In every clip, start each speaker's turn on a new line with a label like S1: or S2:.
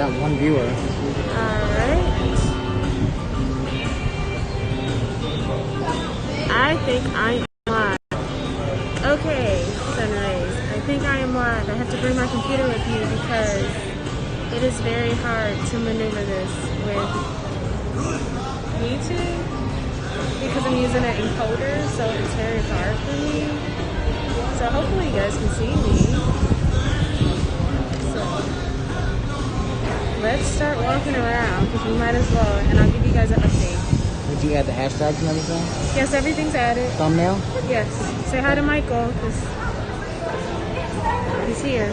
S1: got one viewer.
S2: Alright. I think I am live. Okay, Sunraes. I think I am live. I have to bring my computer with me because it is very hard to maneuver this with YouTube because I'm using an encoder, so it's very hard for me. So hopefully you guys can see me. So let's start walking around because we might as well, and I'll give you guys an update.
S1: Did you add the hashtags and everything?
S2: Yes, everything's added.
S1: Thumbnail?
S2: Yes. Say hi to Michael because he's here.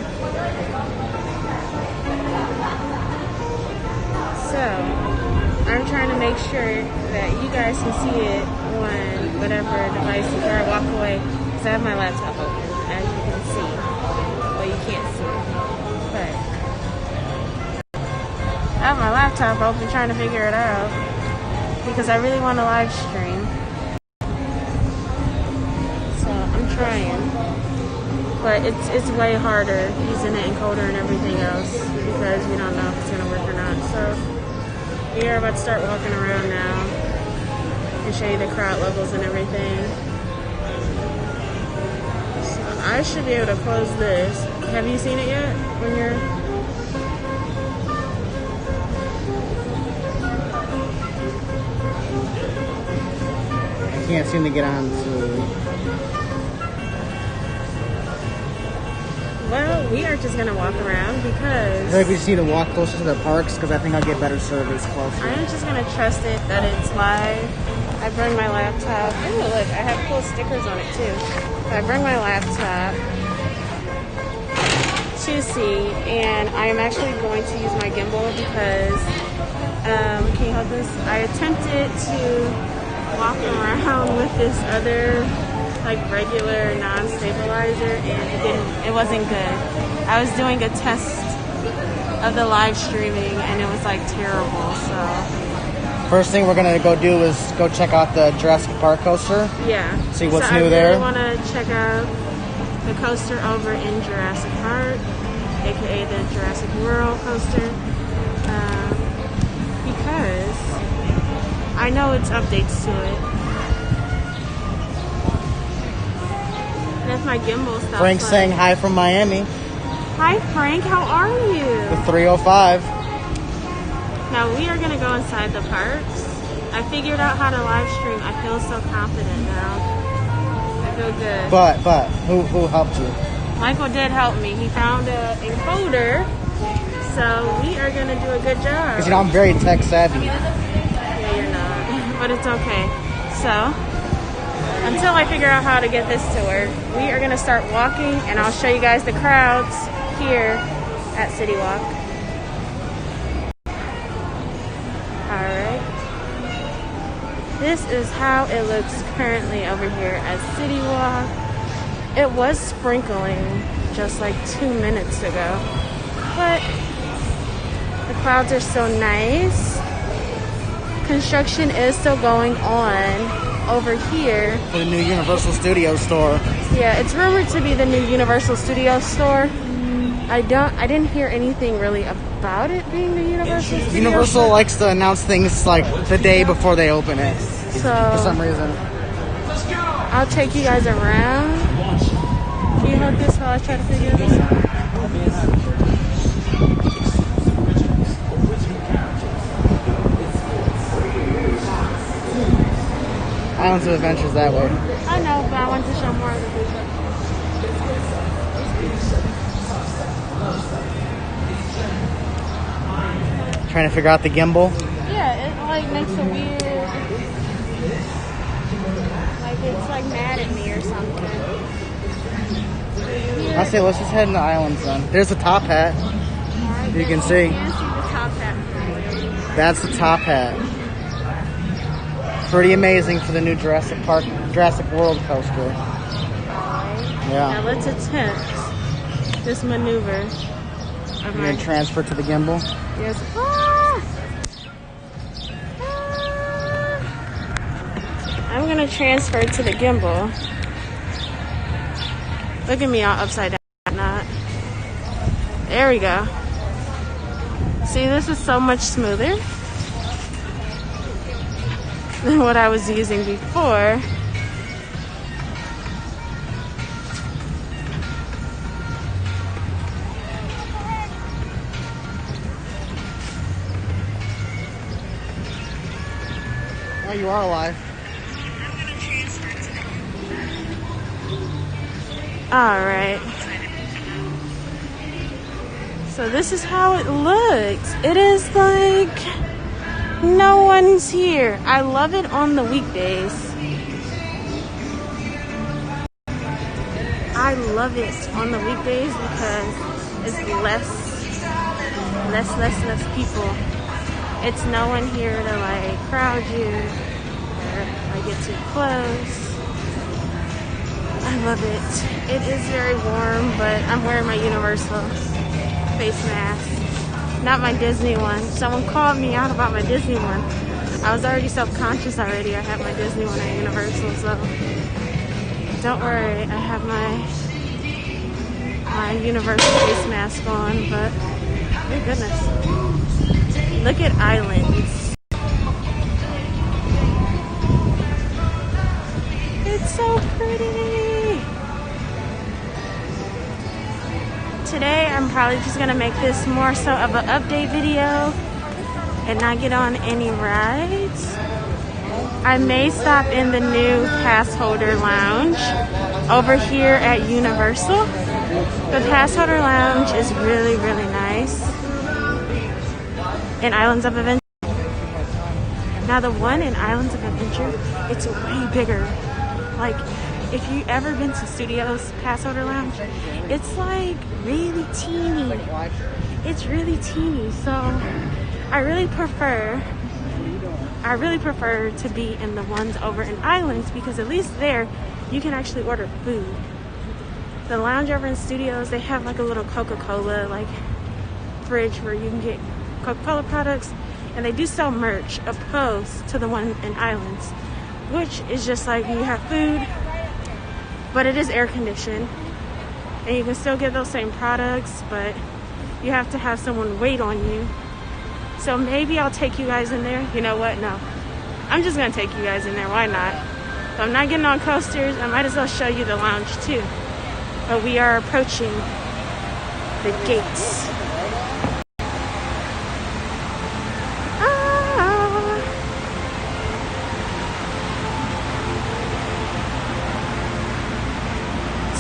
S2: So I'm trying to make sure that you guys can see it on whatever device before I walk away. Because I have my laptop open, as you can see. Well, you can't see it, but I have my laptop open trying to figure it out because I really want to live stream. So I'm trying, but it's way harder using the encoder and everything else because we don't know if it's gonna work or not. So we are about to start walking around now and show you the crowd levels and everything. So I should be able to close this. Have you seen it yet? When you're...
S1: I can't seem to get on to...
S2: Well, we are just gonna walk around because...
S1: I feel like we just need to walk closer to the parks because I think I'll get better service closer.
S2: I'm just gonna trust it that it's live. I bring my laptop. Oh, look, I have cool stickers on it too. I bring my laptop to see, and I am actually going to use my gimbal because, can you hold this? I attempted to walk around with this other, like, regular non-stabilizer, and it wasn't good. I was doing a test of the live streaming, and it was, like, terrible, so...
S1: First thing we're gonna go do is go check out the Jurassic Park coaster.
S2: Yeah.
S1: See what's
S2: so
S1: new there.
S2: I really want to check out the coaster over in Jurassic Park, aka the Jurassic World coaster, because I know it's updates to it. And if my gimbal stops.
S1: Frank's saying hi from Miami.
S2: Hi Frank, how are you?
S1: The 305.
S2: Now we are gonna go inside the parks. I figured out how to live stream. I feel so confident now. I feel good.
S1: But who helped you?
S2: Michael did help me. He found an encoder, so we are gonna do a good job.
S1: Because I'm very tech savvy.
S2: Yeah, you're not, but it's okay. So until I figure out how to get this to work, we are gonna start walking, and I'll show you guys the crowds here at City Walk. Alright. This is how it looks currently over here at City Walk. It was sprinkling just like 2 minutes ago, but the clouds are so nice. Construction is still going on over here.
S1: For the new Universal Studios store.
S2: Yeah, it's rumored to be the new Universal Studios store. I didn't hear anything really about it being the Universal Studios
S1: Universal
S2: store.
S1: likes to announce things like the day before they open it.
S2: So
S1: for some reason.
S2: I'll take you guys around. Can you hold this while I try to figure this out?
S1: Islands of Adventure's that way.
S2: I know, but I want to show more of the visual.
S1: Trying to figure out the gimbal.
S2: Yeah, it like makes a weird, like it's like mad at me or something.
S1: I say let's just head in the islands then. There's the top hat.
S2: Right,
S1: You can see.
S2: You can see the top hat.
S1: That's the top hat. Pretty amazing for the new Jurassic World coaster.
S2: Right.
S1: Yeah.
S2: Now let's attempt this maneuver.
S1: You're going to transfer to the gimbal?
S2: Yes. Ah! Ah! I'm going to transfer to the gimbal. Look at me all upside down. Not. There we go. See, this is so much smoother than what I was using before.
S1: Oh, you are alive.
S2: Alright. So this is how it looks. It is like no one's here. I love it on the weekdays. I love it on the weekdays because it's less people. It's no one here to like crowd you or like get too close. I love it. It is very warm, but I'm wearing my Universal face mask. Not my Disney one. Someone called me out about my Disney one. I was already self-conscious already. I had my Disney one at Universal, so don't worry. I have my Universal face mask on, but oh goodness. Look at islands. It's so pretty. Today I'm probably just gonna make this more so of an update video and not get on any rides. I may stop in the new pass holder lounge over here at Universal. The pass holder lounge is really, really nice. In Islands of Adventure. Now the one in Islands of Adventure, it's way bigger. Like, if you ever been to Studios Pass Holder Lounge, it's like really teeny. It's really teeny. So I really prefer to be in the ones over in Islands because at least there you can actually order food. The lounge over in Studios, they have like a little Coca-Cola like fridge where you can get Coca-Cola products, and they do sell merch opposed to the one in Islands, which is just like you have food, but it is air conditioned and you can still get those same products, but you have to have someone wait on you. So maybe I'll take you guys in there. You know what? No, I'm just gonna take you guys in there. Why not? So I'm not getting on coasters. I might as well show you the lounge too. But we are approaching the gates.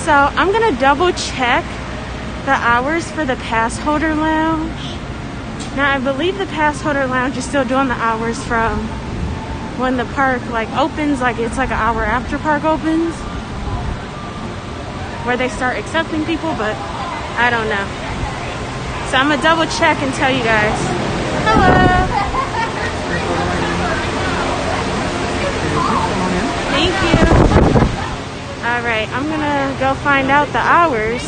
S2: So I'm gonna double check the hours for the pass holder lounge. Now I believe the pass holder lounge is still doing the hours from when the park like opens, like it's like an hour after park opens, where they start accepting people, but I don't know. So I'm gonna double check and tell you guys. Hello. Thank you. Alright, I'm gonna go find out the hours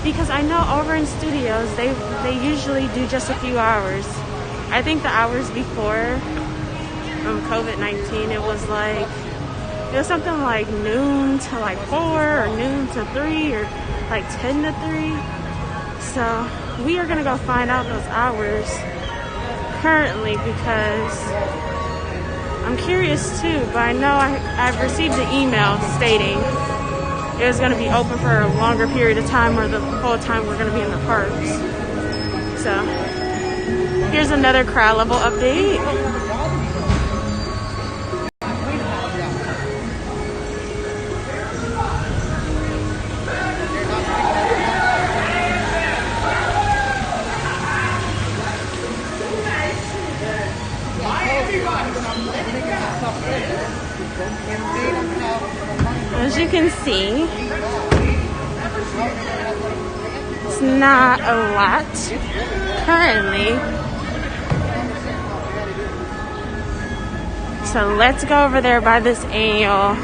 S2: because I know over in Studios they usually do just a few hours. I think the hours before COVID-19 it was something like noon to like 4 or noon to 3 or like 10 to 3. So we are gonna go find out those hours currently because I'm curious too, but I know I've received an email stating it was going to be open for a longer period of time or the whole time we're going to be in the parks. So here's another crowd level update. As you can see, it's not a lot currently. So let's go over there by this annual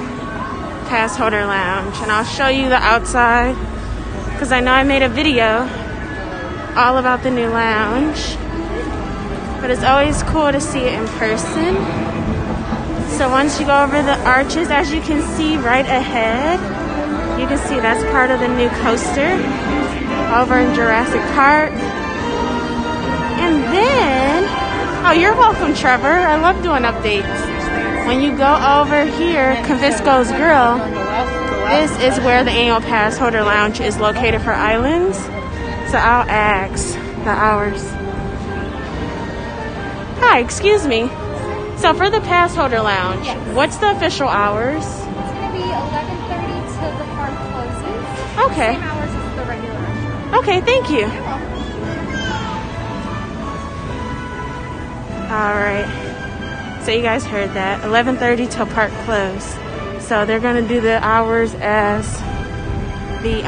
S2: pass holder lounge and I'll show you the outside because I know I made a video all about the new lounge, but it's always cool to see it in person. So once you go over the arches, as you can see right ahead, you can see that's part of the new coaster. over in Jurassic Park. And then, oh, you're welcome, Trevor. I love doing updates. When you go over here, Convisco's Grill, this is where the annual pass holder lounge is located for islands. So I'll ask the hours. Hi, excuse me. So for the pass holder lounge,
S3: yes.
S2: What's the official hours?
S3: It's going to be 11:30 till the park closes.
S2: Okay.
S3: Same hours as the regular restaurant.
S2: Okay, thank you.
S3: You're welcome.
S2: All right. So you guys heard that. 11:30 till park close. So they're going to do the hours as the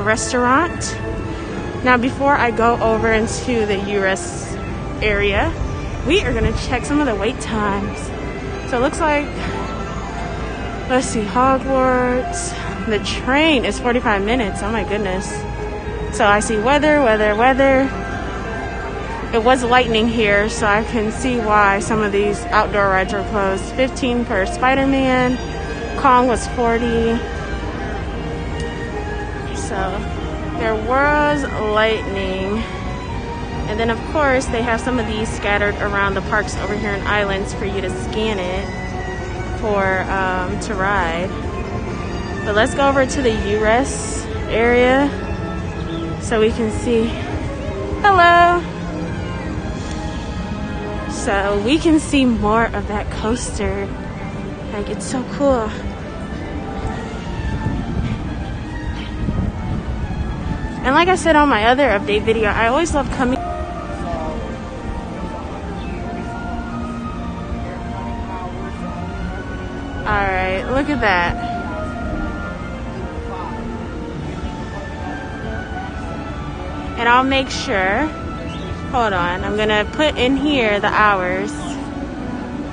S2: restaurant. Now, before I go over into the US area, we are going to check some of the wait times. So it looks like, let's see, Hogwarts. The train is 45 minutes. Oh my goodness. So I see weather. It was lightning here, so I can see why some of these outdoor rides are closed. 15 per Spider-Man. Kong was 40. So there was lightning. And then of course they have some of these scattered around the parks over here in islands for you to scan it for to ride. But let's go over to the US area so we can see. Hello. So we can see more of that coaster. Like, it's so cool. And like I said on my other update video, I always love coming. Alright, look at that. And I'll make sure, hold on, I'm gonna put in here the hours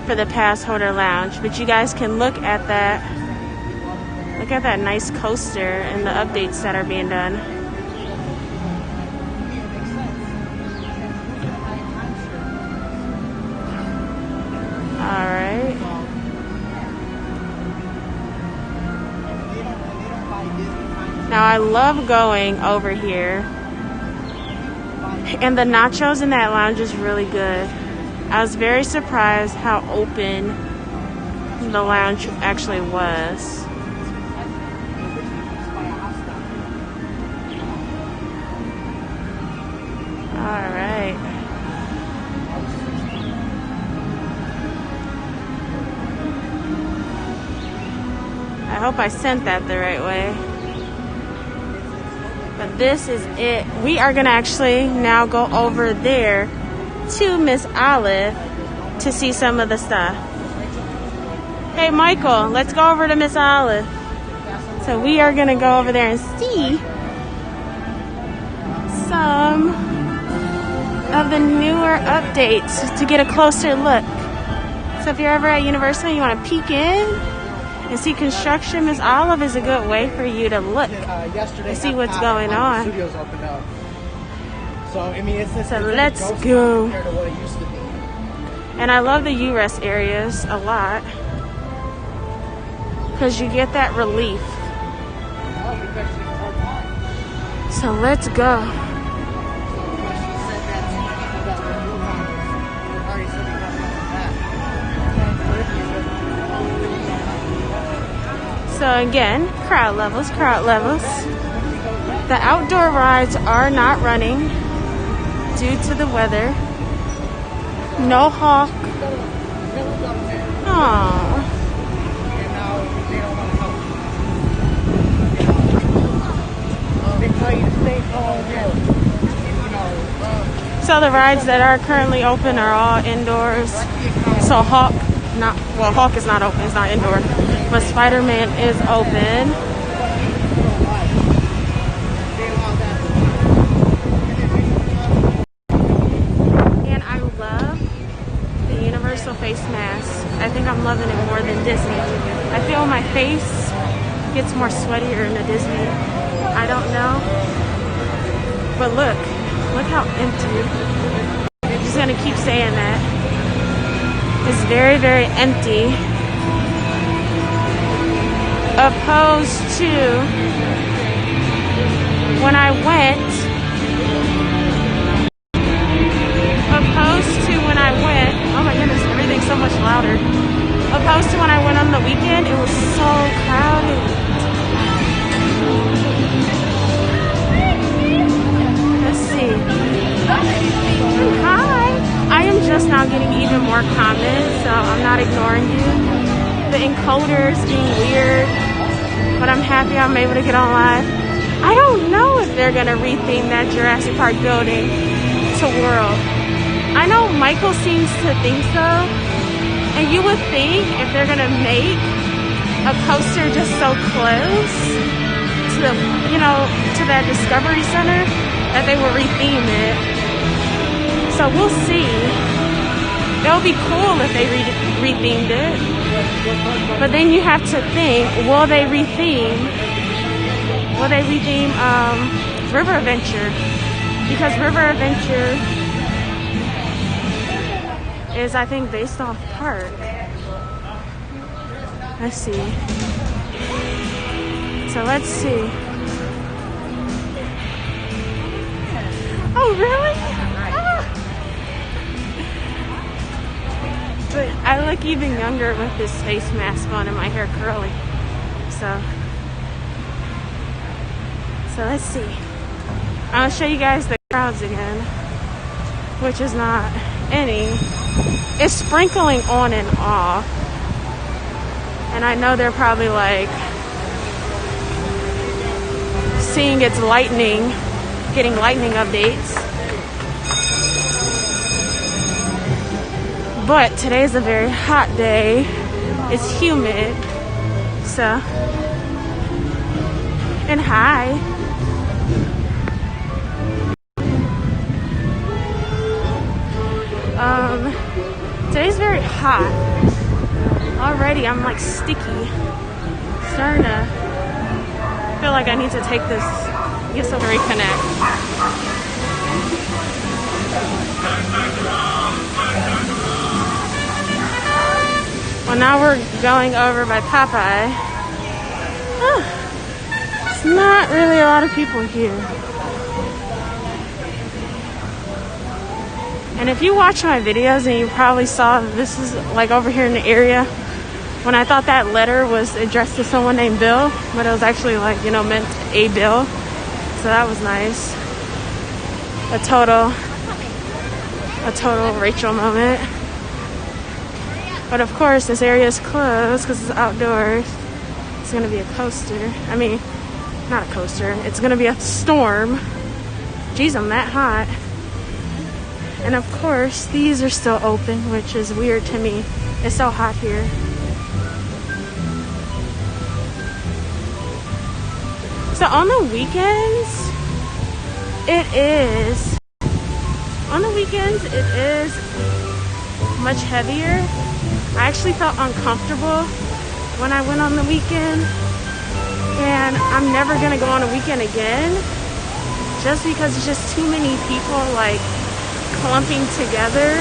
S2: for the pass holder lounge, but you guys can look at that nice coaster and the updates that are being done. All right. Now I love going over here, and the nachos in that lounge is really good. I was very surprised how open the lounge actually was. All right. I hope I sent that the right way. But this is it. We are gonna actually now go over there to Miss Olive to see some of the stuff. Hey Michael, let's go over to Miss Olive. So we are gonna go over there and see some of the newer updates to get a closer look. So if you're ever at Universal and you want to peek in and see construction, Miss Olive is a good way for you to look and see what's going on.
S1: Studios opened up. So I mean, it's
S2: let's go.
S1: compared to what it used to be.
S2: And I love the US areas a lot because you get that relief. So let's go. So again, crowd levels. The outdoor rides are not running due to the weather. No Hawk. Aww. So the rides that are currently open are all indoors. So Hawk is not open, it's not indoor. But Spider-Man is open. And I love the Universal face mask. I think I'm loving it more than Disney. I feel my face gets more sweatier in the Disney. I don't know. But look how empty. I'm just gonna keep saying that. It's very, very empty. Opposed to when I went louder. Opposed to when I went on the weekend, it was so crowded. Let's see. Hi. I am just now getting even more comments, so I'm not ignoring you. The encoder is being weird, but I'm happy I'm able to get on live. I don't know if they're gonna retheme that Jurassic Park building to World. I know Michael seems to think so, and you would think if they're gonna make a coaster just so close to the, you know, to that Discovery Center, that they would retheme it. So we'll see. It would be cool if they rethemed it, but then you have to think: will they retheme River Adventure? Because River Adventure is, I think, based off park. Let's see. So let's see. Oh, really? Ah. But I look even younger with this face mask on and my hair curly. So let's see. I'll show you guys the crowds again, which is not any. It's sprinkling on and off. And I know they're probably like seeing it's lightning, getting lightning updates. But today's a very hot day. It's humid. So, and hi. Today's very hot. Already I'm like sticky. Starting to feel like I need to take this, get some reconnect. Well, now we're going over by Popeye. It's not really a lot of people here. And if you watch my videos, and you probably saw this is like over here in the area when I thought that letter was addressed to someone named Bill, but it was actually like, you know, meant a Bill. So that was nice. A total Rachel moment. But of course, this area is closed because it's outdoors. It's gonna be a coaster. I mean, not a coaster. It's gonna be a storm. Geez, I'm that hot. And of course, these are still open, which is weird to me. It's so hot here. So on the weekends, it is much heavier. I actually felt uncomfortable when I went on the weekend, and I'm never gonna go on a weekend again just because it's just too many people like clumping together,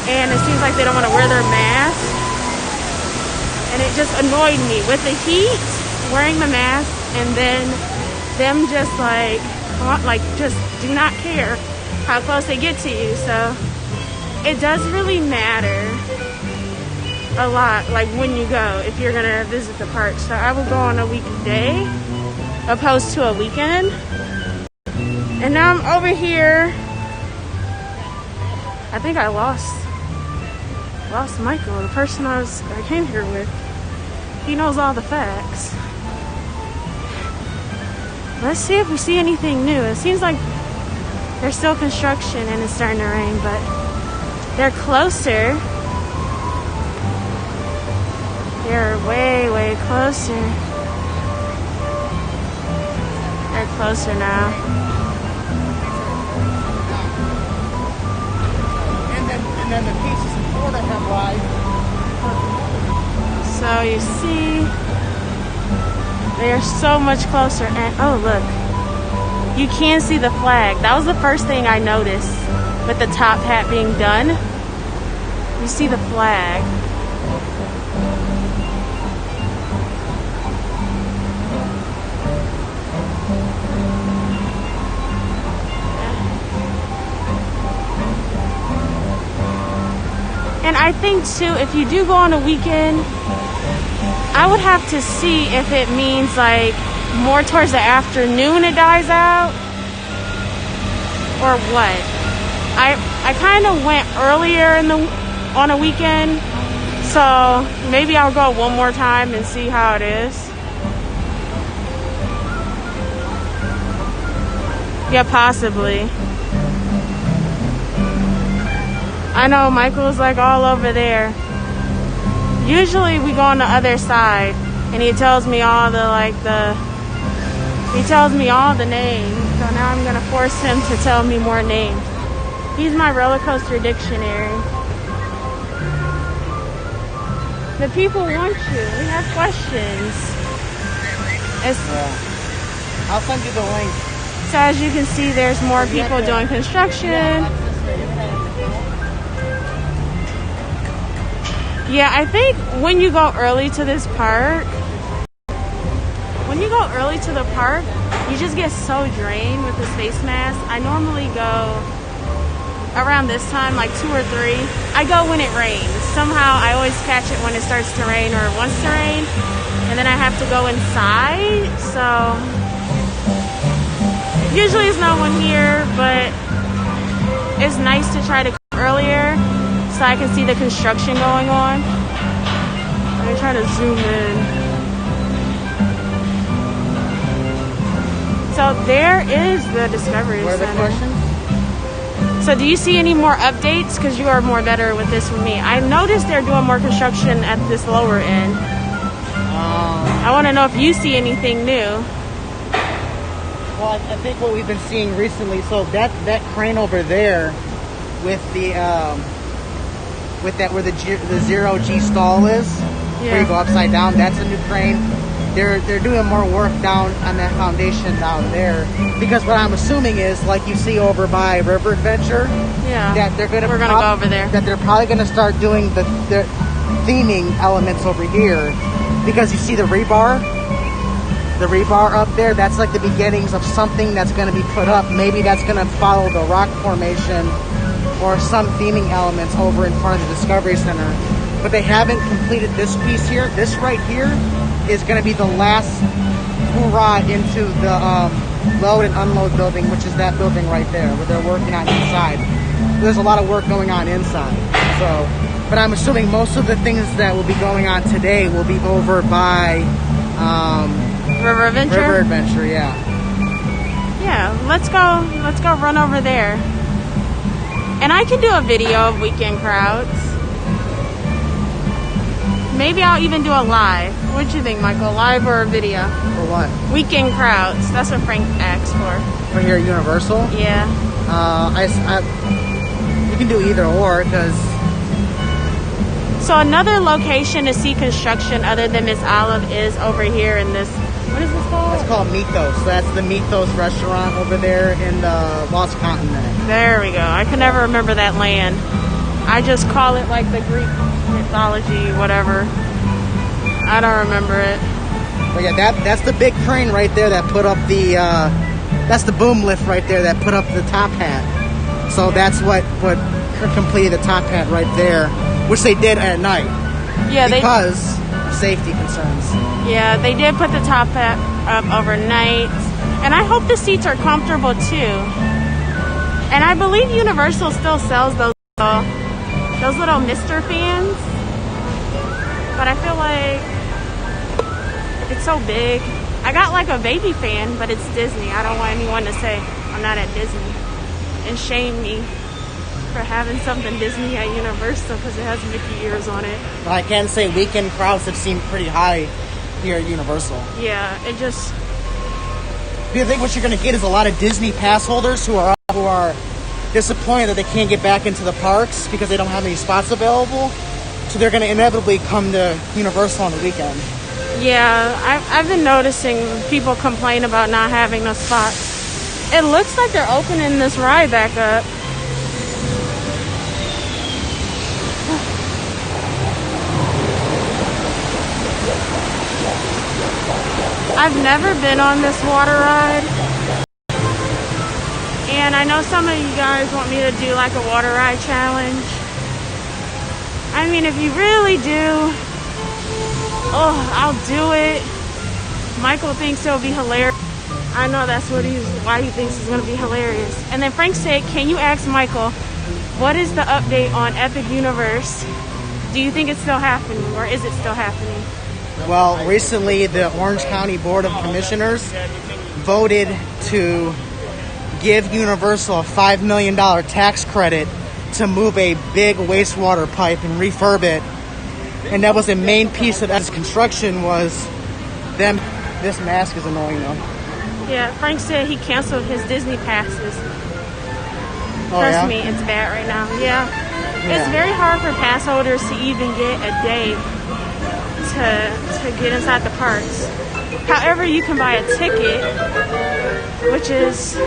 S2: and it seems like they don't want to wear their mask, and it just annoyed me with the heat, wearing the mask, and then them just like just do not care how close they get to you. So it does really matter a lot, like when you go, if you're gonna visit the park. So I will go on a weekday opposed to a weekend. And now I'm over here. I think I lost Michael, the person I came here with. He knows all the facts. Let's see if we see anything new. It seems like there's still construction and it's starting to rain, but they're closer. They're way, way closer. They're closer now.
S1: And then the pieces in Florida have live.
S2: So you see, they are so much closer. And oh look, you can see the flag. That was the first thing I noticed with the top hat being done. You see the flag. And I think too, if you do go on a weekend, I would have to see if it means like more towards the afternoon it dies out or what. I kind of went earlier on a weekend, so maybe I'll go one more time and see how it is. Yeah, possibly. I know Michael's like all over there. Usually we go on the other side and he tells me all the names. So now I'm gonna force him to tell me more names. He's my roller coaster dictionary. The people want you. We have questions.
S1: I'll send you the link.
S2: So as you can see, there's more people doing construction. Yeah, I think when you go early to this park, you just get so drained with this face mask. I normally go around this time, like 2 or 3. I go when it rains. Somehow I always catch it when it starts to rain or wants to rain. And then I have to go inside, so usually there's no one here, but it's nice to try to come earlier so I can see the construction going on. Let me try to zoom in. So there is the Discovery
S1: What are the
S2: Center.
S1: questions?
S2: So do you see any more updates? Because you are more better with this than me. I noticed they're doing more construction at this lower end. I want to know if you see anything new.
S1: Well, I think what we've been seeing recently, so that crane over there with the where the 0G stall is, where you go upside down, that's a new crane. They're doing more work down on that foundation down there, because what I'm assuming is, like you see over by River Adventure, that we're gonna go over there. That they're probably gonna start doing the theming elements over here, because you see the rebar up there. That's like the beginnings of something that's going to be put up. Maybe that's going to follow the rock formation or some theming elements over in front of the Discovery Center. But they haven't completed this piece here. This right here is going to be the last hoorah into the load and unload building, which is that building right there where they're working on inside. There's a lot of work going on inside. But I'm assuming most of the things that will be going on today will be over by
S2: River Adventure?
S1: River Adventure, yeah.
S2: Yeah, let's go run over there. And I can do a video of weekend crowds. Maybe I'll even do a live. What do you think, Michael? Live or a video?
S1: For what?
S2: Weekend crowds. That's what Frank asked for.
S1: For here at Universal?
S2: Yeah.
S1: You can do either or, because...
S2: So another location to see construction other than Miss Olive is over here in this, what is this called?
S1: It's called Mythos. So that's the Mythos restaurant over there in the Lost Continent.
S2: There we go. I can never remember that land. I just call it like the Greek mythology, whatever. I don't remember it.
S1: But yeah, that's the big crane right there that put up the, that's the boom lift right there that put up the top hat. So that's what completed the top hat right there. Which they did at night. Yeah, because of safety concerns.
S2: Yeah, they did put the top hat up overnight. And I hope the seats are comfortable too. And I believe Universal still sells those little Mister fans. But I feel like it's so big. I got like a baby fan, but it's Disney. I don't want anyone to say I'm not at Disney and shame me for having something Disney at Universal because it has Mickey ears on it.
S1: But I can say weekend crowds have seemed pretty high here at Universal.
S2: Yeah, it just...
S1: I think what you're going to get is a lot of Disney pass holders who are disappointed that they can't get back into the parks because they don't have any spots available. So they're going to inevitably come to Universal on the weekend.
S2: Yeah, I've been noticing people complain about not having no spots. It looks like they're opening this ride back up. I've never been on this water ride, and I know some of you guys want me to do like a water ride challenge. I mean, if you really do, oh, I'll do it. Michael thinks it'll be hilarious. I know that's why he thinks it's gonna be hilarious. And then Frank said, can you ask Michael, what is the update on Epic Universe? Do you think it's still happening, or is it still happening?
S1: Well, recently the Orange County Board of Commissioners voted to give Universal a $5 million tax credit to move a big wastewater pipe and refurb it. And that was the main piece of this construction was them. This mask is annoying though.
S2: Yeah, Frank said he canceled his Disney passes.
S1: Oh,
S2: Trust
S1: yeah?
S2: me, it's bad right now. Yeah. It's very hard for pass holders to even get a day to get inside the parks. However, you can buy a ticket, which is,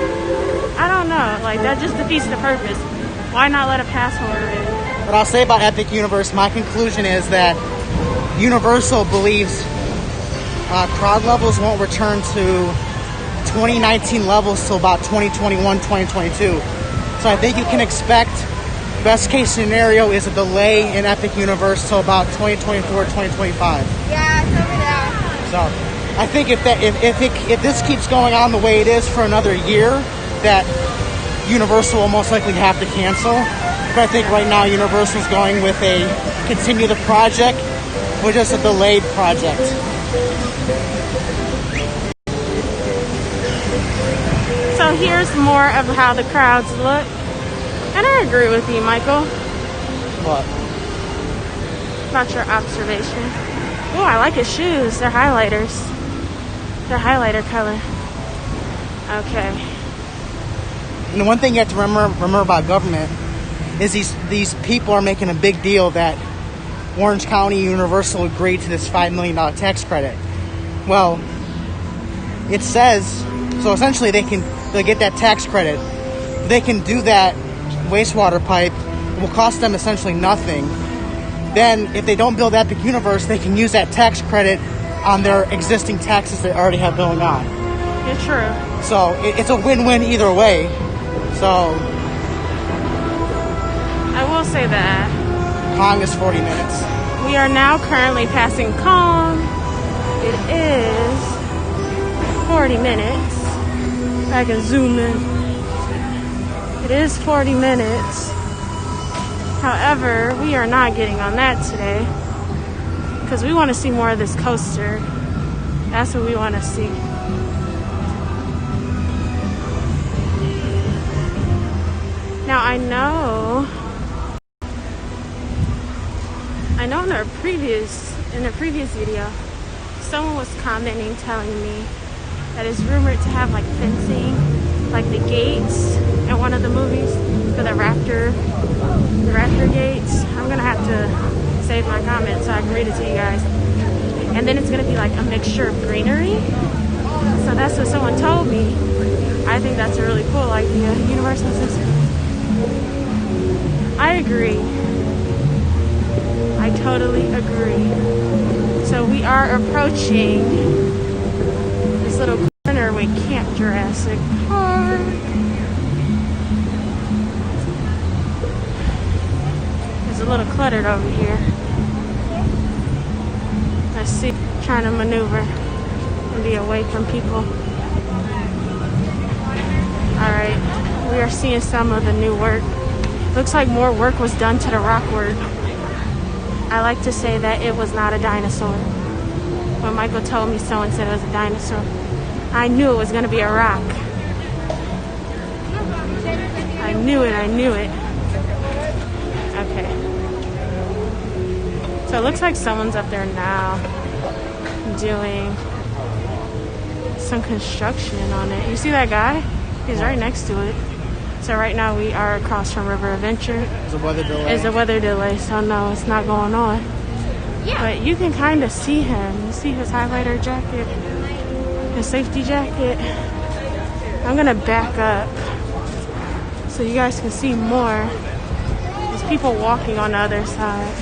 S2: I don't know, like that just defeats the purpose. Why not let a pass holder in?
S1: What I'll say about Epic Universe, my conclusion is that Universal believes crowd levels won't return to 2019 levels till about 2021, 2022. So I think you can expect, best case scenario is a delay in Epic Universe till about 2024, 2025.
S3: Yeah, it's over there.
S1: So I think if this keeps going on the way it is for another year, that Universal will most likely have to cancel. But I think right now Universal's going with a continue the project, which is a delayed project.
S2: So here's more of how the crowds look. And I agree with you, Michael,
S1: What?
S2: about your observation. Oh, I like his shoes. They're highlighters. They're highlighter color. Okay.
S1: And the one thing you have to remember about government is these people are making a big deal that Orange County Universal agreed to this $5 million tax credit. Well, it says, so essentially they'll get that tax credit. They can do that wastewater pipe. It will cost them essentially nothing. Then if they don't build Epic Universe, they can use that tax credit on their existing taxes they already have going on.
S2: Yeah, true.
S1: So it's a win-win either way. So
S2: I will say that.
S1: Kong is 40 minutes.
S2: We are now currently passing Kong. It is 40 minutes. I can zoom in. It is 40 minutes. However, we are not getting on that today because we want to see more of this coaster. That's what we want to see. Now I know in a previous video, someone was commenting, telling me that it's rumored to have like fencing, like the gates in one of the movies for the raptor gates. I'm gonna have to save my comment so I can read it to you guys. And then it's gonna be like a mixture of greenery. So that's what someone told me. I think that's a really cool idea. Universal System. I agree. I totally agree. So we are approaching this little corner with Camp Jurassic Park. It's a little cluttered over here. Let's see, trying to maneuver and be away from people. Alright, we are seeing some of the new work. Looks like more work was done to the rock work. I like to say that it was not a dinosaur. When Michael told me so and said it was a dinosaur, I knew it was going to be a rock. I knew it. Okay. So it looks like someone's up there now doing some construction on it. You see that guy? He's right next to it. So right now we are across from River Adventure.
S1: It's a weather delay.
S2: It's a weather delay, so no, it's not going on.
S3: Yeah.
S2: But you can kind of see him. You see his highlighter jacket, his safety jacket. I'm gonna back up so you guys can see more. There's people walking on the other side.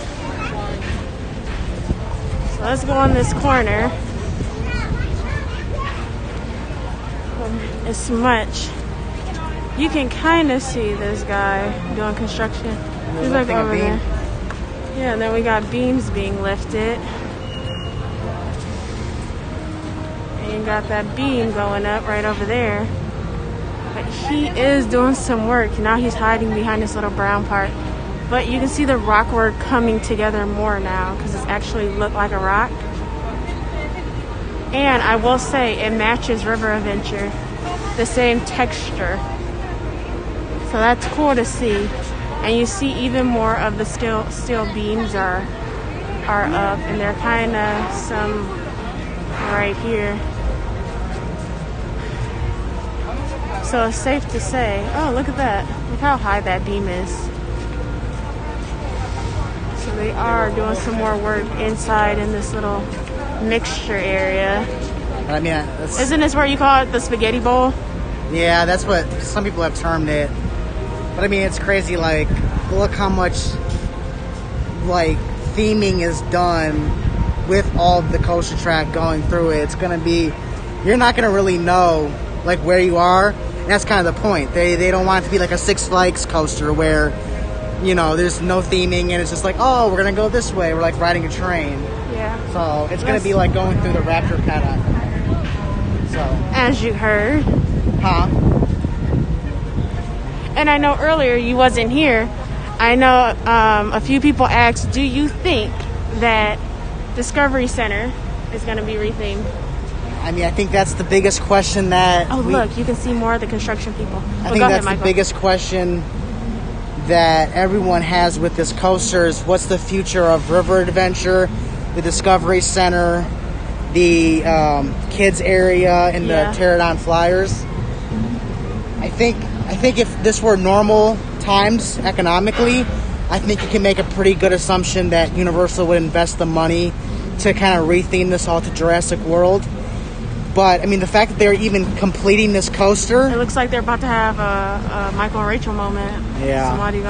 S2: So let's go on this corner. It's much. You can kind of see this guy doing construction. He's like over there. Yeah, and then we got beams being lifted. And you got that beam going up right over there. But he is doing some work. Now he's hiding behind this little brown part. But you can see the rock work coming together more now because it's actually looked like a rock. And I will say it matches River Adventure, the same texture. So that's cool to see. And you see even more of the steel beams are up, and they're kind of some right here. So it's safe to say, oh, look at that. Look how high that beam is. So they are doing some more work inside in this little mixture area.
S1: I mean,
S2: isn't this where you call it the spaghetti bowl?
S1: Yeah, that's what some people have termed it. But I mean, it's crazy. Like, look how much like theming is done with all of the coaster track going through it. It's gonna be, you're not gonna really know like where you are. And that's kind of the point. They don't want it to be like a Six Flags coaster where, you know, there's no theming and it's just like, oh, we're gonna go this way. We're like riding a train.
S2: Yeah.
S1: So it's gonna be like going through the Raptor paddock. So
S2: as you heard.
S1: Huh?
S2: And I know earlier you wasn't here. I know a few people asked, do you think that Discovery Center is going to be rethemed?
S1: I mean, I think that's the biggest question that...
S2: Oh, look, you can see more of the construction people.
S1: I think that's the biggest question that everyone has with this coaster is what's the future of River Adventure, the Discovery Center, the kids area, and the Pterodon Flyers. I think if this were normal times economically, I think you can make a pretty good assumption that Universal would invest the money to kind of retheme this all to Jurassic World. But I mean, the fact that they're even completing this coaster,
S2: it looks like they're about to have a Michael and Rachel moment.
S1: Yeah,
S2: somebody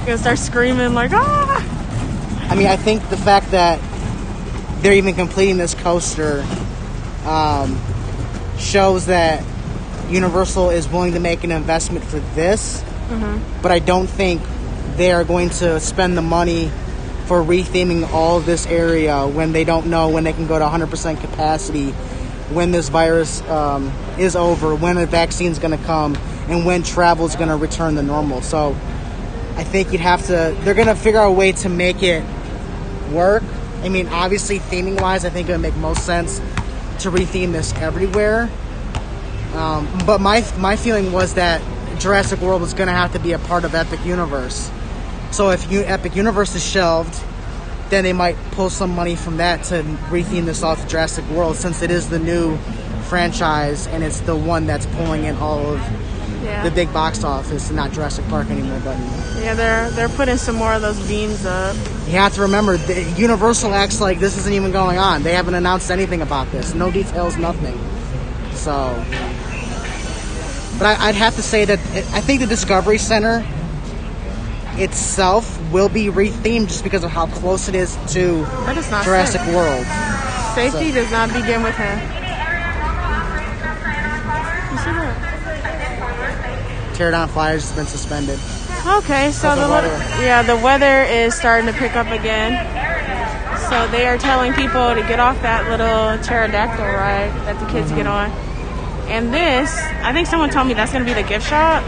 S2: gonna start screaming like ah.
S1: I mean, I think the fact that they're even completing this coaster shows that Universal is willing to make an investment for this, but I don't think they are going to spend the money for retheming all of this area when they don't know when they can go to 100% capacity, when this virus is over, when a vaccine is going to come, and when travel is going to return to normal. So I think they're going to figure out a way to make it work. I mean, obviously, theming-wise, I think it would make most sense to retheme this everywhere. But my feeling was that Jurassic World was going to have to be a part of Epic Universe. So if Epic Universe is shelved, then they might pull some money from that to retheme this all to Jurassic World, since it is the new franchise and it's the one that's pulling in all of the big box office, and not Jurassic Park anymore. But
S2: yeah, they're putting some more of those beams up.
S1: You have to remember, Universal acts like this isn't even going on. They haven't announced anything about this. No details, nothing. So, but I'd have to say that I think the Discovery Center itself will be rethemed just because of how close it is to Jurassic World.
S2: Safety does not begin with him. You see that?
S1: Pterodon Flyers has been suspended.
S2: Okay, so the weather is starting to pick up again. So they are telling people to get off that little pterodactyl ride that the kids get on. And this, I think someone told me that's going to be the gift shop.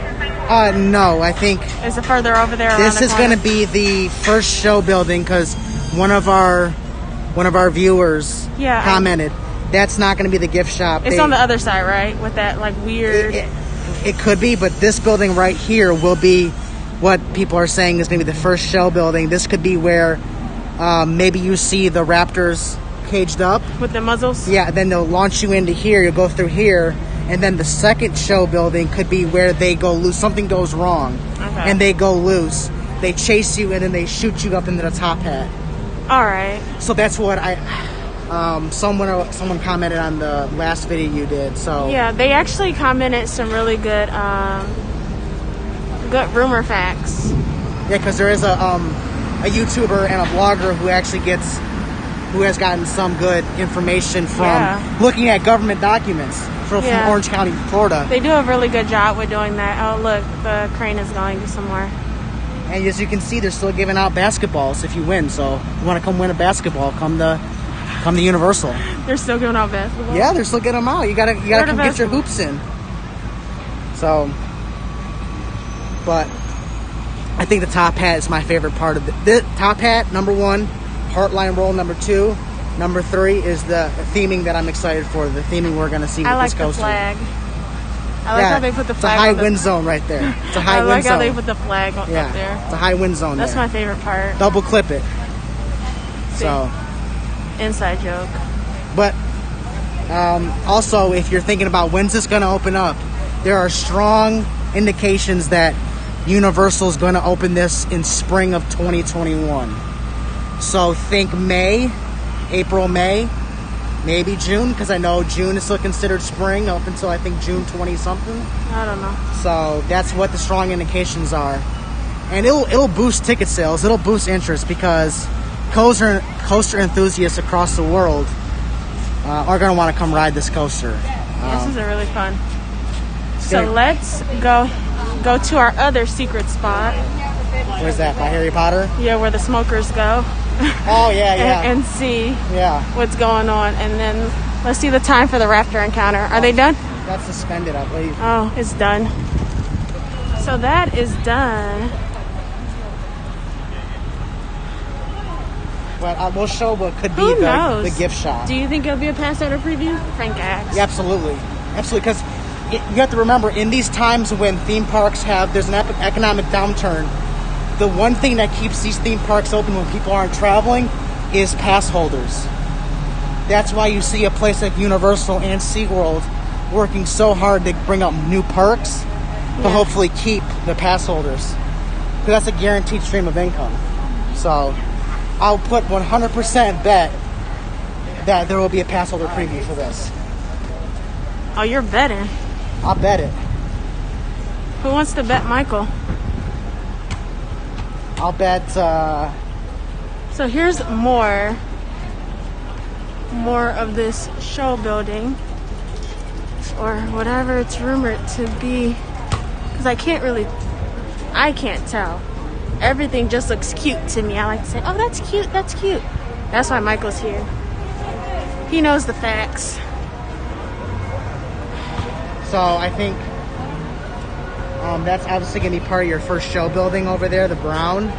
S1: No, I think...
S2: Is it further over there?
S1: This is going to be the first show building, because one of our viewers commented that's not going to be the gift shop.
S2: It's on the other side, right? With that like weird...
S1: It could be, but this building right here will be what people are saying is going to be the first show building. This could be where maybe you see the raptors caged up.
S2: With the muzzles?
S1: Yeah, then they'll launch you into here. You'll go through here. And then the second show building could be where they go loose. Something goes wrong. Okay. And they go loose. They chase you and then they shoot you up into the top hat.
S2: All right.
S1: So that's what someone commented on the last video you did. So
S2: yeah, they actually commented some really good rumor facts.
S1: Yeah, because there is a YouTuber and a blogger who has gotten some good information from looking at government documents from Orange County, Florida.
S2: They do a really good job with doing that. Oh, look, the crane is going somewhere.
S1: And as you can see, they're still giving out basketballs if you win. So if you want to come win a basketball, come to Universal.
S2: They're still giving out basketball?
S1: Yeah, they're still getting them out. You gotta come get your hoops in. So, but I think the top hat is my favorite part of the top hat. Number 1, Heartline roll. Number 2, number 3 is the theming that I'm excited for. The theming we're gonna see with this coaster.
S2: I like the flag. I like how they put the flag.
S1: It's a high wind zone right there. It's a high wind zone.
S2: I like how they put the flag up there.
S1: It's a high wind zone.
S2: That's my favorite part.
S1: Double clip it.
S2: See?
S1: So,
S2: inside joke.
S1: But also, if you're thinking about when's this going to open up, there are strong indications that Universal is going to open this in spring of 2021. So think May, April, May. Maybe June, because I know June is still considered spring up until I think June 20 something.
S2: I don't know.
S1: So that's what the strong indications are, and it'll boost ticket sales. It'll boost interest because coaster enthusiasts across the world are going to want to come ride this coaster.
S2: This is really fun. So let's go to our other secret spot.
S1: Where's that? By Harry Potter?
S2: Yeah, where the smokers go.
S1: Oh, yeah.
S2: and see
S1: what's
S2: what's going on. And then let's see the time for the raptor encounter. Are they done?
S1: That's suspended, I believe.
S2: Oh, it's done. So that is done.
S1: Well, we'll show what could be the gift shop.
S2: Do you think it'll be a pass order preview? Frank asks.
S1: Yeah, absolutely. Because you have to remember, in these times when theme parks there's an economic downturn, the one thing that keeps these theme parks open when people aren't traveling is pass holders. That's why you see a place like Universal and SeaWorld working so hard to bring up new parks to hopefully keep the pass holders. Because that's a guaranteed stream of income. So I'll put 100% bet that there will be a pass holder preview for this.
S2: Oh, you're betting.
S1: I'll bet it.
S2: Who wants to bet Michael?
S1: I'll bet.
S2: So here's more of this show building, or whatever it's rumored to be, because I can't tell. Everything just looks cute to me. I like to say, oh, that's cute, that's cute. That's why Michael's here. He knows the facts.
S1: So I think that's obviously going to be part of your first show building over there, the brown.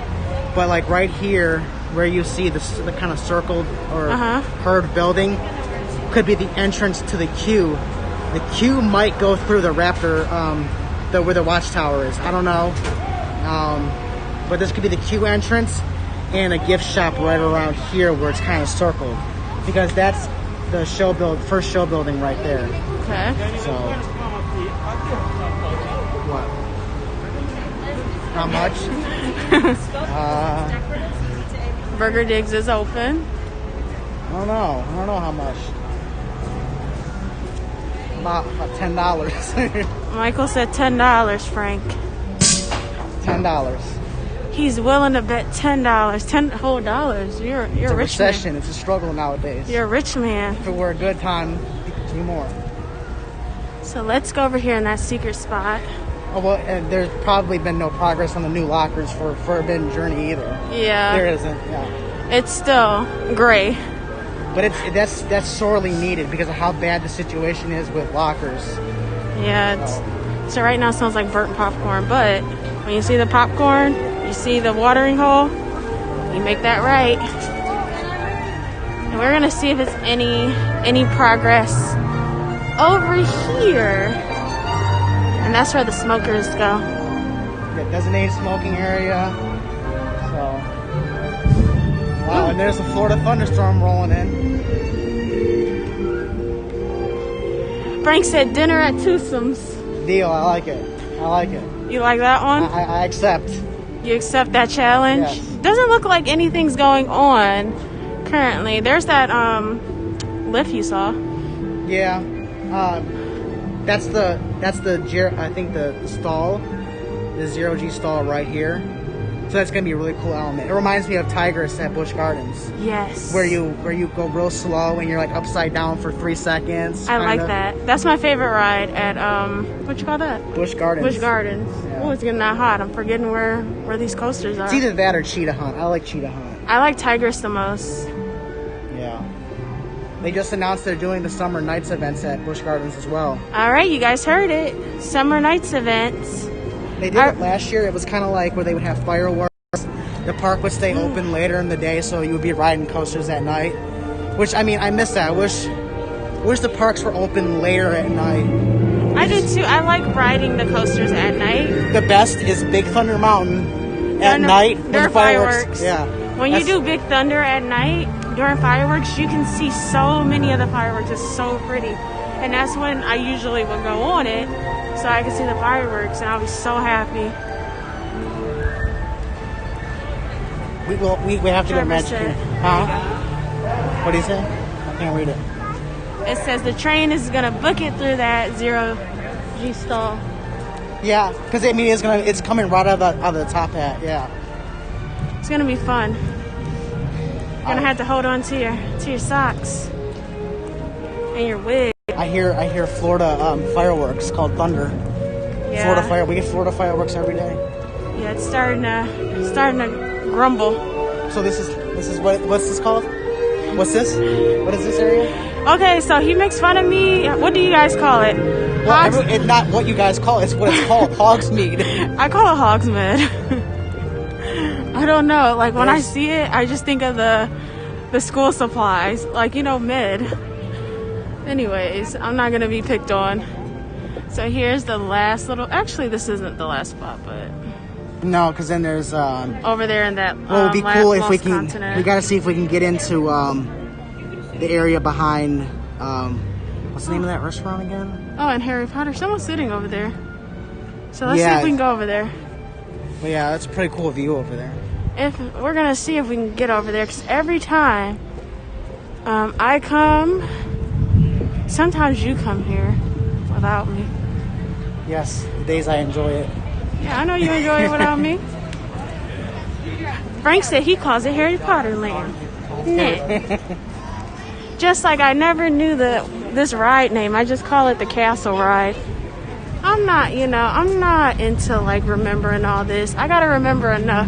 S1: But like right here, where you see the kind of circled or curved building, could be the entrance to the queue. The queue might go through the Raptor, where the watchtower is. I don't know. But this could be the queue entrance and a gift shop right around here where it's kind of circled. Because that's the first show building right there.
S2: Okay.
S1: So, what? How much?
S2: Burger Digs is open.
S1: I don't know how much. About $10.
S2: Michael said $10, Frank.
S1: $10.
S2: He's willing to bet $10. $10 whole dollars. You're a rich
S1: recession.
S2: man.
S1: It's a struggle nowadays.
S2: You're a rich man.
S1: If it were a good time, do more.
S2: So let's go over here in that secret spot.
S1: Oh, well, and there's probably been no progress on the new lockers for Forbidden Journey either.
S2: Yeah.
S1: There isn't, yeah.
S2: It's still gray.
S1: But that's sorely needed because of how bad the situation is with lockers.
S2: Yeah, so right now it smells like burnt popcorn, but when you see the popcorn, you see the watering hole, you make that right. And we're gonna see if it's any progress over here. And that's where the smokers go.
S1: Yeah, designated smoking area. So, wow, and there's a Florida thunderstorm rolling in.
S2: Frank said dinner at Twosomes.
S1: Deal, I like it.
S2: You like that one?
S1: I accept.
S2: You accept that challenge?
S1: Yes.
S2: Doesn't look like anything's going on currently. There's that lift you saw.
S1: Yeah. That's the I think the stall, the 0G stall right here. So that's gonna be a really cool element. It reminds me of Tigris at Busch Gardens.
S2: Yes.
S1: Where you go real slow and you're like upside down for 3 seconds.
S2: I like that. That's my favorite ride at what you call that?
S1: Busch Gardens.
S2: Busch Gardens.
S1: Yeah.
S2: Oh, it's getting that hot. I'm forgetting where these coasters are.
S1: It's either that or Cheetah Hunt. I like Cheetah Hunt.
S2: I like Tigris the most.
S1: Yeah. They just announced they're doing the Summer Nights events at Busch Gardens as well.
S2: All right, you guys heard it. Summer Nights events.
S1: They did it last year. It was kind of like where they would have fireworks. The park would stay open later in the day, so you would be riding coasters at night. Which, I mean, I miss that. I wish the parks were open later at night.
S2: I do too. I like riding the coasters at night.
S1: The best is Big Thunder Mountain at night.
S2: During fireworks.
S1: Yeah.
S2: When you do Big Thunder at night during fireworks, you can see so many of the fireworks. It's so pretty. And that's when I usually would go on it, so I can see the fireworks, and I'll be so happy.
S1: We have to go to Magic
S2: Trevor
S1: Kingdom.
S2: said-
S1: Huh? What do you say? I can't read it.
S2: It says the train is gonna book it through that 0G stall.
S1: Yeah, because I mean it's coming right out of the top hat. Yeah.
S2: It's gonna be fun. You're gonna have to hold on to your socks and your wig.
S1: I hear Florida fireworks called Thunder.
S2: Yeah.
S1: Florida fire. We get Florida fireworks every day.
S2: Yeah, it's starting to grumble.
S1: So this is what's this called? What's this? What is this area?
S2: Okay, so he makes fun of me. What do you guys call it?
S1: Well, it's not what you guys call it. It's what it's called. Hogsmeade.
S2: I call it Hogsmeade. I don't know. Like when I see it, I just think of the school supplies. Like, mid. Anyways, I'm not gonna be picked on. So here's the last little. Actually, this isn't the last spot, but
S1: no, because then there's
S2: over there in that.
S1: Well, it would be cool if we can.
S2: Continent.
S1: We gotta see if we can get into the area behind. What's the name of that restaurant again?
S2: Oh, and Harry Potter. Someone's sitting over there. So let's see
S1: Yeah.
S2: if we can go over there.
S1: But yeah, that's a pretty cool view over there.
S2: If we're gonna see if we can get over there, because every time I come, sometimes you come here without me.
S1: Yes, the days I enjoy it.
S2: Yeah, I know you enjoy it without me. Frank said he calls it Harry Potter Land. Nah. Just like I never knew this ride name. I just call it the Castle Ride. I'm not into like remembering all this. I gotta remember enough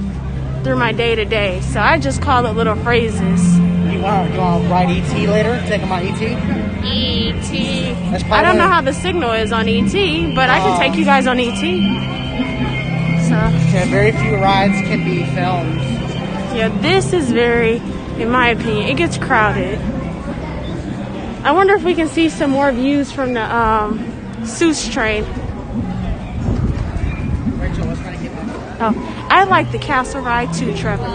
S2: through my day to day. So I just call it little phrases.
S1: You want to ride ET later? Take them on ET?
S2: ET. I don't know how the signal is on ET, but I can take you guys on ET. So
S1: yeah, very few rides can be filmed.
S2: yeah, this is very, in my opinion, it gets crowded. I wonder if we can see some more views from the Seuss train.
S1: Rachel, let's try to get them.
S2: Oh, I like the castle ride too, Trevor.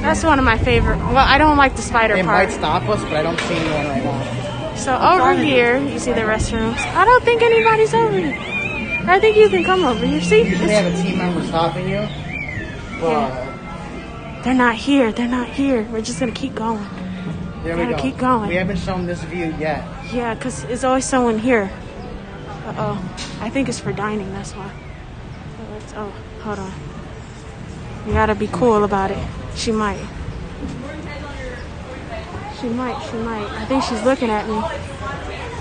S2: That's one of my favorite. Well, I don't like the spider
S1: They
S2: part.
S1: might stop us, but I don't see anyone right now.
S2: So over here, you see the restrooms. I don't think anybody's over here. I think you can come over here. See?
S1: Usually they have a team member stopping you. But
S2: They're not here. They're not here. We're just going to keep going.
S1: there we
S2: Gotta
S1: go.
S2: keep going.
S1: We haven't shown this view yet.
S2: Yeah, because there's always someone here. Uh-oh. I think it's for dining. That's why. Oh, hold on. You got to be cool about it. She might. She might. I think she's looking at me.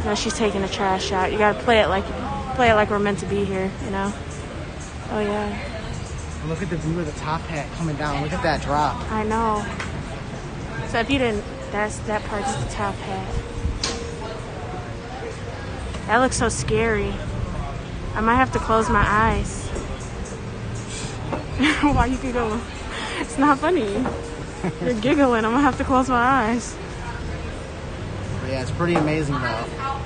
S2: No, she's taking a trash out. You gotta play it like we're meant to be here, Oh yeah.
S1: Look at the view of the top hat coming down. Look at that drop.
S2: I know. So if you didn't, that part's the top hat. That looks so scary. I might have to close my eyes. Why you giggling? It's not funny. You're giggling. I'm gonna have to close my eyes.
S1: Yeah, it's pretty amazing though.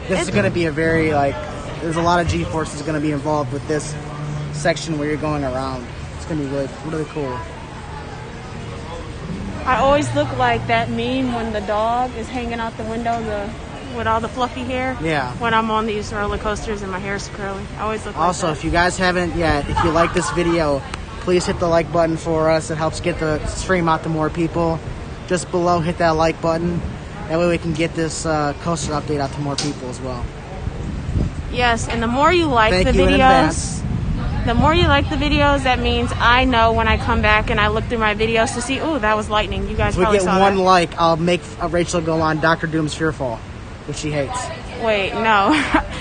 S1: This is going to be a very there's a lot of G-forces going to be involved with this section where you're going around. It's going to be really, really cool.
S2: I always look like that meme when the dog is hanging out the window with all the fluffy hair.
S1: Yeah.
S2: When I'm on these roller coasters and my hair's curly. I always look
S1: Also,
S2: like that.
S1: if you guys haven't yet, if you like this video, please hit the like button for us. It helps get the stream out to more people. Just below, hit that like button. That way we can get this coaster update out to more people as well.
S2: Yes, and the more you like
S1: Thank
S2: the
S1: you in
S2: videos,
S1: advance.
S2: The more you like the videos, that means I know when I come back and I look through my videos to see, oh, that was lightning. You guys
S1: If we
S2: probably
S1: get
S2: saw
S1: one
S2: that.
S1: like, I'll make Rachel go on Dr. Doom's Fearfall, which she hates.
S2: Wait, no.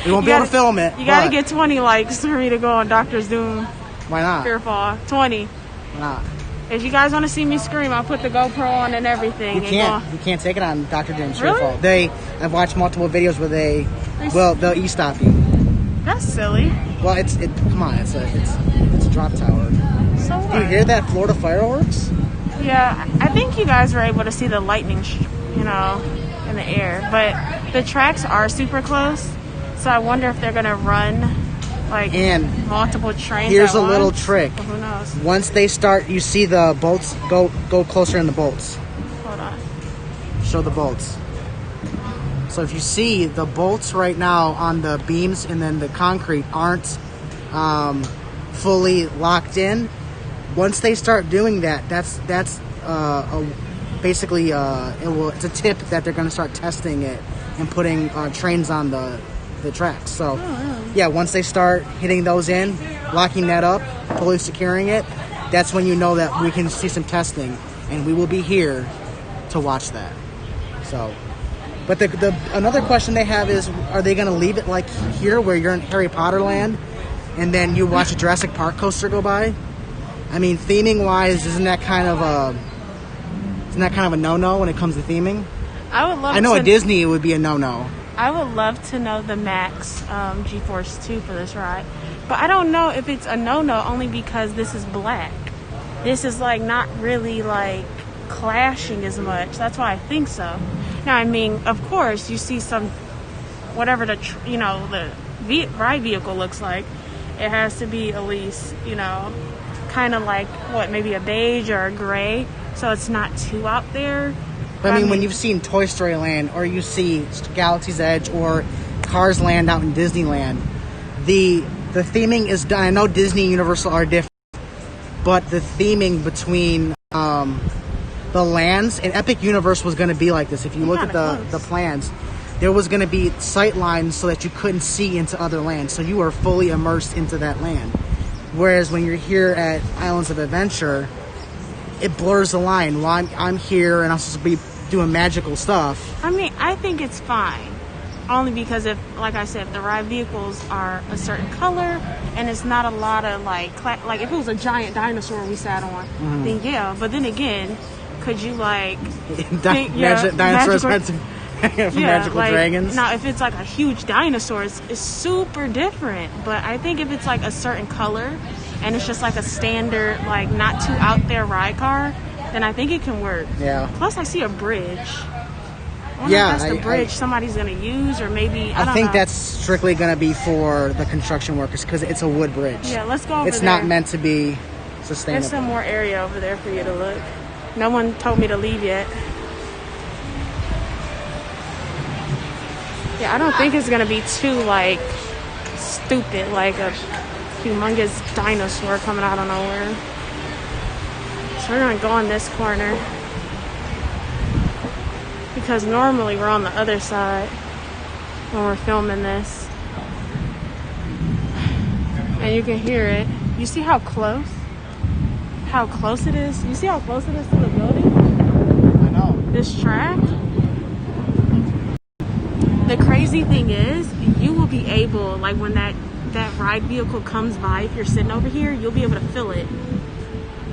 S1: We won't be able to film it.
S2: You gotta get 20 likes for me to go on Dr. Doom
S1: Why not?
S2: Fearfall. 20.
S1: Why not?
S2: If you guys want to see me scream, I'll put the GoPro on and everything.
S1: You can't. You can't take it on Dr. Doom's
S2: Really?
S1: Fearfall. I've watched multiple videos where they'll e-stop you.
S2: That's silly.
S1: Well, come on, it's a drop tower.
S2: So what?
S1: Do you hear that Florida fireworks?
S2: Yeah, I think you guys were able to see the lightning, in the air. But the tracks are super close, so I wonder if they're gonna run
S1: And
S2: multiple trains.
S1: Here's
S2: at
S1: a little
S2: once.
S1: trick.
S2: Well, who knows?
S1: Once they start, you see the bolts go closer in the bolts.
S2: Hold on.
S1: Show the bolts. So if you see the bolts right now on the beams and then the concrete aren't fully locked in. Once they start doing that, that's basically it's a tip that they're going to start testing it and putting trains on the tracks. So yeah, once they start hitting those in, locking that up, fully securing it, that's when you know that we can see some testing, and we will be here to watch that. So, but the another question they have is, are they going to leave it like here where you're in Harry Potter land and then you watch a Jurassic Park coaster go by? I mean, theming wise, isn't that kind of a no-no when it comes to theming? I know at Disney it would be a no-no.
S2: I would love to know the max G-Force 2 for this ride. But I don't know if it's a no-no only because this is black. This is not really clashing as much. That's why I think so. Now, I mean, of course, you see some, whatever the ride vehicle looks like, it has to be at least, kind of maybe a beige or a gray, so it's not too out there.
S1: But I mean, when you've seen Toy Story Land or you see Galaxy's Edge or Cars Land out in Disneyland, the theming is done. I know Disney and Universal are different, but the theming between the lands and Epic Universe was going to be like this. If you look at the plans, there was going to be sight lines so that you couldn't see into other lands, so you were fully immersed into that land. Whereas when you're here at Islands of Adventure, it blurs the line. Well, I'm here and I'm supposed to be doing magical stuff.
S2: I mean, I think it's fine. Only because like I said, if the ride vehicles are a certain color and it's not a lot of if it was a giant dinosaur we sat on, then yeah. But then again, could you
S1: dinosaurs from Magical Dragons?
S2: Now, if it's a huge dinosaur, it's super different. But I think if it's a certain color and it's just a standard, not too out there ride car, then I think it can work.
S1: Yeah.
S2: Plus, I see a bridge. I wonder if that's the bridge somebody's going to use, or maybe, I don't
S1: think
S2: know.
S1: that's strictly going to be for the construction workers because it's a wood bridge.
S2: Yeah, let's go over there.
S1: It's not meant to be sustainable.
S2: There's some more area over there for you to look. No one told me to leave yet. Yeah, I don't think it's going to be too, stupid, like a humongous dinosaur coming out of nowhere. So we're going to go on this corner. Because normally we're on the other side when we're filming this. And you can hear it. You see how close? How close it is? You see how close it is to the building?
S1: I know.
S2: This track? The crazy thing is, you will be able, when that ride vehicle comes by, if you're sitting over here, you'll be able to feel it.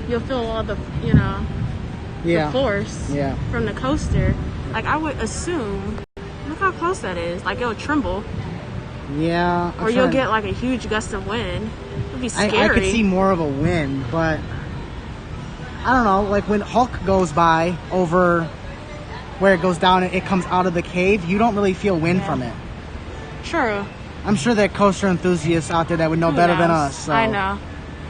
S2: You'll feel all the, the force from the coaster. I would assume, look how close that is. It'll tremble.
S1: Yeah.
S2: Or you'll get a huge gust of wind. It'll be scary.
S1: I could see more of a wind, but I don't know. When Hulk goes by over where it goes down and it comes out of the cave, you don't really feel wind from it.
S2: True.
S1: I'm sure there are coaster enthusiasts out there that would know better than us. So.
S2: I know.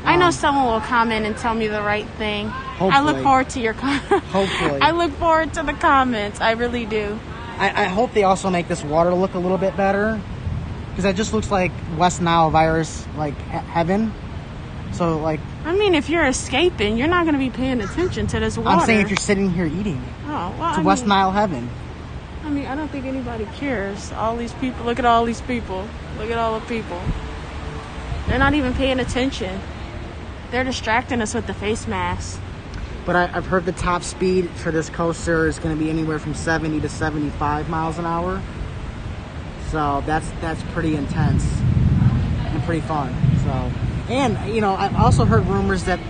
S2: I know someone will comment and tell me the right thing.
S1: Hopefully.
S2: I look forward to your comments.
S1: Hopefully.
S2: I look forward to the comments. I really do.
S1: I hope they also make this water look a little bit better. Because it just looks like West Nile virus, heaven. So,
S2: I mean, if you're escaping, you're not going to be paying attention to this water.
S1: I'm saying if you're sitting here eating.
S2: Oh, well,
S1: it's West Nile heaven.
S2: I mean, I don't think anybody cares. All these people. Look at all these people. Look at all the people. They're not even paying attention. They're distracting us with the face masks.
S1: But I've heard the top speed for this coaster is going to be anywhere from 70 to 75 miles an hour. So that's pretty intense and pretty fun. So, and you know, I've also heard rumors that,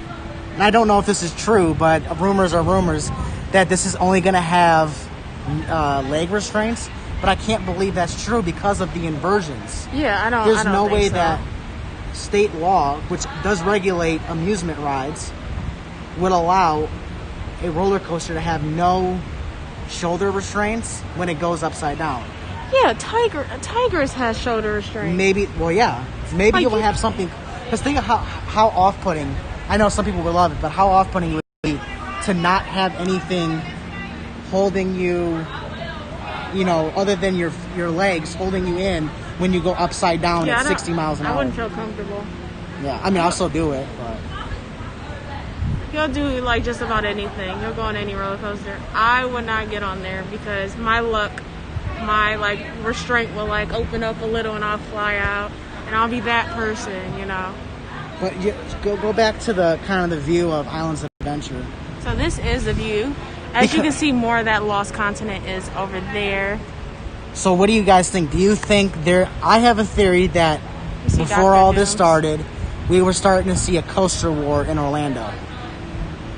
S1: and I don't know if this is true, but rumors are rumors that this is only going to have leg restraints. But I can't believe that's true because of the inversions.
S2: Yeah, I don't.
S1: There's
S2: I don't
S1: no
S2: think
S1: way
S2: so.
S1: that state law, which does regulate amusement rides, would allow a roller coaster to have no shoulder restraints when it goes upside down.
S2: Yeah, Tigers has shoulder restraints.
S1: Maybe, well, yeah. Maybe
S2: Like
S1: you'll have something. Because think of how off-putting. I know some people would love it, but how off-putting it would be to not have anything holding you, you know, other than your legs holding you in when you go upside down at 60 miles an hour.
S2: I wouldn't feel comfortable.
S1: Yeah, I mean, I'll still do it, but
S2: You'll do like just about anything. You'll go on any roller coaster. I would not get on there because my like restraint will like open up a little and I'll fly out and I'll be that person, you know.
S1: But you go back to the kind of the view of Islands of Adventure.
S2: So this is the view. As you can see, more of that lost continent is over there.
S1: So what do you guys think? Do you think there? I have a theory that before
S2: Dr.
S1: all this
S2: Jones.
S1: started, we were starting to see a coaster war in Orlando.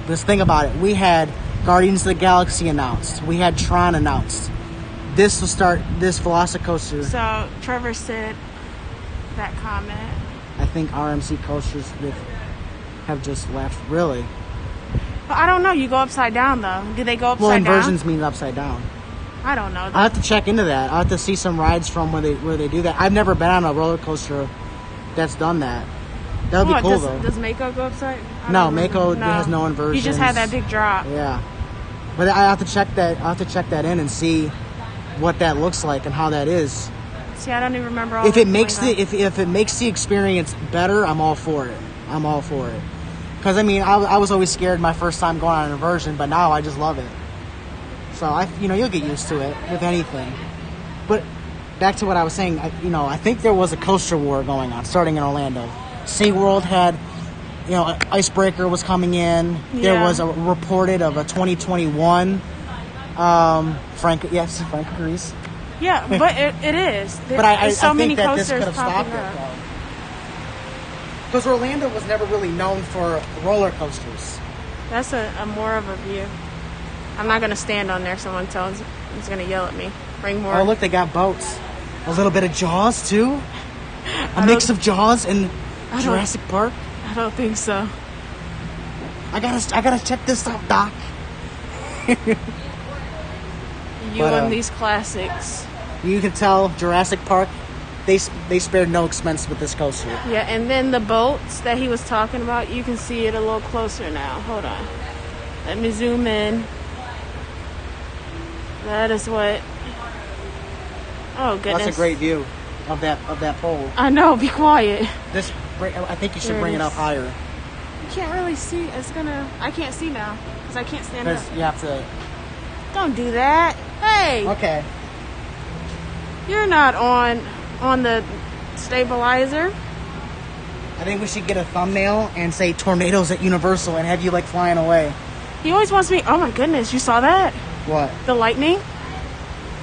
S1: Just think about it. We had Guardians of the Galaxy announced. We had Tron announced. This will start this Velocicoaster.
S2: So Trevor said that comment.
S1: I think RMC coasters have just left. Really?
S2: But I don't know. You go upside down though. Do they go upside
S1: Well,
S2: down?
S1: inversions mean upside down.
S2: I don't know.
S1: I have to check into that. I have to see some rides from where they do that. I've never been on a roller coaster that's done that. That would be cool though.
S2: Does Mako go upside?
S1: No, Mako has no inversions.
S2: You just had that big drop.
S1: Yeah, but I have to check that. I have to check that in and see what that looks like and how that is.
S2: See, I don't even remember all.
S1: If it makes if it makes the experience better, I'm all for it. I'm all for it. Because I mean, I was always scared my first time going on an inversion, but now I just love it. So you'll get used to it with anything. But back to what I was saying, I think there was a coaster war going on starting in Orlando. SeaWorld had, Icebreaker was coming in.
S2: Yeah.
S1: There was a reported of a 2021. Frank agrees.
S2: Yeah, but it is.
S1: But I
S2: so
S1: think
S2: many
S1: that this
S2: coasters
S1: could have stopped
S2: popping
S1: it,
S2: up.
S1: though. Because Orlando was never really known for roller coasters.
S2: That's a more of a view. I'm not gonna stand on there. Someone is gonna yell at me. Bring more.
S1: Oh, look, they got boats. A little bit of Jaws, too. A mix of Jaws and Jurassic Park.
S2: I don't think so.
S1: I gotta check this out, Doc.
S2: And these classics.
S1: You can tell Jurassic Park, they spared no expense with this coaster.
S2: Yeah, and then the boats that he was talking about, you can see it a little closer now. Hold on. Let me zoom in. That is what... Oh, goodness.
S1: That's a great view of that pole.
S2: I know, be quiet.
S1: I think you should
S2: There
S1: bring
S2: it
S1: it up
S2: is.
S1: higher.
S2: You can't really see. I can't see now because I can't stand up.
S1: You have to...
S2: Don't do that. Hey,
S1: Okay.
S2: you're not on the stabilizer.
S1: I think we should get a thumbnail and say tornadoes at Universal and have you flying away.
S2: He always wants me. Oh my goodness, you saw that?
S1: What?
S2: The lightning?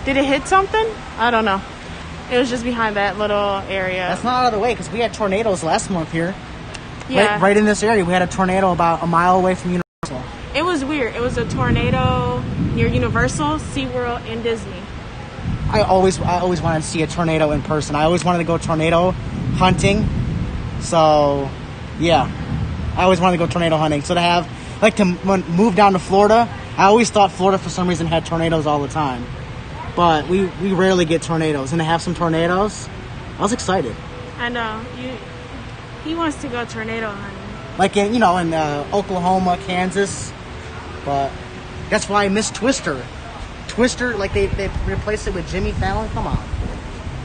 S2: Did it hit something? I don't know. It was just behind that little area.
S1: That's not out of the way because we had tornadoes last month here.
S2: Yeah.
S1: Right in this area. We had a tornado about a mile away from Universal.
S2: It was weird. It was a tornado near Universal, SeaWorld, and Disney.
S1: I always wanted to see a tornado in person. I always wanted to go tornado hunting. So, yeah. I always wanted to go tornado hunting. So to have, move down to Florida, I always thought Florida for some reason had tornadoes all the time. But we rarely get tornadoes. And to have some tornadoes, I was excited.
S2: I know. He wants to go tornado hunting.
S1: Like in Oklahoma, Kansas. But that's why I miss Twister. Twister, they replaced it with Jimmy Fallon. Come on.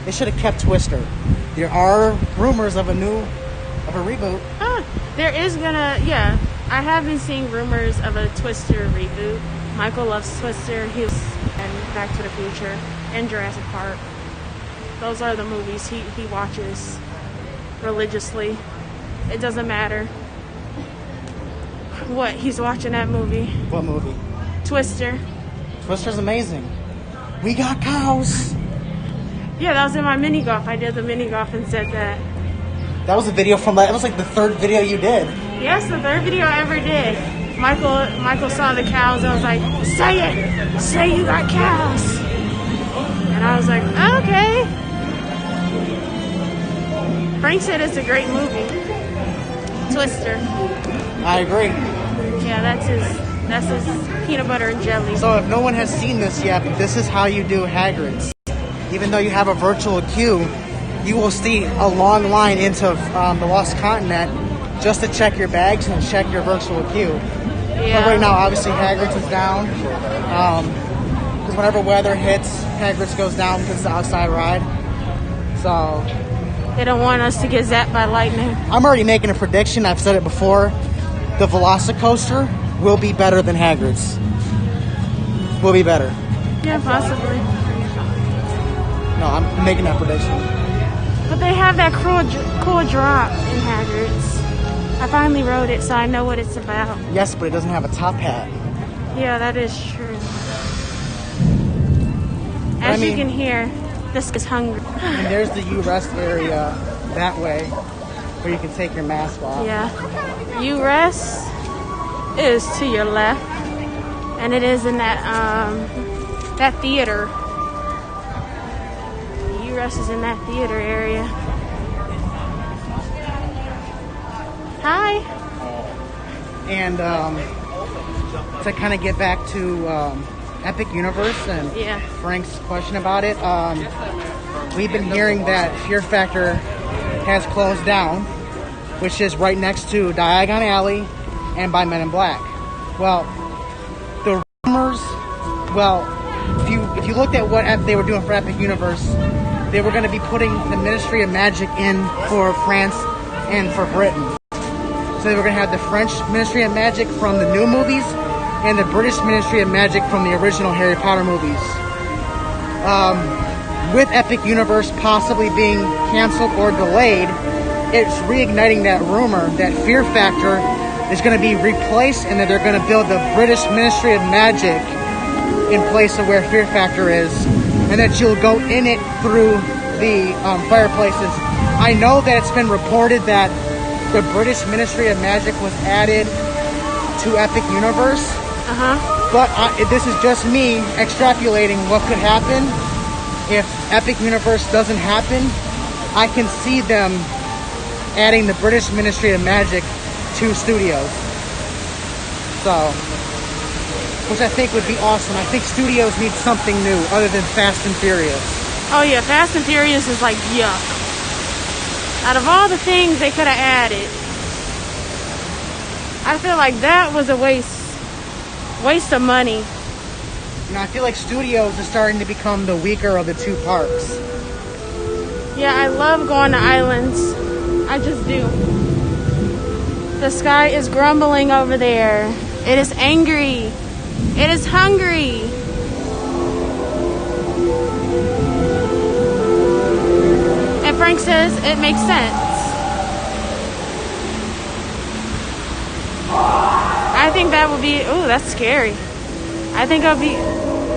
S1: They should have kept Twister. There are rumors of a reboot.
S2: There is yeah. I have been seeing rumors of a Twister reboot. Michael loves Twister. He was in Back to the Future and Jurassic Park. Those are the movies he watches. religiously. It doesn't matter what he's watching that movie.
S1: What movie?
S2: Twister.
S1: Twister's amazing. We got cows.
S2: Yeah, that was in my mini golf. I did the mini golf and said that.
S1: That was a video from, that was like the third video you did.
S2: Yes, the third video I ever did. Michael saw the cows. I was like, say it. Say you got cows. And I was like, okay. Frank said it's a great movie. Twister.
S1: I agree.
S2: Yeah, that's his peanut butter and jelly.
S1: So if no one has seen this yet, this is how you do Hagrid's. Even though you have a virtual queue, you will see a long line into the Lost Continent just to check your bags and check your virtual queue.
S2: Yeah.
S1: But right now, obviously, Hagrid's is down. Because whenever weather hits, Hagrid's goes down because it's an outside ride. So
S2: They don't want us to get zapped by lightning.
S1: I'm already making a prediction. I've said it before. The Velocicoaster will be better than Hagrid's. Will be better.
S2: Yeah, possibly.
S1: No, I'm making that prediction.
S2: But they have that cool drop in Hagrid's. I finally wrote it, so I know what it's about.
S1: Yes, but it doesn't have a top hat.
S2: Yeah, that is true. As you can hear, this is hungry.
S1: And there's the U-Rest area that way, where you can take your mask off.
S2: Yeah. U-Rest is to your left, and it is in that theater. U-Rest is in that theater area. Hi.
S1: And to kind of get back to Epic Universe and Frank's question about it, we've been hearing that Fear Factor has closed down, which is right next to Diagon Alley and by Men in Black. Well, the rumors, if you looked at what they were doing for Epic Universe, they were going to be putting the Ministry of Magic in for France and for Britain. So they were going to have the French Ministry of Magic from the new movies and the British Ministry of Magic from the original Harry Potter movies. With Epic Universe possibly being canceled or delayed, it's reigniting that rumor that Fear Factor is going to be replaced and that they're going to build the British Ministry of Magic in place of where Fear Factor is, and that you'll go in it through the fireplaces. I know that it's been reported that the British Ministry of Magic was added to Epic Universe. But this is just me extrapolating what could happen if Epic Universe doesn't happen. I can see them adding the British Ministry of Magic to studios. So, which I think would be awesome. I think studios need something new other than Fast and Furious. Oh yeah, Fast and Furious is like yuck. Out of all the things they could have added, I feel like that was a waste of money. You know, I feel like studios are starting to become the weaker of the two parks. Yeah, I love going to islands. I just do. The sky is grumbling over there. It is angry. It is hungry. And Frank says it makes sense. I think that would be, ooh, that's scary. I think I'll be,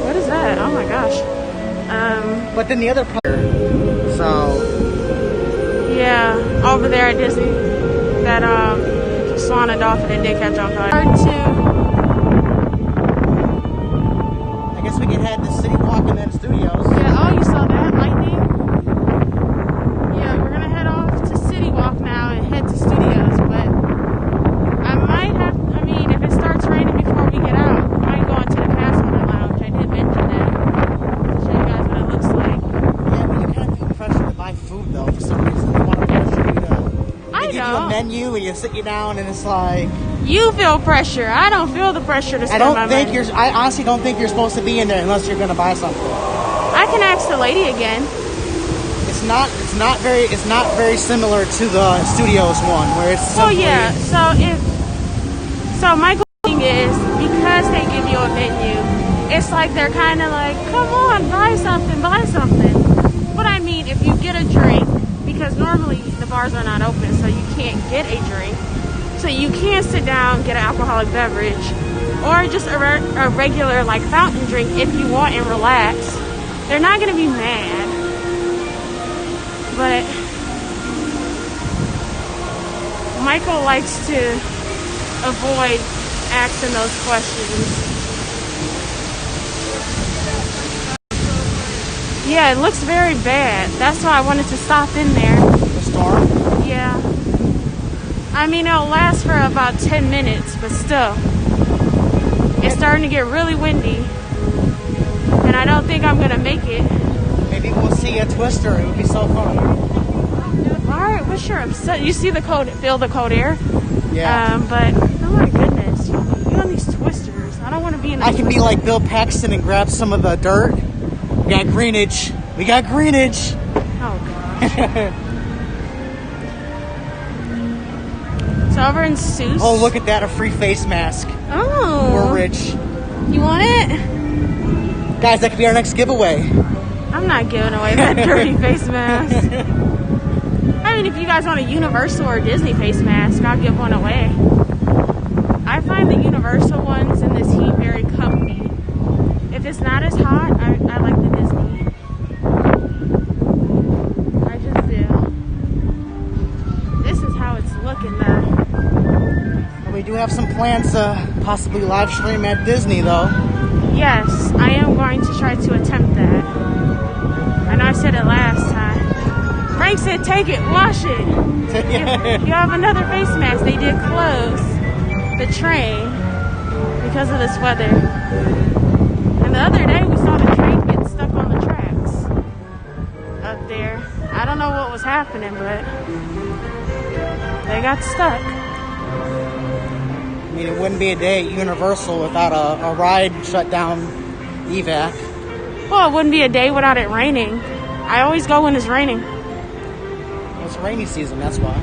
S1: what is that? Oh my gosh. But then the other part, so. Yeah, over there at Disney, that swan and dolphin that did catch on fire. I guess we can head to City Walk and then studios. Yeah, oh, you saw that lightning? Yeah, we're gonna head off to City Walk now and head to studios, but I might have, I mean, if it starts raining before we get out, I might go into the Passenger Lounge. I did mention that. I'll show you guys what it looks like. Yeah, but you kind of feel pressure to buy food though, for some reason. They want to pressure you to, they give you a menu and you sit you down and it's like, you feel pressure. I don't feel the pressure to spend my money. I honestly don't think you're supposed to be in there unless you're going to buy something. I can ask the lady again. It's not very similar to the studios one where it's simply, yeah. So my thing is, because they give you a menu, it's like they're kind of like, come on, buy something. But I mean, if you get a drink, because
S2: because normally the bars are not open, so you can't get a drink. So you can sit down, get an alcoholic beverage, or just a regular like fountain drink if you want and relax. They're not gonna be mad, but Michael likes to avoid asking those questions. Yeah, it looks very bad. That's why I wanted to stop in there.
S1: The storm?
S2: Yeah. I mean, it'll last for about 10 minutes, but still. It's starting to get really windy. And I don't think I'm going to make it.
S1: Maybe we'll see a twister. It would be so fun.
S2: Alright, what's your upset? You see the cold, feel the cold air?
S1: Yeah.
S2: But, oh my goodness. You on these twisters. I don't want to be in the
S1: I can be like Bill Paxton and grab some of the dirt. We got greenage. We got greenage.
S2: Oh gosh. So over in Seuss.
S1: Oh, look at that. A free face mask.
S2: Oh.
S1: We're rich.
S2: You want it?
S1: Guys, that could be our next giveaway.
S2: I'm not giving away that dirty face mask. I mean, if you guys want a Universal or Disney face mask, I'll give one away. I find the Universal ones in this heat very comfy. If it's not as hot, I like the Disney. I just do. This is how it's looking though.
S1: We do have some plans to possibly live stream at Disney though.
S2: Yes, I am going to try to attempt that. I know I said it last time. Frank said, take it, wash it. You have another face mask. They did close the train because of this weather. And the other day we saw the train get stuck on the tracks up there. I don't know what was happening, but they got stuck.
S1: I mean, it wouldn't be a day at Universal without a ride shut down evac.
S2: Well, it wouldn't be a day without it raining. I always go when it's raining.
S1: It's rainy season, that's why.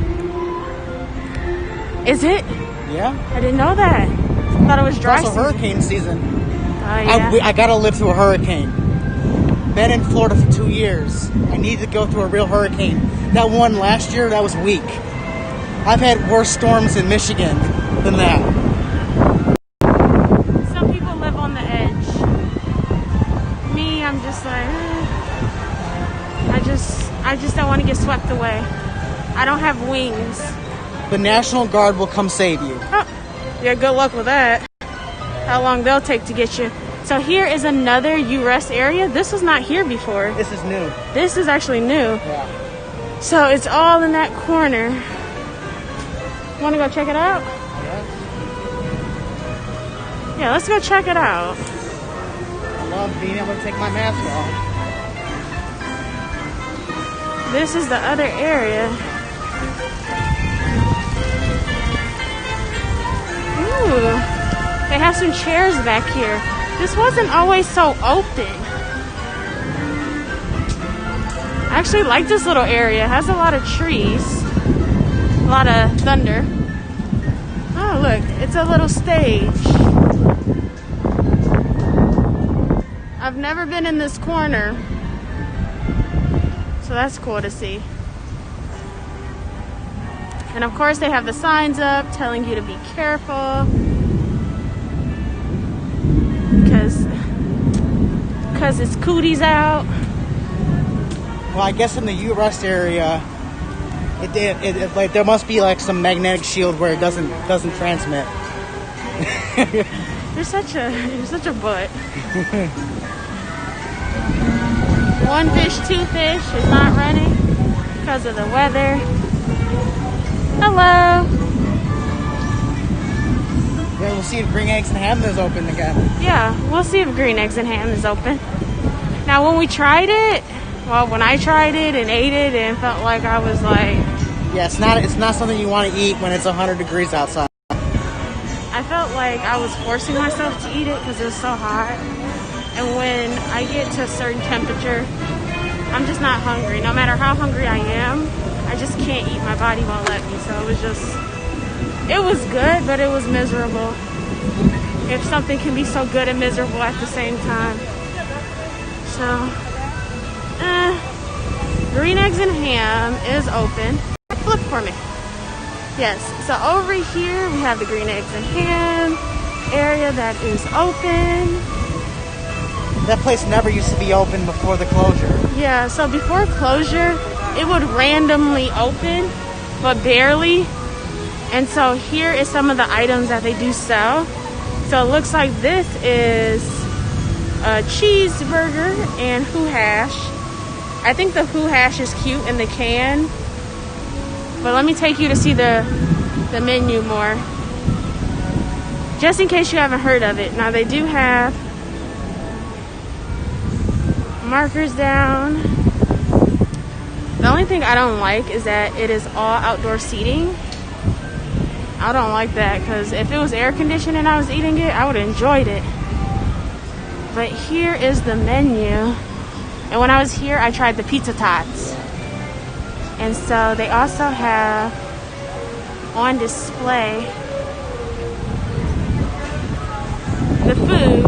S2: Is it?
S1: Yeah.
S2: I didn't know that. I thought it was dry
S1: It's also
S2: season.
S1: hurricane season.
S2: Yeah.
S1: I gotta live through a hurricane. Been in Florida for 2 years. I need to go through a real hurricane. That one last year, that was weak. I've had worse storms in Michigan than that.
S2: Some people live on the edge. Me, I'm just like, I just don't want to get swept away. I don't have wings.
S1: The National Guard will come save you.
S2: Oh, yeah, good luck with that. How long they'll take to get you. So here is another U.S. area. This was not here before.
S1: This is new.
S2: This is actually new.
S1: Yeah.
S2: So it's all in that corner. Want to go check it out? Yeah, let's go check it out.
S1: I love being able to take my mask off.
S2: This is the other area. Ooh, they have some chairs back here. This wasn't always so open. I actually like this little area. It has a lot of trees, a lot of thunder. Oh, look, it's a little stage. I've never been in this corner, so that's cool to see. And of course they have the signs up telling you to be careful because it's cooties out.
S1: Well, I guess in the U.S. area, it like there must be like some magnetic shield where it doesn't transmit.
S2: You're such a butt. One fish, two fish is not running because of the weather. Hello.
S1: Yeah, we'll see if Green Eggs and Ham is open again.
S2: Yeah, we'll see if Green Eggs and Ham is open. Now, when I tried it and ate it and felt like I was like...
S1: Yeah, it's not something you want to eat when it's 100 degrees outside.
S2: I felt like I was forcing myself to eat it because it was so hot. And when I get to a certain temperature, I'm just not hungry. No matter how hungry I am, I just can't eat. My body won't let me. So it was good, but it was miserable. If something can be so good and miserable at the same time. So, Green Eggs and Ham is open. Flip for me. Yes, so over here we have the Green Eggs and Ham area that is open.
S1: That place never used to be open before the closure.
S2: Yeah, so before closure, it would randomly open, but barely. And so here is some of the items that they do sell. So it looks like this is a cheeseburger and hoo hash. I think the hoo hash is cute in the can. But let me take you to see the menu more. Just in case you haven't heard of it. Now they do have markers down. The only thing I don't like is that it is all outdoor seating. I don't like that because if it was air conditioned and I was eating it, I would have enjoyed it. But here is the menu. And when I was here, I tried the pizza tots. And so they also have on display the food.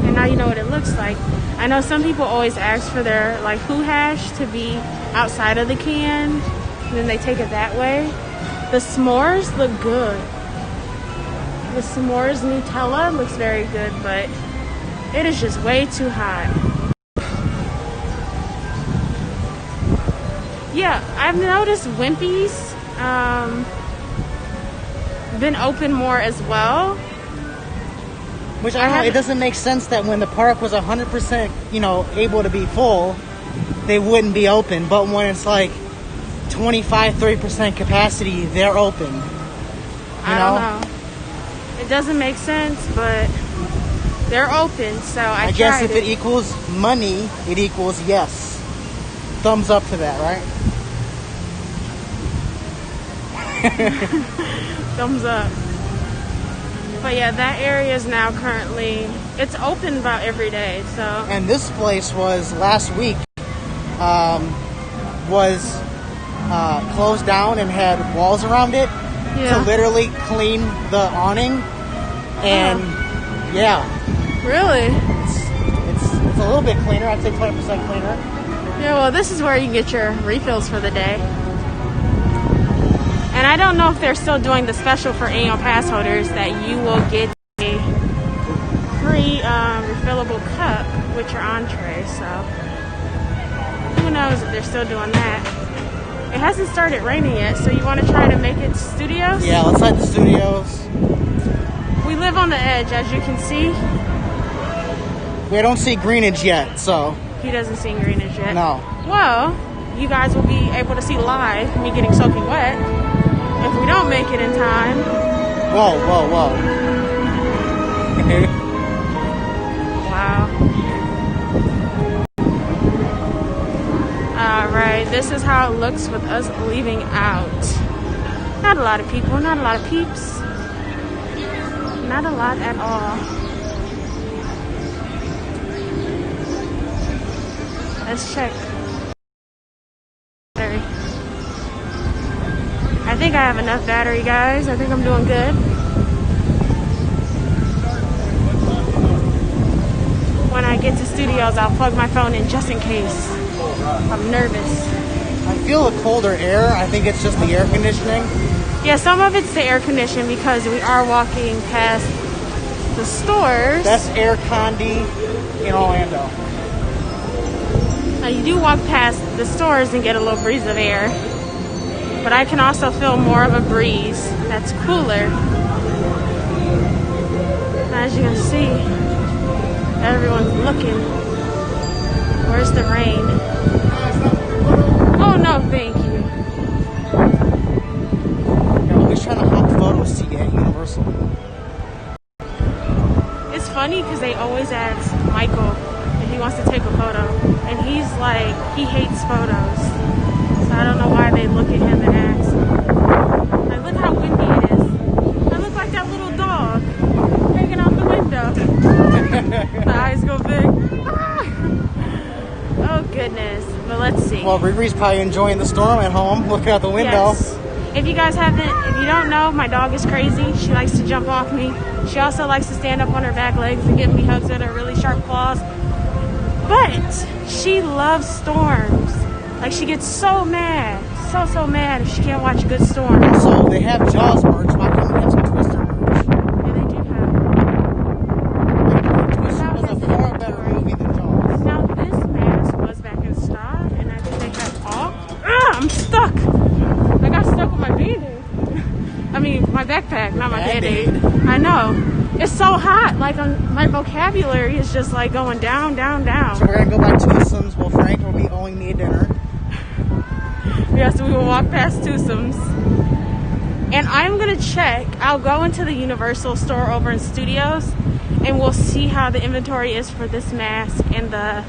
S2: And now you know what it looks like. I know some people always ask for their like hoo hash to be outside of the can. And then they take it that way. The s'mores look good. The s'mores Nutella looks very good, but it is just way too hot. Yeah, I've noticed Wimpy's been open more as well.
S1: Which I don't know, it doesn't make sense that when the park was 100%, able to be full, they wouldn't be open. But when it's like 25-30% capacity, they're open.
S2: I don't know. It doesn't make sense, but they're open, so I
S1: guess if it equals money, it equals yes. Thumbs up to that, right?
S2: Thumbs up. But yeah, that area is now currently, it's open about every day, so.
S1: And this place was last week, was closed down and had walls around it to literally clean the awning. And yeah.
S2: Really?
S1: It's a little bit cleaner. I'd say 20% cleaner.
S2: Yeah, well, this is where you can get your refills for the day. And I don't know if they're still doing the special for annual pass holders that you will get a free refillable cup with your entree. So who knows if they're still doing that. It hasn't started raining yet, so you want to try to make it to Studios?
S1: Yeah, let's head to Studios.
S2: We live on the edge, as you can see.
S1: We don't see greenage yet, so.
S2: He doesn't see greenage yet.
S1: No.
S2: Well, you guys will be able to see live me getting soaking wet if we don't make it in time.
S1: Whoa.
S2: Wow. Alright, this is how it looks with us leaving out. Not a lot of people, not a lot of peeps. Not a lot at all. Let's check. Battery. I think I have enough battery, guys. I think I'm doing good. When I get to Studios, I'll plug my phone in just in case. I'm nervous.
S1: I feel a colder air. I think it's just the air conditioning.
S2: Yeah, some of it's the air conditioning because we are walking past the stores.
S1: Best air condi in Orlando.
S2: Now you do walk past the stores and get a little breeze of air. But I can also feel more of a breeze that's cooler. As you can see, everyone's looking. Where's the rain? Oh no, thank you.
S1: I'm always trying to hop photos to get Universal.
S2: It's funny because they always ask Michael if he wants to take a photo. And he's like, he hates photos. So I don't know why they look at him and ask. Like, look how windy it is. I look like that little dog hanging out the window. The eyes go big. Oh goodness. But let's see.
S1: Well, Riri's probably enjoying the storm at home, looking out the window.
S2: Yes. If you guys if you don't know, my dog is crazy. She likes to jump off me. She also likes to stand up on her back legs and give me hugs with her really sharp claws. But she loves storms. Like, she gets so mad, so mad if she can't watch a good storm.
S1: So they have Jaws merch. Why can't we have some Twister merch?
S2: Yeah, they do have.
S1: Twister was a far better movie than Jaws.
S2: Now, this mask was back in stock, and I think they have all. I'm stuck. I got stuck with my band-aid. I mean, my backpack, not my band-aid. I know. It's so hot. Like, my vocabulary is just like going down.
S1: So we're gonna go by Twosomes. Well, Frank will be owing me dinner.
S2: Yeah, so we will walk past Twosomes. And I'm gonna check. I'll go into the Universal store over in Studios, and we'll see how the inventory is for this mask. And the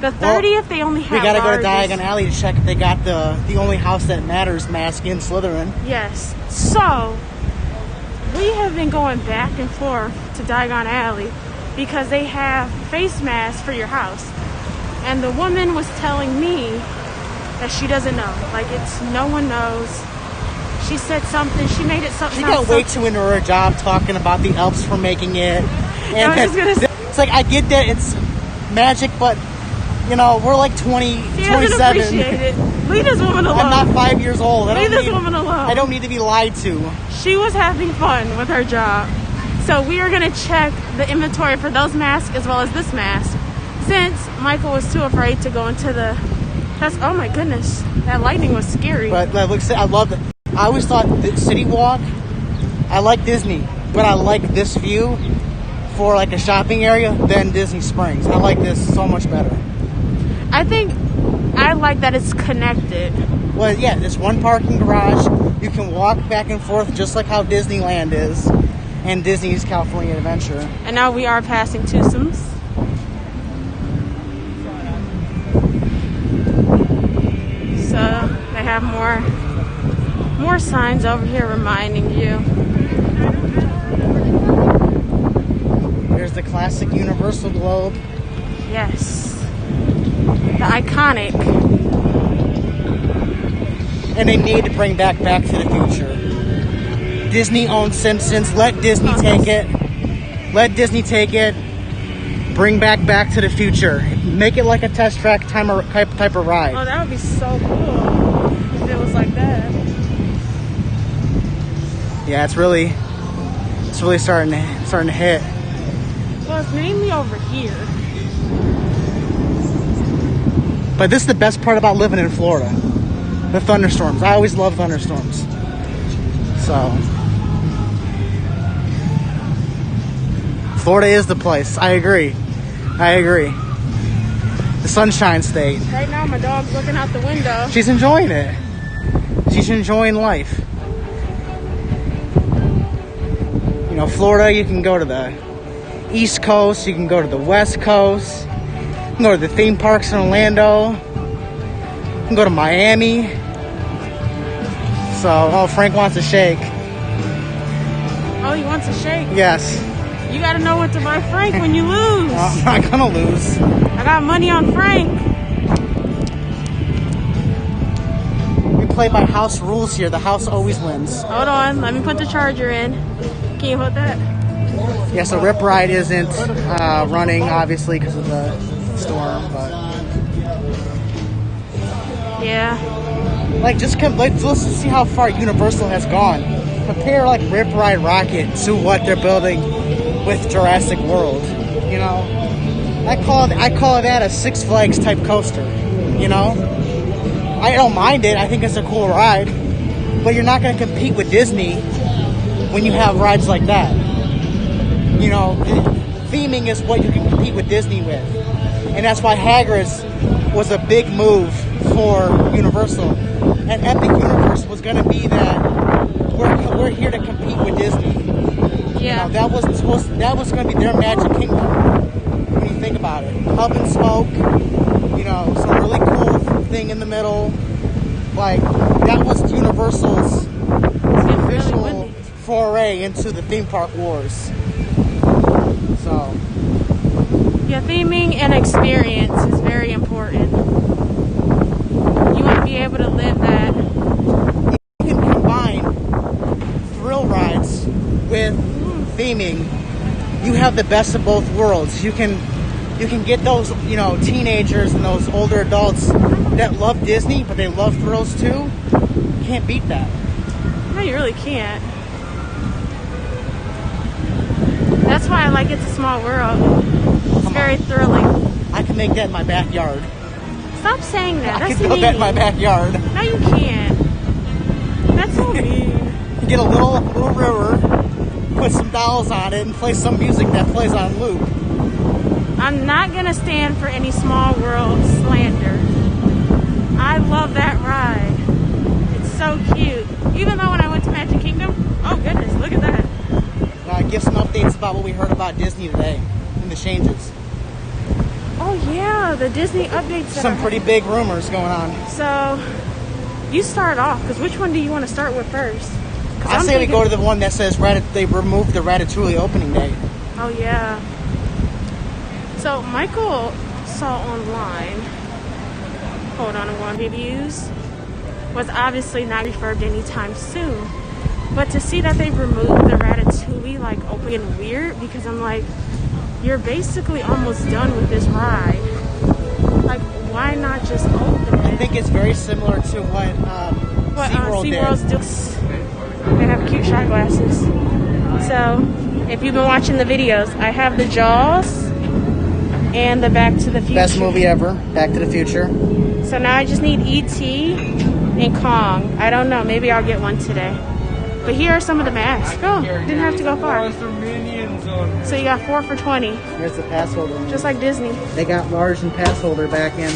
S2: 30th, they only have.
S1: We gotta go to
S2: larges.
S1: Diagon Alley to check if they got the Only House That Matters mask in Slytherin.
S2: Yes. So we have been going back and forth to Diagon Alley because they have face masks for your house. And the woman was telling me that she doesn't know. Like, it's no one knows. She said something. She made it something.
S1: She got way too into her job talking about the elves for making it. And
S2: I was just gonna say.
S1: It's like, I get that it's magic, but you know, we're like 20,
S2: She
S1: 27.
S2: doesn't appreciate it. Leave this woman alone.
S1: I'm not 5 years old.
S2: Leave this woman alone.
S1: I don't need to be lied to.
S2: She was having fun with her job. So we are going to check the inventory for those masks as well as this mask. Since Michael was too afraid to go into the... oh my goodness. That lightning was scary.
S1: But look, I love it. I always thought that City Walk, I like Disney, but I like this view for like a shopping area than Disney Springs. I like this so much better.
S2: I think I like that it's connected.
S1: Well, yeah, there's one parking garage. You can walk back and forth just like how Disneyland is and Disney's California Adventure.
S2: And now we are passing Twosomes. So they have more signs over here reminding you.
S1: There's the classic Universal Globe.
S2: Yes. The iconic.
S1: And they need to bring Back to the Future. Disney owns Simpsons. Let Disney take it. Let Disney take it. Bring Back to the Future. Make it like a test track type of ride.
S2: Oh, that would be so cool if it was like that.
S1: Yeah, it's really starting to hit.
S2: Well, it's mainly over here.
S1: But this is the best part about living in Florida. The thunderstorms. I always love thunderstorms. So Florida is the place. I agree. The Sunshine State.
S2: Right now, my dog's looking out the window.
S1: She's enjoying it. She's enjoying life. You know, Florida, you can go to the East Coast, you can go to the West Coast, you can go to the theme parks in Orlando, you can go to Miami. So, Frank wants a shake.
S2: Oh, he wants a shake?
S1: Yes.
S2: You gotta know what to buy Frank when you lose.
S1: I'm not gonna lose.
S2: I got money on Frank.
S1: We play by house rules here. The house always wins.
S2: Hold on, let me put the charger in. Can you hold that?
S1: Yeah, so Rip Ride isn't running, obviously, because of the storm, but...
S2: Yeah.
S1: Like, let's see how far Universal has gone. Compare, like, Rip Ride Rocket to what they're building with Jurassic World, you know? I call that a Six Flags type coaster, you know? I don't mind it. I think it's a cool ride. But you're not going to compete with Disney when you have rides like that. You know, theming is what you can compete with Disney with. And that's why Hagrid's was a big move for Universal. And Epic Universe was going to be that we're here to compete with Disney.
S2: Yeah.
S1: You know, that was going to be their Magic Kingdom. When you think about it. Hub and Smoke, you know, some really cool thing in the middle. Like, that was Universal's official foray into the theme park wars. So,
S2: yeah, theming and experience is very important. You want to be able to live that.
S1: You can combine thrill rides with theming. You have the best of both worlds. You can you can get those, you know, teenagers and those older adults that love Disney, but they love thrills too. You can't beat that.
S2: No, you really can't. That's why I like It's a Small World. It's very thrilling.
S1: I can make that in my backyard.
S2: Stop saying that.
S1: I
S2: That's
S1: can build that in my
S2: mean.
S1: backyard.
S2: No, you can't. That's so mean.
S1: Get a little river, put some dolls on it, and play some music that plays on loop.
S2: I'm not gonna stand for any Small World slander. I love that ride. It's so cute. Even though when I went to Magic Kingdom, oh goodness, look at that.
S1: Give some updates about what we heard about Disney today and the changes.
S2: Oh yeah, the Disney updates.
S1: Some pretty big rumors going on.
S2: So, you start off, because which one do you want to start with first?
S1: I say we go to the one that says they removed the Ratatouille opening date.
S2: Oh yeah. So Michael saw online, hold on, one reviews, was obviously not refurbed anytime soon. But to see that they've removed the Ratatouille, like, open weird, because I'm like, you're basically almost done with this ride. Like, why not just open it?
S1: I think it's very similar to what
S2: SeaWorld's doing. They have cute shot glasses. So, if you've been watching the videos, I have the Jaws and the Back to the Future.
S1: Best movie ever, Back to the Future.
S2: So now I just need E.T. and Kong. I don't know, maybe I'll get one today. But here are some of the masks. Oh, didn't have to go far. So you got 4 for $20.
S1: Here's the pass holder.
S2: Just like Disney.
S1: They got large and pass holder back in.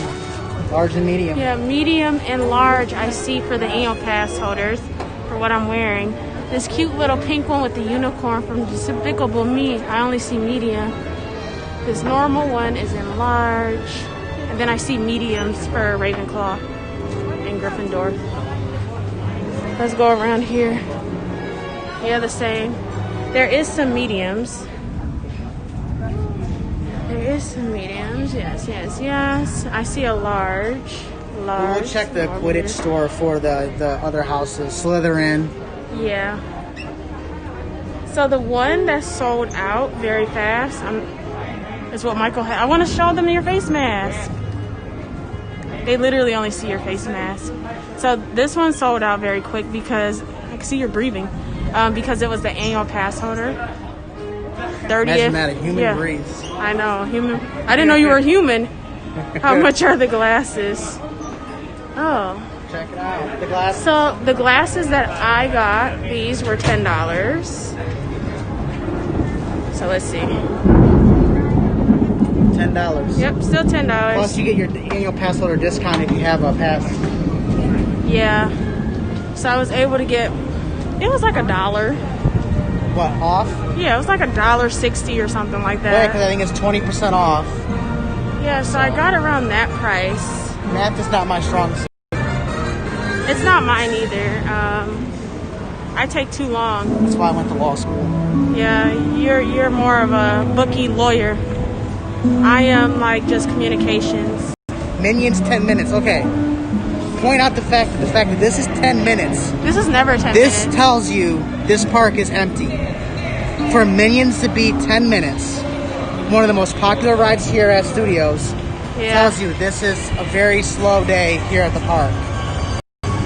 S1: Large and medium.
S2: Yeah, medium and large I see for the annual pass holders for what I'm wearing. This cute little pink one with the unicorn from Despicable Me, I only see medium. This normal one is in large. And then I see mediums for Ravenclaw and Gryffindor. Let's go around here. Yeah, the same. There is some mediums. There is some mediums. Yes, yes, yes. I see a large.
S1: We'll check the Quidditch store for the other houses. Slytherin.
S2: Yeah. So the one that sold out very fast is what Michael had. I want to show them your face mask. They literally only see your face mask. So this one sold out very quick because I can see you're breathing. Because it was the annual pass holder. 30th.
S1: Imagine that, a human breathes.
S2: I know, human. I didn't know you were human. How much are the glasses? Oh.
S1: Check it out. The glasses.
S2: So the glasses that I got, these were $10. So let's see.
S1: $10.
S2: Yep, still $10.
S1: Plus you get your annual pass holder discount if you have a pass.
S2: Yeah. So I was able to get, it was like $1.
S1: What, off?
S2: Yeah, it was like $1.60 or something like that.
S1: Yeah, because I think it's 20% off.
S2: Yeah, so I got around that price.
S1: Math is not my strong suit.
S2: It's not mine either. I take too long.
S1: That's why I went to law school.
S2: Yeah, you're more of a bookie lawyer. I am like just communications.
S1: Minions 10 minutes. Okay. Point out the fact that this is 10 minutes.
S2: This is never 10
S1: This
S2: minutes.
S1: tells you this park is empty. For Minions to be 10 minutes, one of the most popular rides here at Studios, tells you this is a very slow day here at the park.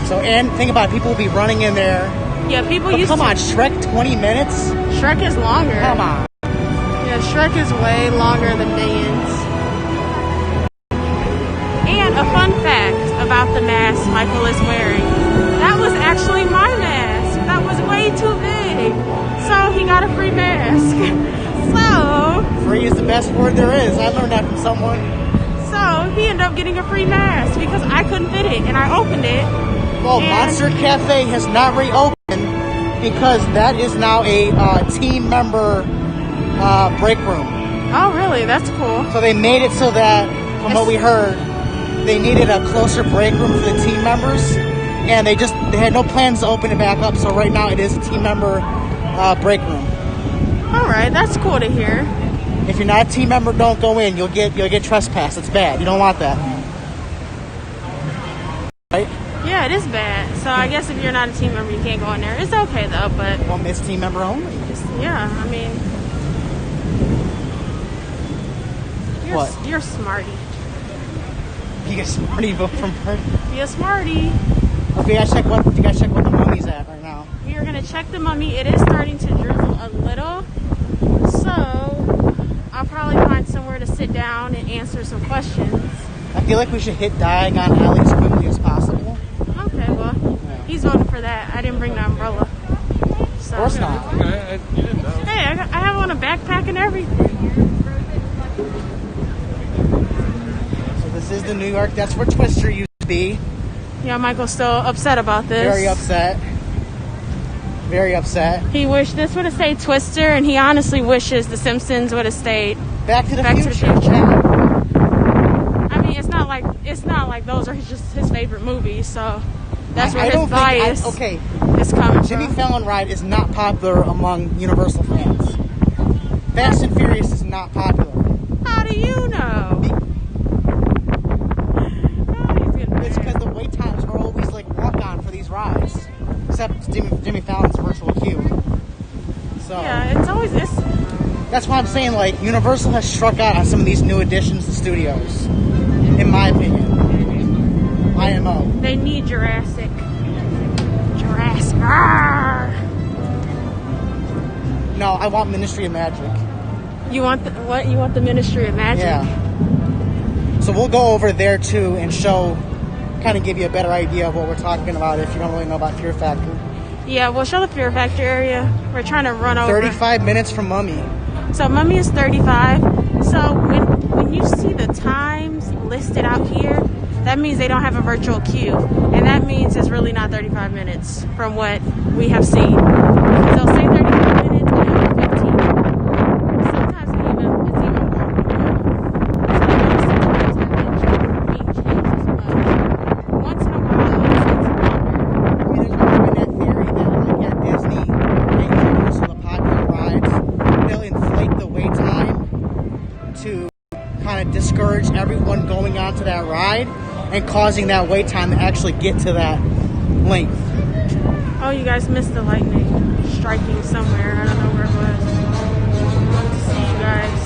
S1: So, and think about it, people will be running in there.
S2: Yeah, people
S1: But
S2: used
S1: come
S2: to.
S1: on, Shrek 20 minutes?
S2: Shrek is longer.
S1: Come on.
S2: Yeah, Shrek is way longer than Minions. And a fun fact about the mask Michael is wearing. That was actually my mask. That was way too big. So he got a free mask. So
S1: Free is the best word there is. I learned that from someone.
S2: So he ended up getting a free mask because I couldn't fit it and I opened it.
S1: Well, Monster Cafe has not reopened because that is now a team member break room.
S2: Oh, really? That's cool.
S1: So they made it so that, from what we heard, they needed a closer break room for the team members, and they had no plans to open it back up. So right now it is a team member break room.
S2: All right, that's cool to hear.
S1: If you're not a team member, don't go in. You'll get trespassed. It's bad. You don't want that. Right?
S2: Yeah, it is bad. So I guess if you're not a team member, you can't go in there. It's okay though, but
S1: Well, miss team member only.
S2: yeah, I mean, You're smarty.
S1: Be a smarty, vote for Murray.
S2: Be a smarty.
S1: Okay, you guys check what the mummy's at right now.
S2: We are gonna check the mummy. It is starting to drizzle a little, so I'll probably find somewhere to sit down and answer some questions.
S1: I feel like we should hit Diagon Alley as quickly as possible.
S2: Okay, well, he's voting for that. I didn't bring the umbrella. So.
S1: Of course not.
S4: Okay, you didn't know.
S2: Hey, I have on a backpack and everything.
S1: So this is the New York. That's where Twister used to be.
S2: Yeah, Michael's still upset about this.
S1: Very upset. Very upset.
S2: He wished this would have stayed Twister, and he honestly wishes The Simpsons would have stayed
S1: Back to the
S2: Back
S1: Future.
S2: to the Future.
S1: Yeah.
S2: I mean, it's not like those are just his favorite movies, so that's where
S1: I
S2: his
S1: don't
S2: bias
S1: think. Okay,
S2: is coming
S1: Jimmy
S2: from.
S1: Fallon ride is not popular among Universal fans. Fast and Furious is not popular.
S2: How do you know?
S1: It's because the wait times are always like walk on for these rides, except Jimmy Fallon's virtual queue. So
S2: Yeah, it's always this.
S1: that's why I'm saying like Universal has struck out on some of these new additions to studios, in my opinion. IMO.
S2: They need Jurassic. Arrgh!
S1: No, I want Ministry of Magic.
S2: You want what? You want the Ministry of Magic?
S1: Yeah. So we'll go over there too and show, kind of give you a better idea of what we're talking about if you don't really know about Fear Factor.
S2: Yeah, we'll show the Fear Factor area. We're trying to run over.
S1: 35 minutes from Mummy.
S2: So Mummy is 35. So when you see the times listed out here, that means they don't have a virtual queue. And that means it's really not 35 minutes from what we have seen. They'll say 35 minutes and it'll be 15. Sometimes it's even walking. So I noticed the times have been being changed as well. Once in a while, it's longer.
S1: I mean, there's always been that theory that like at Disney and Universal, the popular rides, they'll inflate the wait time to kind of discourage everyone going onto that ride and causing that wait time to actually get to that length.
S2: Oh, you guys missed the lightning striking somewhere. I don't know where it was. Wanted to see you guys.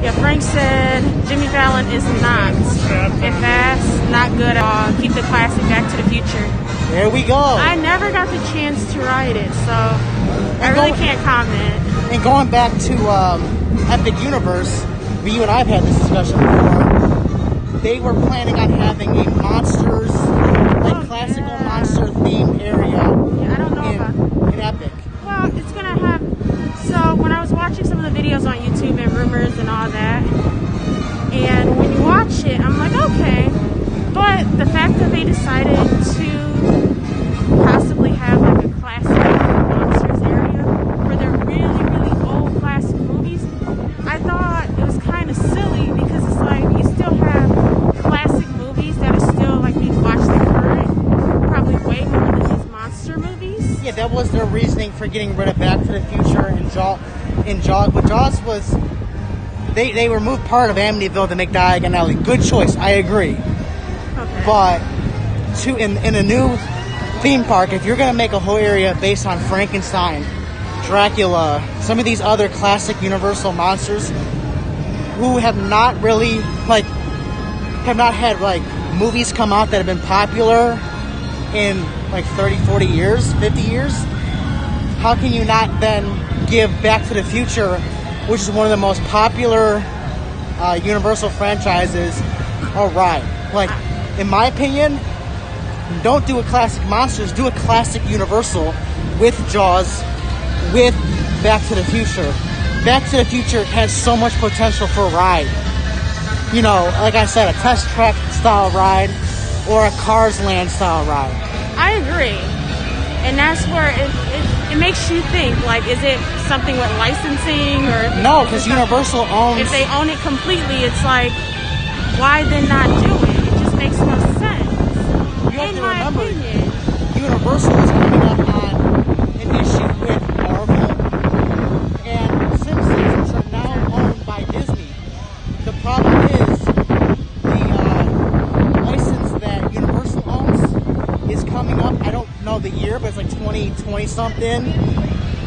S2: Yeah, Frank said Jimmy Fallon is not. It fast, not good at all. Keep the classic Back to the Future.
S1: There we go.
S2: I never got the chance to ride it, so I really can't comment.
S1: And going back to Epic Universe, you and I have had this discussion before. They were planning on having a monsters, like classical monster themed area
S2: Yeah, I don't know about
S1: in Epic.
S2: Well, it's gonna have. So when I was watching some of the videos on YouTube and rumors and all that, and when you watch it, I'm like, okay. But the fact that they decided to possibly have like a classic monsters area where they're really, really old classic movies, I thought it was kind of silly because it's like you still have classic movies that are still like being watched in current, probably way more than these monster movies.
S1: Yeah, that was their reasoning for getting rid of Back to the Future and Jaws. But Jaws was they removed part of Amityville to make Diagon Alley. Good choice, I agree.
S2: Okay.
S1: But in a new theme park, if you're gonna make a whole area based on Frankenstein, Dracula, some of these other classic Universal monsters who have not really have not had movies come out that have been popular in 30, 40 years, 50 years, how can you not then give Back to the Future, which is one of the most popular Universal franchises, a ride? In my opinion, don't do a classic Monsters, do a classic Universal with Jaws, with Back to the Future. Back to the Future has so much potential for a ride. You know, like I said, a test track style ride or a Cars Land style ride.
S2: I agree. And that's where it makes you think, is it something with licensing or...
S1: No, because Universal owns...
S2: If they own it completely, it's like, why then not do it? It just makes no sense.
S1: You have
S2: In
S1: to
S2: my
S1: remember,
S2: opinion.
S1: Universal is coming up on an issue with Marvel and Simpsons, which are now owned by Disney. The problem is the license that Universal owns is coming up. I don't know the year, but it's 2020 something.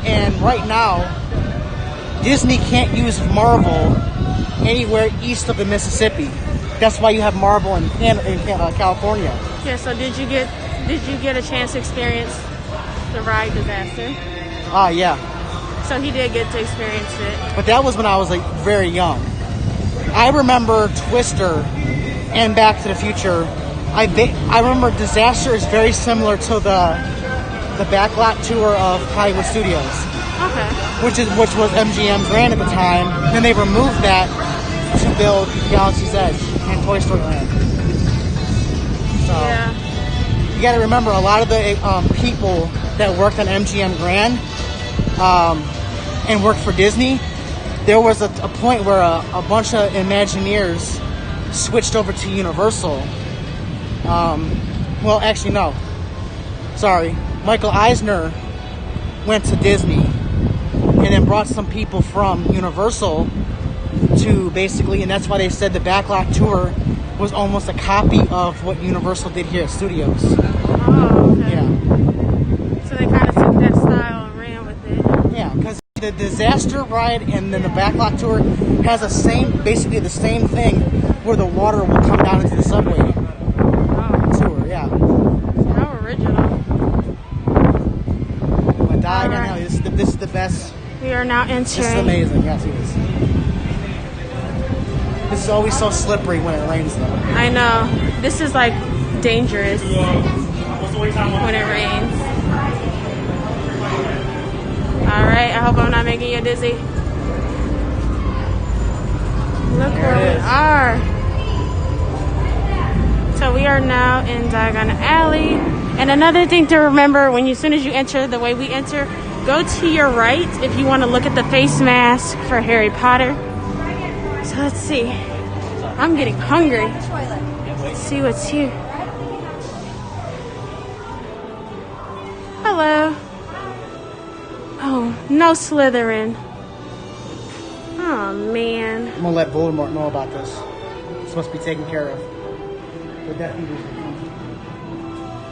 S1: And right now, Disney can't use Marvel anywhere east of the Mississippi. That's why you have Marvel in California.
S2: Yeah. So did you get a chance to experience the ride disaster?
S1: Yeah.
S2: So he did get to experience it.
S1: But that was when I was like very young. I remember Twister and Back to the Future. I remember Disaster is very similar to the backlot tour of Hollywood Studios.
S2: Okay.
S1: Which was MGM Grand at the time. Then they removed that to build Galaxy's Edge and Toy Story Land. So
S2: Yeah.
S1: you got to remember, a lot of the people that worked on MGM Grand and worked for Disney, there was a point where a bunch of Imagineers switched over to Universal. Well, actually, no. Sorry. Michael Eisner went to Disney and then brought some people from Universal to basically, and that's why they said the backlot tour was almost a copy of what Universal did here at Studios.
S2: Oh, okay.
S1: Yeah.
S2: So they kind of took that style and ran with it.
S1: Yeah, because the Disaster ride and then the backlot tour has basically the same thing, where the water will come down into the subway tour. Yeah.
S2: How original.
S1: But Diagon Alley, this is the best.
S2: We are now
S1: This is
S2: entering.
S1: amazing. Yes, it is. This is always so slippery when it rains, though.
S2: I know. This is like dangerous when it rains. Alright, I hope I'm not making you dizzy. Look where we are. So we are now in Diagon Alley. And another thing to remember, as soon as you enter, the way we enter, go to your right if you want to look at the face mask for Harry Potter. So let's see. I'm getting hungry. Let's see what's here. Hello. Oh, no Slytherin. Oh, man.
S1: I'm gonna let Voldemort know about this. It's supposed to be taken care of. The Death Eaters.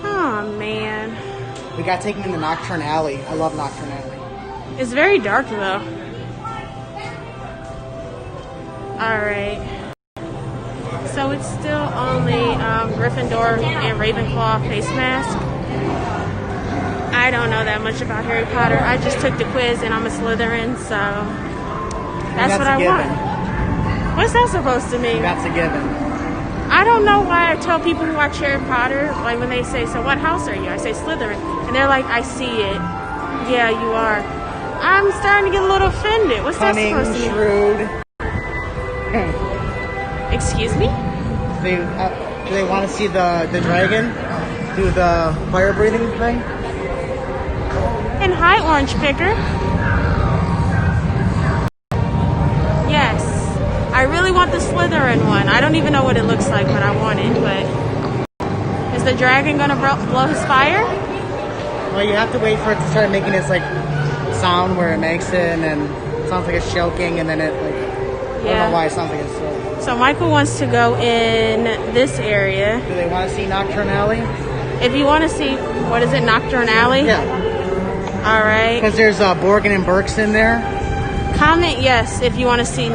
S2: Oh, man.
S1: We got taken into Nocturne Alley. I love Nocturne Alley.
S2: It's very dark, though. Alright. So it's still only Gryffindor and Ravenclaw face mask. I don't know that much about Harry Potter. I just took the quiz and I'm a Slytherin, so that's what I want. What's that supposed to mean?
S1: That's a given.
S2: I don't know why I tell people who watch Harry Potter, like when they say, so what house are you? I say Slytherin. And they're like, I see it. Yeah, you are. I'm starting to get a little offended. What's that supposed to mean?
S1: Shrewd.
S2: Excuse me?
S1: Do they want to see the dragon do the fire breathing thing?
S2: And hi, Orange Picker. Yes. I really want the Slytherin one. I don't even know what it looks like, but I want it. But is the dragon gonna blow his fire?
S1: Well, you have to wait for it to start making its like sound where it makes it, and then it sounds like it's choking, and then it like I don't know why it sounds like it's.
S2: So Michael wants to go in this area.
S1: Do they want to see Nocturne Alley?
S2: If you want to see, what is it, Nocturne Alley?
S1: Yeah.
S2: All right.
S1: Because there's Borgin and Burke's in there.
S2: Comment yes if you want to see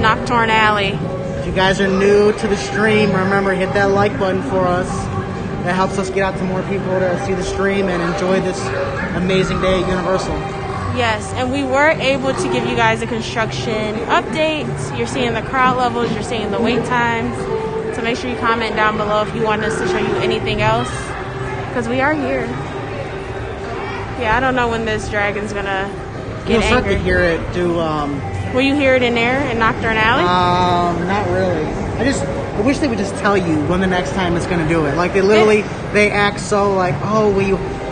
S2: Nocturne Alley.
S1: If you guys are new to the stream, remember, hit that like button for us. That helps us get out to more people to see the stream and enjoy this amazing day at Universal.
S2: Yes, and we were able to give you guys a construction update. You're seeing the crowd levels, you're seeing the wait times. So make sure you comment down below if you want us to show you anything else, because we are here. Yeah, I don't know when this dragon's gonna get
S1: You'll start
S2: angry.
S1: to hear it do.
S2: Will you hear it in there in Nocturne Alley?
S1: Not really. I wish they would just tell you when the next time it's gonna do it. Like they act so like, oh,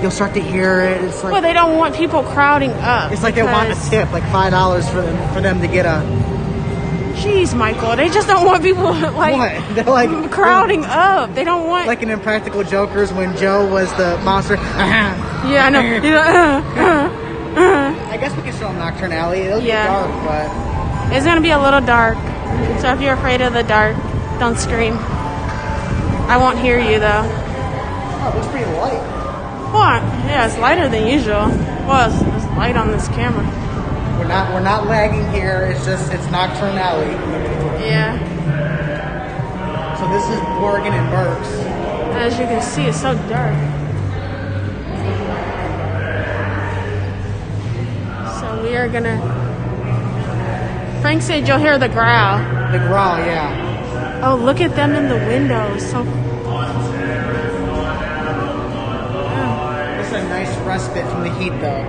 S1: you'll start to hear it. It's like,
S2: Well, they don't want people crowding up.
S1: it's like they want a tip, like $5 for them to get a.
S2: Jeez, Michael, they just don't want people like
S1: What? They're like
S2: crowding up. They don't want.
S1: like in Impractical Jokers when Joe was the monster.
S2: Yeah, I know.
S1: I guess we can show them Nocturne Alley. It'll
S2: Yeah.
S1: be dark, but
S2: It's gonna be a little dark, so if you're afraid of the dark, don't scream. I won't hear you though.
S1: oh, it looks pretty light.
S2: What? Yeah, it's lighter than usual. Well, it's light on this camera.
S1: We're not lagging here. It's Nocturne Alley.
S2: Yeah.
S1: So this is Morgan and Burke's.
S2: As you can see, it's so dark. So we are gonna. Frank said you'll hear the growl.
S1: The growl, yeah.
S2: Oh, look at them in the windows. So.
S1: It's a nice respite from the heat, though.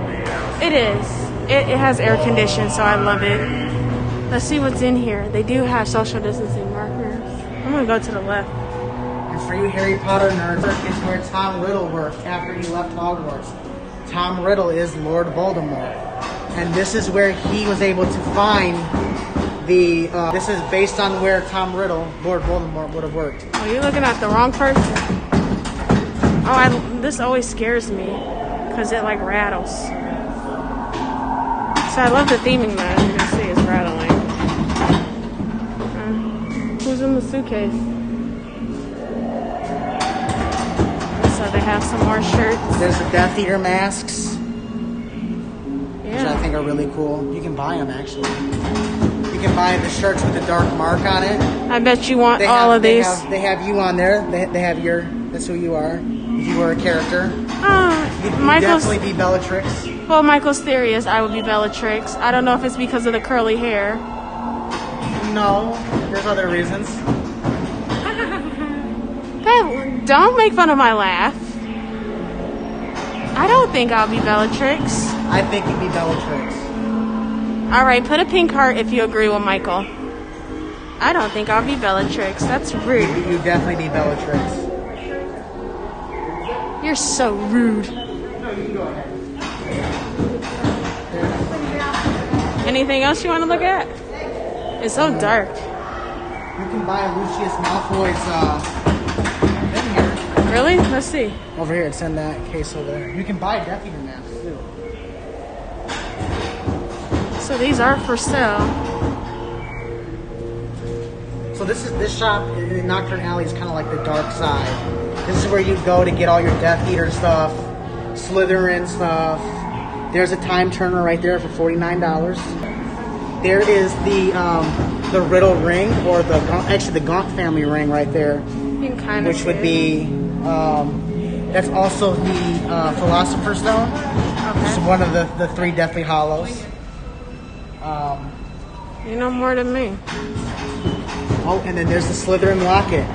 S2: It is. It has air conditioning, so I love it. Let's see what's in here. They do have social distancing markers. I'm gonna go to the left.
S1: And for you Harry Potter nerds, is where Tom Riddle worked after he left Hogwarts. Tom Riddle is Lord Voldemort. And this is where he was able to find the, this is based on where Tom Riddle, Lord Voldemort, would have worked.
S2: Oh, you're looking at the wrong person. Oh, this always scares me because it like rattles. So I love the theming though, as you can see, it's rattling. Who's in the suitcase? So they have some more shirts.
S1: There's the Death Eater masks, which I
S2: Yeah.
S1: think are really cool. You can buy them, actually. You can buy the shirts with the dark mark on it.
S2: I bet you want all of these.
S1: They have you on there. They have your, that's who you are. If you were a character. You'd
S2: Michael's,
S1: definitely be Bellatrix.
S2: well, Michael's theory is I would be Bellatrix. I don't know if it's because of the curly hair.
S1: No, there's other reasons.
S2: Don't make fun of my laugh. I don't think I'll be Bellatrix.
S1: I think you'd be Bellatrix.
S2: All right, put a pink heart if you agree with Michael. I don't think I'll be Bellatrix. That's rude.
S1: You'd definitely be Bellatrix.
S2: You're so rude.
S1: No, you can go ahead.
S2: Anything else you want to look at? It's so dark.
S1: You can buy Lucius Malfoy's thing here.
S2: Really? Let's see.
S1: Over here, it's in that case over there. You can buy Death Eater masks too.
S2: So these are for sale.
S1: So this shop in Nocturne Alley is kind of like the dark side. This is where you go to get all your Death Eater stuff, Slytherin stuff. There's a time turner right there for $49. There is the Riddle ring, or the Gaunt family ring right there,
S2: You can kind of
S1: which would be that's also the Philosopher's Stone. It's one of the three Deathly Hallows.
S2: You know more than me.
S1: Oh, and then there's the Slytherin locket.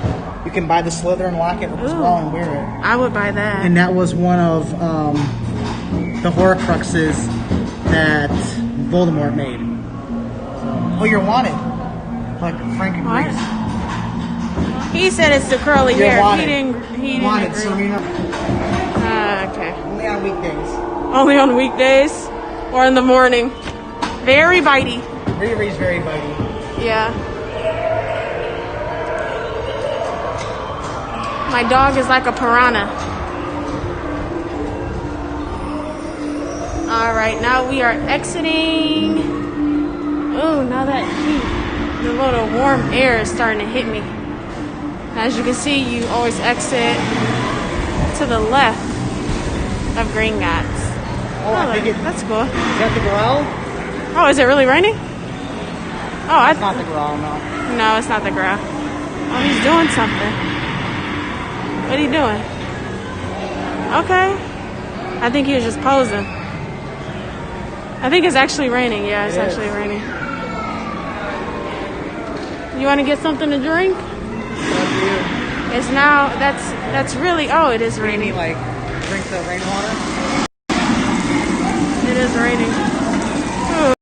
S1: You can buy the Slytherin locket as well and wear it.
S2: I would buy that.
S1: And that was one of the Horcruxes that Voldemort made. So, oh, you're wanted. Like Frank agrees.
S2: He said it's the curly
S1: You're
S2: hair.
S1: wanted.
S2: He didn't
S1: Wanted,
S2: agree.
S1: Serena.
S2: Okay.
S1: Only on weekdays.
S2: Only on weekdays or in the morning. Very bitey.
S1: Riri's very bitey.
S2: Yeah. My dog is like a piranha. All right, now we are exiting. Oh, now that heat, the little warm air is starting to hit me. As you can see, you always exit to the left of Gringotts.
S1: Oh, I think
S2: that's cool.
S1: Is that the growl?
S2: Oh, is it really raining? Oh,
S1: It's not the growl, no.
S2: No, it's not the ground. Oh, he's doing something. What are you doing? Okay. I think he was just posing. I think it's actually raining. Yeah, it's actually raining. You want to get something to drink? It's now, that's really, oh, it is raining.
S1: Like, drink the rainwater?
S2: It is raining. Ooh.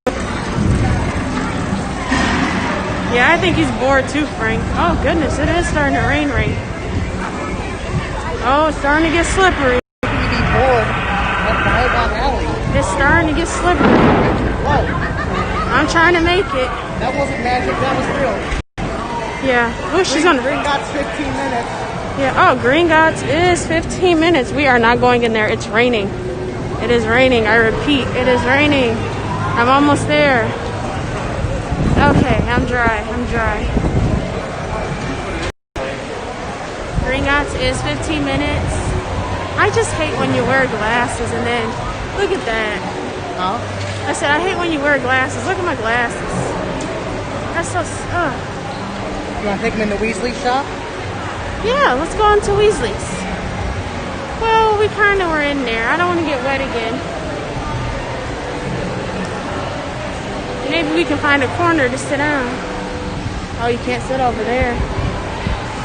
S2: Yeah, I think he's bored too, Frank. Oh, goodness, it is starting to rain. Oh, it's starting to get slippery.
S1: You can be bored at the Hellbound Alley.
S2: It's starting to get slippery.
S1: What?
S2: I'm trying to make it.
S1: That wasn't magic, that was real.
S2: Yeah. Oh, she's on.
S1: Gringotts 15 minutes.
S2: Yeah. Oh, Gringotts is 15 minutes. We are not going in there. It's raining. It is raining. I repeat, it is raining. I'm almost there. Okay, I'm dry. Gringotts is 15 minutes. I just hate when you wear glasses and then look at that.
S1: Huh?
S2: I said, I hate when you wear glasses. Look at my glasses. That's so,
S1: You want to take them in the Weasley shop?
S2: Yeah, let's go on to Weasley's. Well, we kind of were in there. I don't want to get wet again. Maybe we can find a corner to sit down. Oh, you can't sit over there.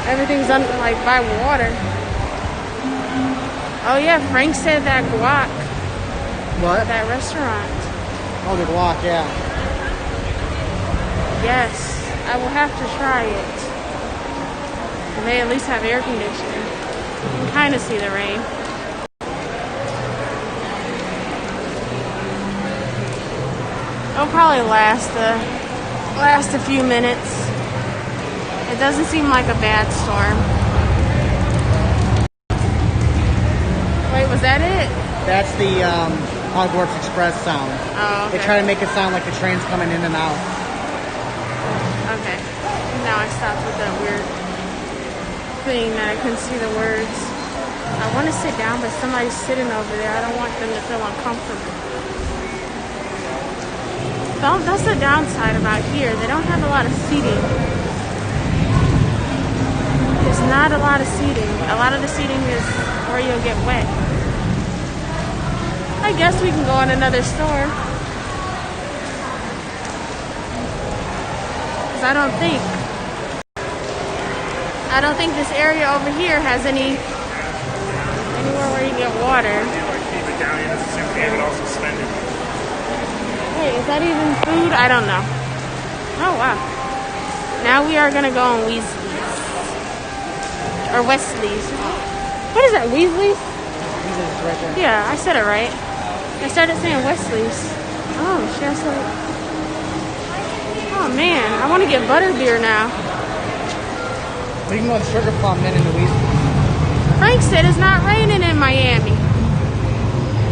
S2: Everything's under, like, by water. Oh, yeah, Frank said that guac.
S1: What?
S2: That restaurant.
S1: Oh, the guac, yeah.
S2: Yes, I will have to try it. And they at least have air conditioning. You can kind of see the rain. It'll probably last a few minutes. It doesn't seem like a bad storm. Wait, was that it?
S1: That's the Hogwarts Express sound.
S2: Oh, okay.
S1: They try to make it sound like the train's coming in and out.
S2: Okay. Now I stopped with that weird thing that I couldn't see the words. I want to sit down, but somebody's sitting over there. I don't want them to feel uncomfortable. That's the downside about here. They don't have a lot of seating. There's not a lot of seating. A lot of the seating is where you'll get wet. I guess we can go in another store. Because I don't think this area over here has anywhere where you get water.
S4: Keep it down in the same thing, but also spend it.
S2: Wait, is that even food? I don't know. Oh, wow. Now we are going to go on Weasley's. Or Wesley's. What is that, Weasley's?
S1: Weasley's right there.
S2: Yeah, I said it right. I started saying Wesley's. Oh, she has to... Oh, man. I want to get butterbeer now.
S1: We can go on Sugar Plum then into Weasley.
S2: Frank said it's not raining in Miami.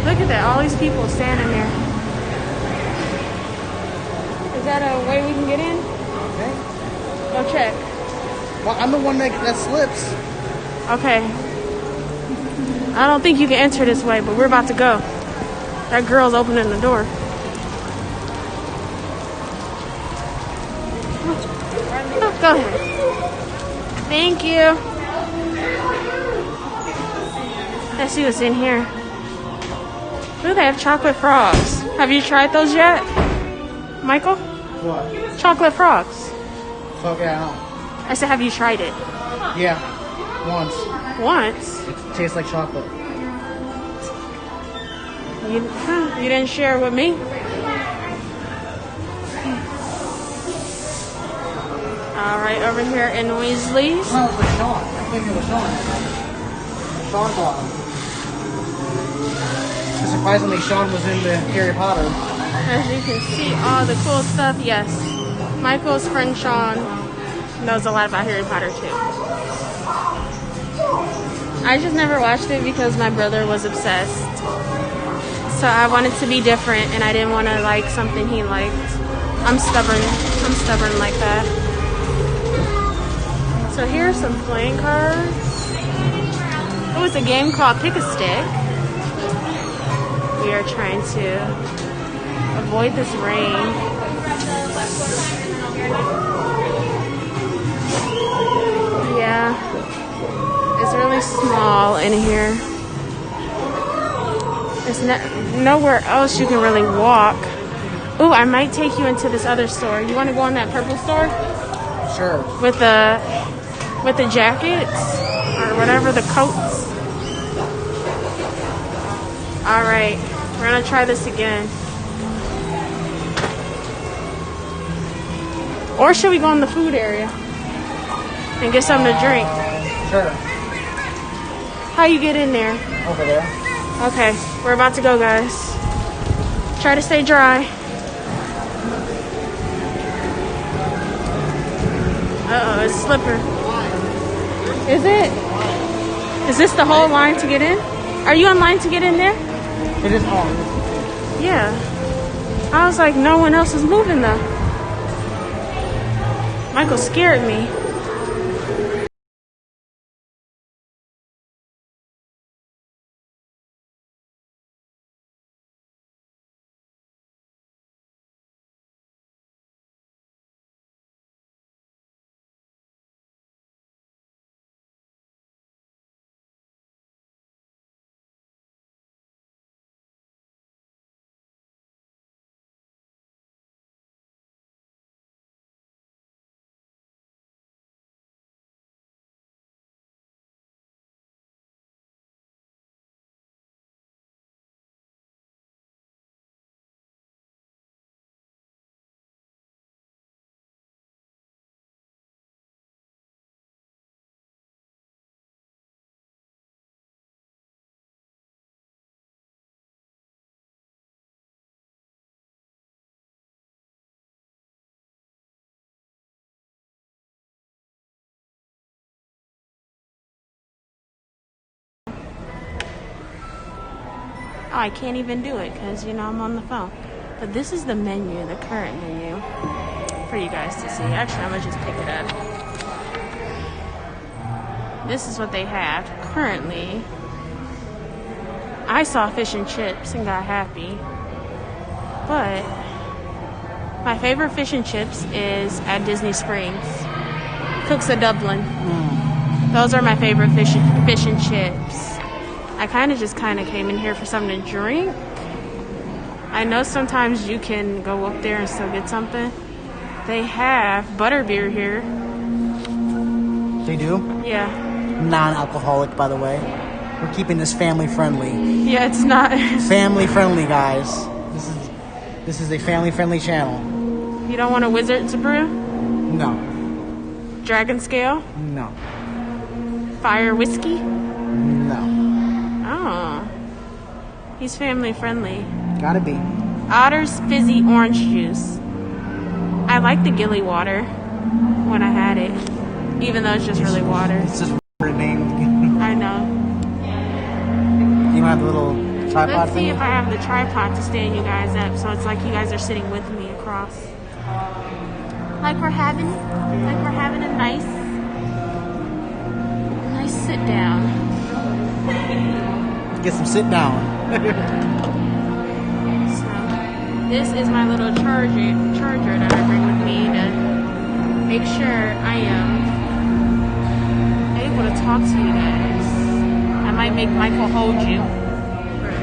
S2: Look at that. All these people standing there. Is that a way we can get in?
S1: Okay.
S2: Go check.
S1: Well, I'm the one that slips.
S2: Okay. I don't think you can enter this way, but we're about to go. That girl's opening the door. Oh, go ahead. Thank you. Let's see what's in here. Ooh, they have chocolate frogs. Have you tried those yet, Michael?
S1: What?
S2: Chocolate frogs.
S1: Fuck yeah.
S2: I said, have you tried it?
S1: Yeah. Once.
S2: Once?
S1: It tastes like chocolate.
S2: You didn't share with me? Alright, over here in Weasley's.
S1: No, it was Sean. I think it was Sean. Sean bought them. Surprisingly, Sean was into Harry Potter.
S2: As you can see, all the cool stuff, yes. Michael's friend Sean knows a lot about Harry Potter too. I just never watched it because my brother was obsessed. So I wanted to be different and I didn't want to like something he liked. I'm stubborn like that. So here's some playing cards. Oh, it's a game called Pick a Stick. We are trying to avoid this rain. Yeah, it's really small in here. There's nowhere else you can really walk. Ooh, I might take you into this other store. You want to go in that purple store?
S1: Sure.
S2: With the jackets or whatever, the coats. All right, we're gonna try this again. Or should we go in the food area and get something to drink?
S1: Sure.
S2: How you get in there?
S1: Over there.
S2: Okay, we're about to go, guys. Try to stay dry. Uh-oh, it's a slipper. Is it? Is this the whole line to get in? Are you in line to get in there?
S1: It is on.
S2: Yeah. I was like, no one else is moving though. Michael scared me. Oh, I can't even do it because, you know, I'm on the phone. But this is the menu, the current menu, for you guys to see. Actually, I'm going to just pick it up. This is what they have currently. I saw fish and chips and got happy. But my favorite fish and chips is at Disney Springs. Cooks of Dublin. Those are my favorite fish and chips. I kind of came in here for something to drink. I know sometimes you can go up there and still get something. They have butterbeer here.
S1: They do?
S2: Yeah.
S1: Non-alcoholic, by the way. We're keeping this family friendly.
S2: Yeah, it's not.
S1: Family friendly, guys. This is a family friendly channel.
S2: You don't want a wizard to brew?
S1: No.
S2: Dragon scale?
S1: No.
S2: Fire whiskey?
S1: No.
S2: Oh. He's family friendly.
S1: Gotta be.
S2: Otter's fizzy orange juice. I like the Gilly water when I had it, even though it's just really water.
S1: It's just named.
S2: I know.
S1: You don't have the little tripod
S2: Let's see
S1: thing?
S2: if I have the tripod to stand you guys up, so it's like you guys are sitting with me across. Like we're having a nice sit down.
S1: Get some sit down.
S2: So this is my little charger that I bring with me to make sure I am able to talk to you guys. I might make Michael hold you for a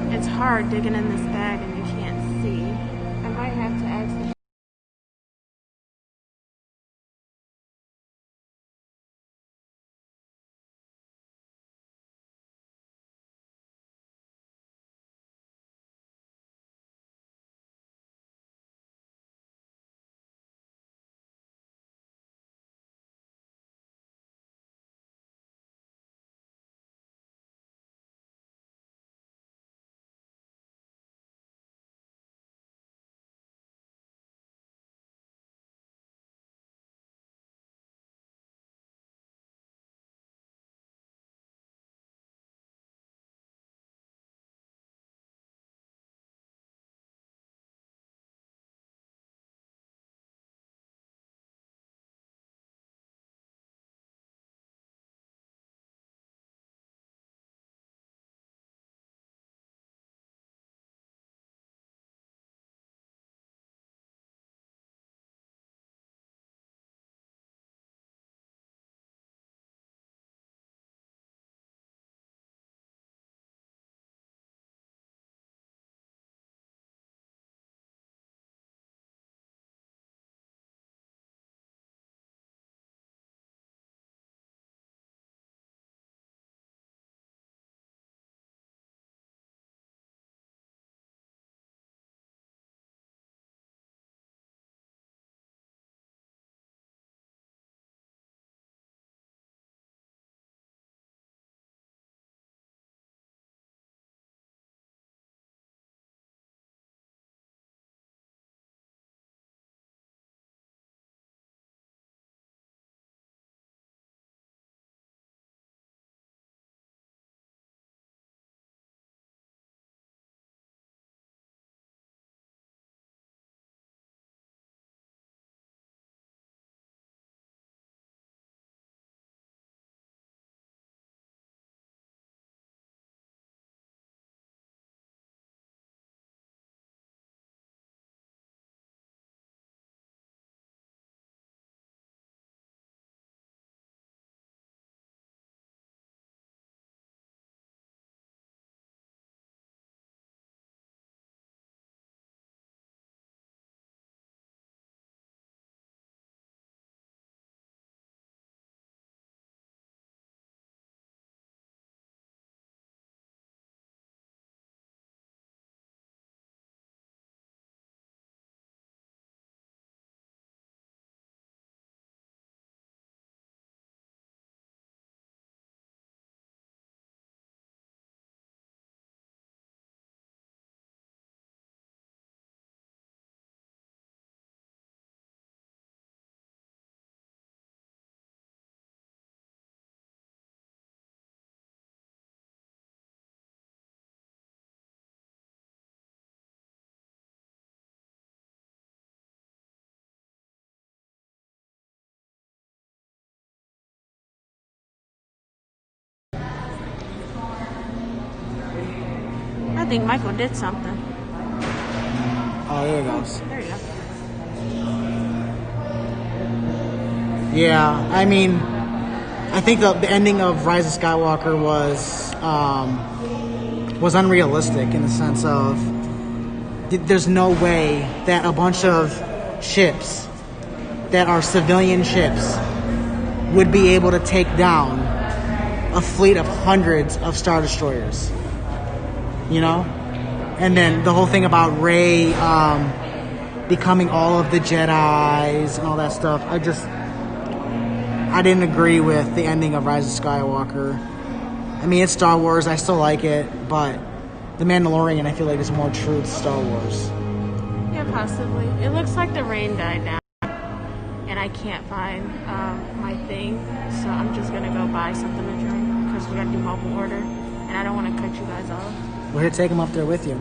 S2: minute. It's hard digging in this bag and you can't see. I might have to ask the think Michael did something.
S1: Oh, there it goes.
S2: There you go.
S1: Yeah, I mean, I think the ending of Rise of Skywalker was unrealistic in the sense of there's no way that a bunch of ships that are civilian ships would be able to take down a fleet of hundreds of Star Destroyers. You know? And then the whole thing about Rey becoming all of the Jedis and all that stuff. I didn't agree with the ending of Rise of Skywalker. I mean, it's Star Wars. I still like it, but The Mandalorian, I feel like, is more true to Star Wars.
S2: Yeah, possibly. It looks like the rain died down, and I can't find my thing, so I'm just gonna go buy something to drink because we gotta do mobile order, and I don't want to cut you guys off.
S1: We're here to take them up there with you.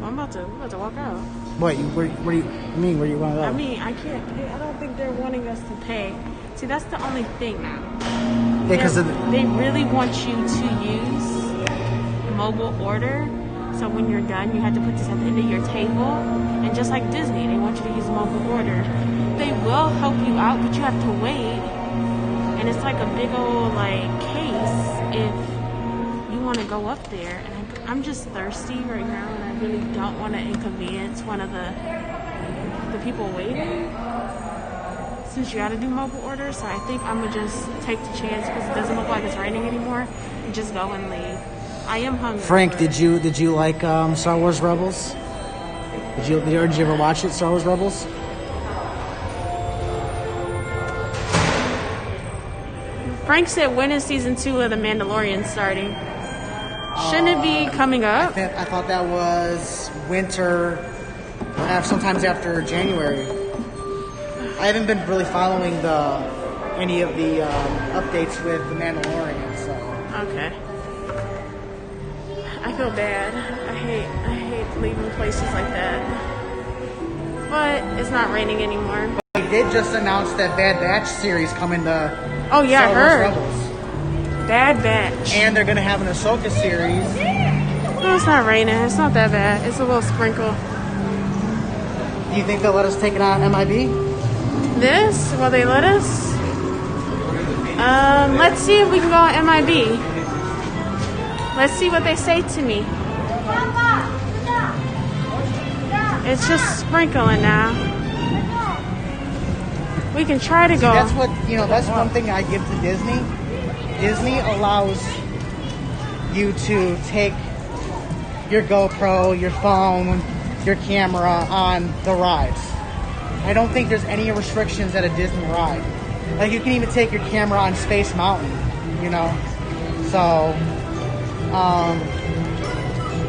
S2: I'm about to walk out.
S1: What? Where do you mean? Where do you want to go?
S2: I mean, I can't pay. I don't think they're wanting us to pay. See, that's the only thing now.
S1: Because
S2: they really want you to use mobile order. So when you're done, you have to put this at the end of your table. And just like Disney, they want you to use mobile order. They will help you out, but you have to wait. And it's like a big old case if you want to go up there. And I'm just thirsty right now, and I really don't want to inconvenience one of the people waiting. Since you got to do mobile order, so I think I'm gonna just take the chance because it doesn't look like it's raining anymore, and just go and leave. I am hungry.
S1: Frank, did you like Star Wars Rebels? Did you ever watch it, Star Wars Rebels?
S2: Frank said, when is season 2 of The Mandalorian starting? Shouldn't it be coming up?
S1: I thought that was winter, sometimes after January. I haven't been really following any of the updates with The Mandalorian, so.
S2: Okay. I feel bad. I hate leaving places like that. But it's not raining anymore.
S1: They did just announce that Bad Batch series coming to
S2: Oh yeah,
S1: Star
S2: I heard.
S1: Wars Rebels.
S2: Bad Batch.
S1: And they're gonna have an Ahsoka series.
S2: No, it's not raining. It's not that bad. It's a little sprinkle.
S1: Do you think they'll let us take it on MIB?
S2: This? Will they let us? Let's see if we can go on MIB. Let's see what they say to me. It's just sprinkling now. We can try to go.
S1: That's that's one thing I give to Disney. Disney allows you to take your GoPro, your phone, your camera on the rides. I don't think there's any restrictions at a Disney ride. Like, you can even take your camera on Space Mountain, So,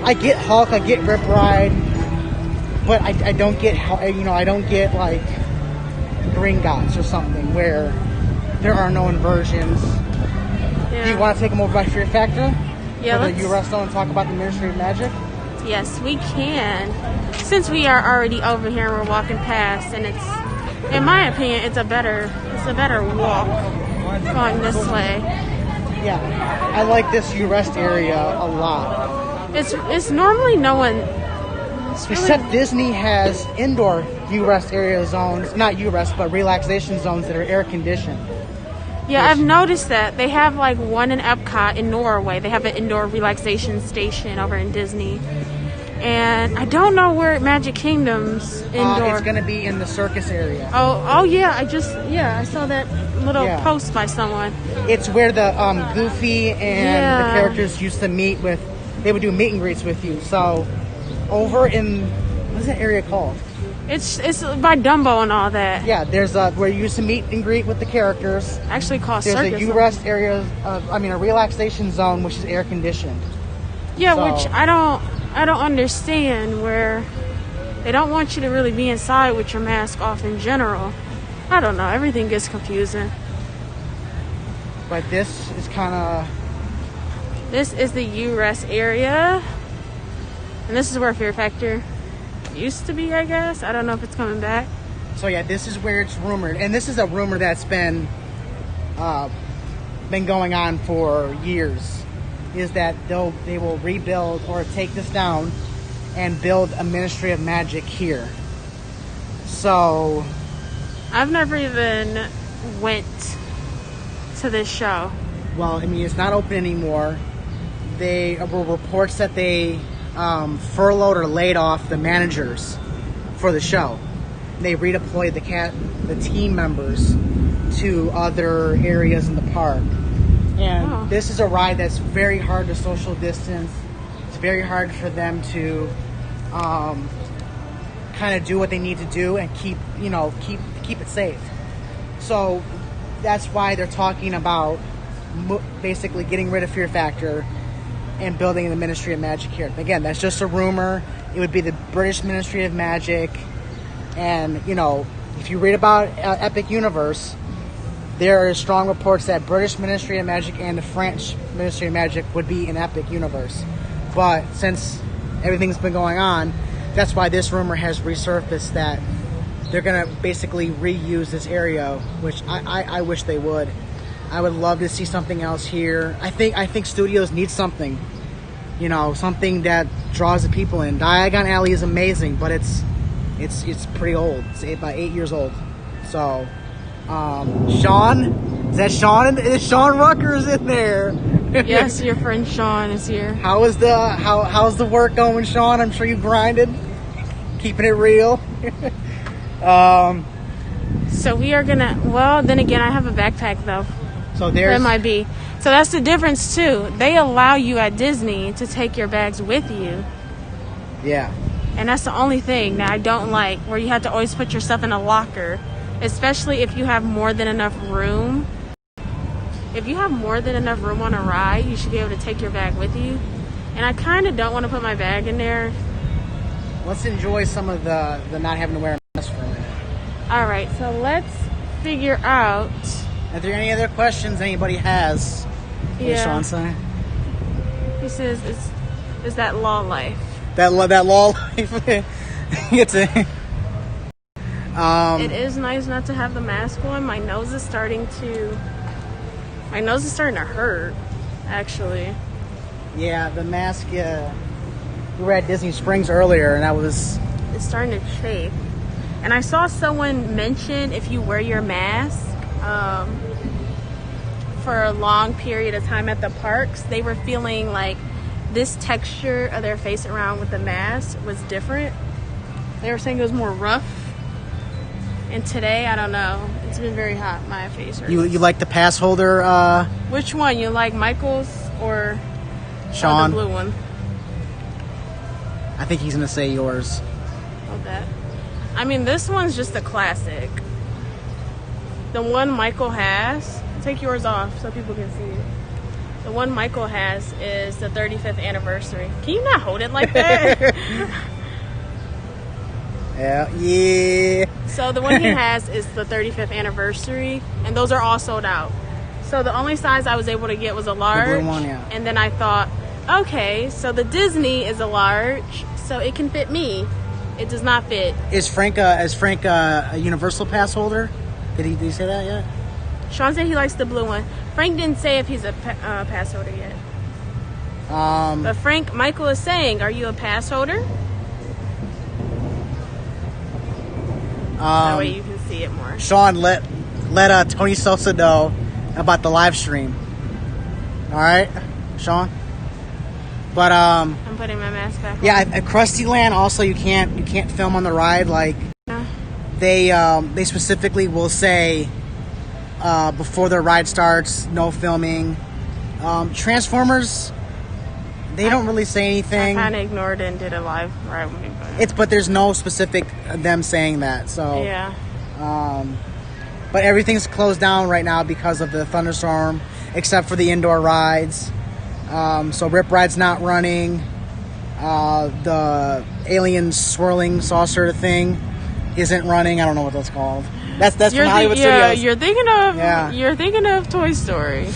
S1: I get Hulk, I get Rip Ride, but I don't get, I don't get, Gringotts or something where there are no inversions.
S2: Yeah.
S1: Do you want to take them over by Fear Factor?
S2: Yeah,
S1: for
S2: let's.
S1: the U-Rest and talk about the Ministry of Magic?
S2: Yes, we can. Since we are already over here and we're walking past, and it's, in my opinion, it's a better walk going this way.
S1: Yeah, I like this U-Rest area a lot.
S2: It's normally no one.
S1: Except Disney has indoor U-Rest area zones, not U-Rest, but relaxation zones that are air conditioned.
S2: Yeah, I've noticed that. They have one in Epcot in Norway. They have an indoor relaxation station over in Disney. And I don't know where Magic Kingdom's indoor.
S1: It's going to be in the circus area.
S2: Oh yeah, I saw that little post by someone.
S1: It's where the Goofy and the characters used to meet with. They would do meet and greets with you. So over in, what's that area called?
S2: It's by Dumbo and all that.
S1: Yeah, there's where you used to meet and greet with the characters.
S2: Actually called
S1: There's
S2: circus.
S1: a U-Rest area, a relaxation zone, which is air conditioned.
S2: Yeah, so, which I don't understand, where they don't want you to really be inside with your mask off in general. I don't know. Everything gets confusing.
S1: But this is kind of...
S2: This is the U-Rest area. And this is where Fear Factor used to be, I guess. I don't know if it's coming back.
S1: So yeah, this is where it's rumored. And this is a rumor that's been going on for years. is that they will rebuild or take this down and build a Ministry of Magic here. So
S2: I've never even went to this show.
S1: Well, I mean, it's not open anymore. There were reports that they furloughed or laid off the managers for the show. They redeployed the team members to other areas in the park. And this is a ride that's very hard to social distance. It's very hard for them to kind of do what they need to do and keep it safe. So that's why they're talking about basically getting rid of Fear Factor and building the Ministry of Magic here. Again, that's just a rumor. It would be the British Ministry of Magic. And, if you read about Epic Universe, there are strong reports that British Ministry of Magic and the French Ministry of Magic would be in Epic Universe. But since everything's been going on, that's why this rumor has resurfaced that they're going to basically reuse this area, which I wish they would. I would love to see something else here. I think studios need something, something that draws the people in. Diagon Alley is amazing, but it's pretty old. It's about 8 years old. So, Sean, is that Sean? Sean Rucker's in there.
S2: Yes, your friend Sean is here.
S1: How's the work going, Sean? I'm sure you grinded, keeping it real.
S2: So we are gonna. Well, then again, I have a backpack though.
S1: So there's.
S2: That might be. So that's the difference too. They allow you at Disney to take your bags with you.
S1: Yeah.
S2: And that's the only thing that I don't like, where you have to always put your stuff in a locker, especially if you have more than enough room. If you have more than enough room on a ride, you should be able to take your bag with you. And I kind of don't want to put my bag in there.
S1: Let's enjoy some of the not having to wear a mask for a minute.
S2: All right, so let's figure out.
S1: Are there any other questions anybody has? What does Sean say?
S2: He says, "Is that law life?"
S1: That law life. It's a.
S2: It is nice not to have the mask on. My nose is starting to hurt, actually.
S1: Yeah, the mask. We were at Disney Springs earlier, and it's
S2: starting to chafe. And I saw someone mention if you wear your mask for a long period of time at the parks, they were feeling like this texture of their face around with the mask was different. They were saying it was more rough. And today, I don't know. It's been very hot. My face hurts.
S1: You like the pass holder?
S2: Which one? You like Michael's or
S1: Sean?
S2: The blue one?
S1: I think he's gonna say yours.
S2: Okay. I mean, this one's just a classic. The one Michael has, take yours off so people can see it. The one Michael has is the 35th anniversary. Can you not hold it like that?
S1: Yeah.
S2: So the one he has is the 35th anniversary, and those are all sold out. So the only size I was able to get was a large.
S1: The blue one, yeah.
S2: And then I thought, okay, so the Disney is a large, so it can fit me. It does not fit.
S1: Is Frank a Universal pass holder? Did he say that yet?
S2: Sean said he likes the blue one. Frank didn't say if he's a pass holder yet. But Michael is saying, are you a pass holder? That way you can see it more.
S1: Sean, let Tony Sosa know about the live stream. All right, Sean. But
S2: I'm putting my mask back on.
S1: Yeah, at Krusty Land also you can't film on the ride. Like they specifically will say before the ride starts, no filming. Transformers, they don't really say anything.
S2: I kind of ignored it and did a live ride with me.
S1: But there's no specific them saying that. So
S2: yeah.
S1: But everything's closed down right now because of the thunderstorm, except for the indoor rides. So Rip Ride's not running. The alien swirling saucer thing isn't running. I don't know what that's called. That's from Hollywood Studios.
S2: You're thinking of Toy Story.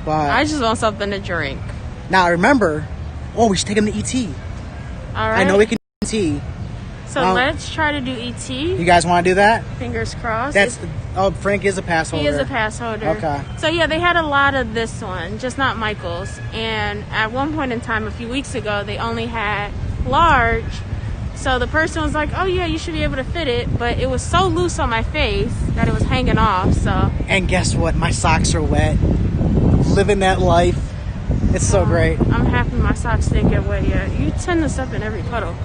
S1: But
S2: I just want something to drink.
S1: Now remember, we should take him to ET.
S2: All right.
S1: I know we can ET.
S2: So let's try to do ET.
S1: You guys want to do that?
S2: Fingers crossed.
S1: Frank is a pass holder.
S2: He is a pass holder.
S1: Okay.
S2: So yeah, they had a lot of this one, just not Michael's. And at one point in time, a few weeks ago, they only had large. So the person was like, oh yeah, you should be able to fit it. But it was so loose on my face that it was hanging off, so.
S1: And guess what? My socks are wet. Living that life. It's so great.
S2: I'm happy my socks didn't get wet yet. You tend this up in every puddle.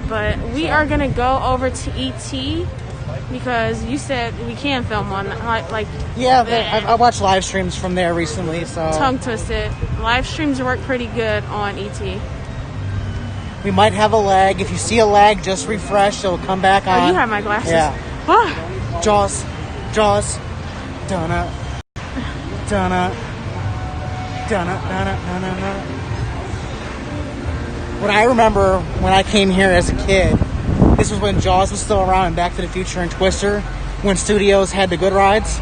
S2: But we are going to go over to ET because you said we can film one.
S1: Yeah, I watched live streams from there recently. So
S2: tongue twisted. Live streams work pretty good on ET.
S1: We might have a lag. If you see a lag, just refresh. It'll come back on.
S2: Oh, you have my glasses.
S1: Yeah.
S2: Ah.
S1: Jaws. Donna. What I remember when I came here as a kid, this was when Jaws was still around and Back to the Future and Twister, when studios had the good rides.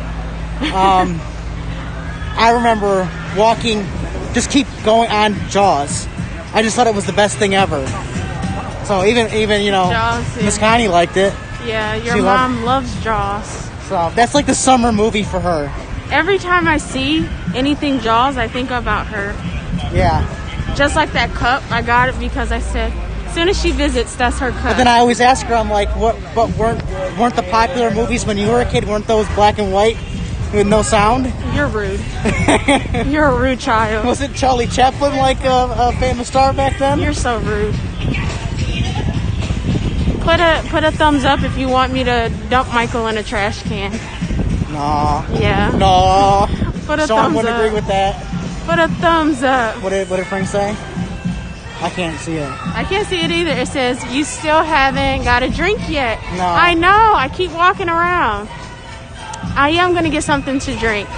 S1: I remember walking, just keep going on Jaws. I just thought it was the best thing ever. So even
S2: Jaws,
S1: Miss Connie liked it.
S2: Yeah, your mom loves Jaws.
S1: So that's like the summer movie for her.
S2: Every time I see anything Jaws, I think about her.
S1: Yeah.
S2: Just like that cup, I got it because I said, as soon as she visits, that's her cup.
S1: But then I always ask her, I'm like, but weren't the popular movies when you were a kid, weren't those black and white with no sound?
S2: You're rude. You're a rude child.
S1: Wasn't Charlie Chaplin like a famous star back then?
S2: You're so rude. Put a thumbs up if you want me to dump Michael in a trash can.
S1: No.
S2: Yeah.
S1: No.
S2: Put a
S1: Sean
S2: thumbs
S1: wouldn't
S2: up.
S1: agree with that.
S2: Put a thumbs up.
S1: What did Frank say? I can't see it.
S2: I can't see it either. It says, you still haven't got a drink yet.
S1: No.
S2: I know. I keep walking around. I am going to get something to drink.